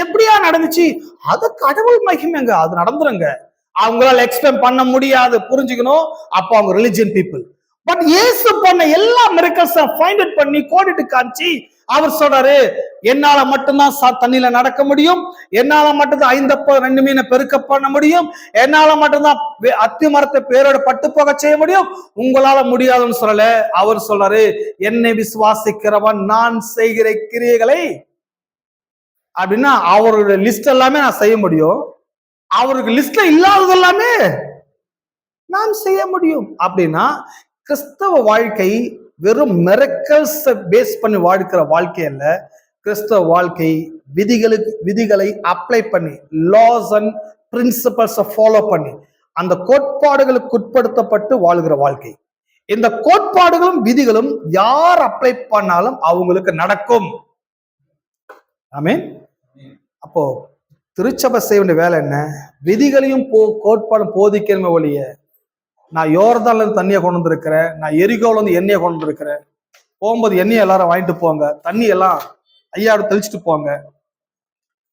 எப்படியா நடந்துச்சு? அது கடவுள் மகிமைங்க, அது நடந்துருங்க. அவங்களால எக்ஸ்பிளைன் பண்ண முடியாது, புரிஞ்சுக்கணும். அப்போ அவங்க ரிலிஜியன் பீப்புள். பட் இயேசு பண்ண எல்லா மிரக்கல்ஸ் ஃபைண்ட் அவுட் பண்ணி கோடிட்டு காமிச்சு அவர் சொல்றாரு, என்னால மட்டும்தான் தண்ணியில நடக்க முடியும், என்னால மட்டும்தான் 5 2 மீனை பெருக்க பண்ண முடியும், என்னால மட்டும்தான் அத்தி மரத்தை பேரோட பட்டு போக செய்ய முடியும், உங்களால முடியாதுன்னு சொல்லல. அவர் சொல்றாரு, என்னை விசுவாசிக்கிறவன் நான் செய்கிற கிரியைகளை, அப்படின்னா அவருடைய லிஸ்ட் எல்லாமே நான் செய்ய முடியும், அவருக்கு லிஸ்ட்ல இல்லாதது எல்லாமே நான் செய்ய முடியும். அப்படின்னா கிறிஸ்தவ வாழ்க்கை வெறும் மிரக்கல்ஸ் பேஸ் பண்ணி வாழ்க்கிற வாழ்க்கை அல்ல. கிறிஸ்தவ வாழ்க்கை விதிகளை அப்ளை பண்ணி, லாஸ் அண்ட் பிரின்சிபல்ஸ் ஃபாலோ பண்ணி, அந்த கோட்பாடுகளுக்கு உட்படுத்தப்பட்டு வாழ்கிற வாழ்க்கை. இந்த கோட்பாடுகளும் விதிகளும் யார் அப்ளை பண்ணாலும் அவங்களுக்கு நடக்கும். ஆமென். அப்போ திருச்சபை செய்ய வேண்டிய வேலை என்ன? விதிகளையும் கோட்பாடும் போதிக்கணுமே ஒழிய, நான் யோர்தான்ல இருந்து தண்ணியை கொண்டு வந்திருக்கிறேன், நான் எரிகோல இருந்து எண்ணெயை கொண்டு வந்திருக்கிறேன், போகும்போது எண்ணெயை எல்லாரும் வாங்கிட்டு போங்க, தண்ணி எல்லாம் ஐயாவோட தெளிச்சுட்டு போங்க,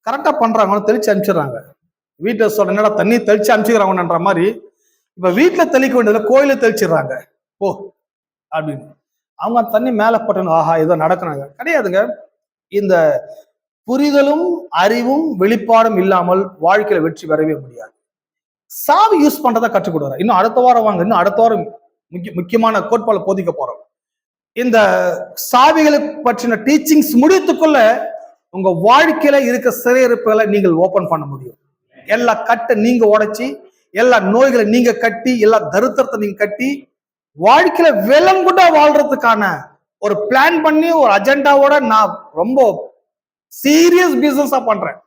கரெக்டா பண்றாங்க, தெளிச்சு அனுப்பிச்சிடுறாங்க. வீட்டை சொல்ற என்னடா தண்ணி தெளிச்சு அனுப்பிச்சுக்கிறாங்கன்ற மாதிரி இப்ப வீட்டுல தெளிக்க வேண்டியதுல கோயில தெளிச்சிடுறாங்க ஓ அப்படின்னு. அவங்க தண்ணி மேல பட்டணும், ஆஹா ஏதோ நடக்கிறாங்க கிடையாதுங்க. இந்த புரிதலும் அறிவும் வெளிப்பாடும் இல்லாமல் வாழ்க்கையில வெற்றி பெறவே முடியாது. சாவி யூஸ் பண்றதை கற்றுக் கொடுக்குறேன். இன்னும் அடுத்த வாரம் வாங்க, இன்னும் அடுத்த வாரம் முக்கியமான கோட்பாடு போதிக்க போறோம். இந்த சாவிகளை பற்றின டீச்சிங்ஸ் முடித்துக்குள்ள உங்க வாழ்க்கையில இருக்க சிறையிருப்புகளை நீங்கள் ஓபன் பண்ண முடியும். எல்லா கட்டை நீங்க உடைச்சி, எல்லா நோய்களை நீங்க கட்டி, எல்லா தரித்திரத்தை நீங்க கட்டி, வாழ்க்கையில விலங்குட வாழ்றதுக்கான ஒரு பிளான் பண்ணி ஒரு அஜெண்டாவோட நான் ரொம்ப சீரியஸ் பிசினஸா பண்றேன்.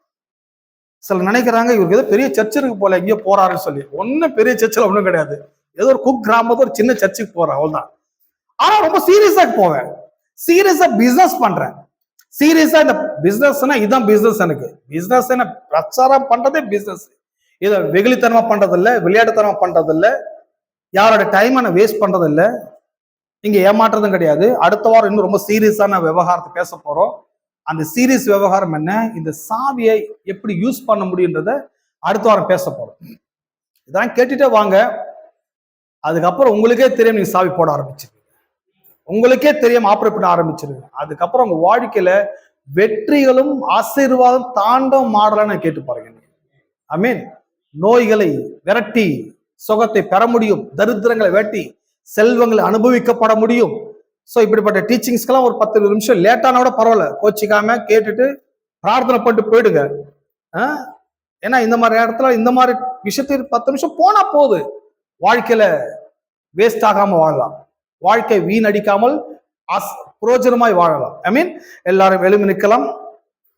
சில நினைக்கிறாங்க இவருக்கு ஏதோ பெரிய சர்ச்சுக்கு போல எங்கேயோ போறாருன்னு சொல்லி. ஒன்னும் பெரிய சர்ச்சில் ஒன்றும் கிடையாது. ஏதோ ஒரு குக் கிராமத்துல ஒரு சின்ன சர்ச்சுக்கு போறேன், அவ்வளவுதான். ஆனா ரொம்ப சீரியஸா போவேன், சீரியஸா பிசினஸ் பண்றேன். சீரியஸா இந்த பிசினஸ்னா இதான் பிசினஸ். எனக்கு பிசினஸ் என்ன பிரச்சாரம் பண்றதே பிசினஸ். இதை வெகுளித்தனமா பண்றது இல்லை, விளையாட்டுத்தனமா பண்றது இல்லை, யாரோட டைம் நான் வேஸ்ட் பண்றது இல்லை, இங்க ஏமாற்றுறதும் கிடையாது. அடுத்த வாரம் இன்னும் ரொம்ப சீரியஸான விவகாரத்தை பேச போறோம். அந்த சீரியஸ் விவகாரம் என்ன, இந்த சாவியை எப்படி யூஸ் பண்ண முடியுன்றத அடுத்த வாரம் பேச போறோம். இதெல்லாம் கேட்டுட்டே வாங்க. அதுக்கப்புறம் உங்களுக்கே தெரியும், நீங்க சாவி போட ஆரம்பிச்சிருவீங்க, உங்களுக்கே தெரியாம ஆப்ரேட் பண்ண ஆரம்பிச்சிருவீங்க. அதுக்கப்புறம் உங்க வாழ்க்கையில வெற்றிகளும் ஆசீர்வாதம் தாண்டம் மாடலான்னு கேட்டு பாருங்க. ஐ மீன், நோய்களை விரட்டி சுகத்தை பெற முடியும், தரித்திரங்களை வெட்டி செல்வங்களை அனுபவிக்கப்பட முடியும். ஸோ இப்படிப்பட்ட டீச்சிங்ஸ்க்கெல்லாம் ஒரு 10 நிமிஷம் லேட்டான கூட பரவாயில்ல, கோச்சிக்காம கேட்டுட்டு பிரார்த்தனை பண்ணிட்டு போயிடுங்க. ஏன்னா இந்த மாதிரி இடத்துல இந்த மாதிரி விஷயத்துக்கு 10 நிமிஷம் போனா போகுது, வாழ்க்கையில வேஸ்ட் ஆகாம வாழலாம், வாழ்க்கை வீணடிக்காமல் புரோஜனமாய் வாழலாம். ஐ மீன், எல்லாரும் எழுமி நிற்கலாம்.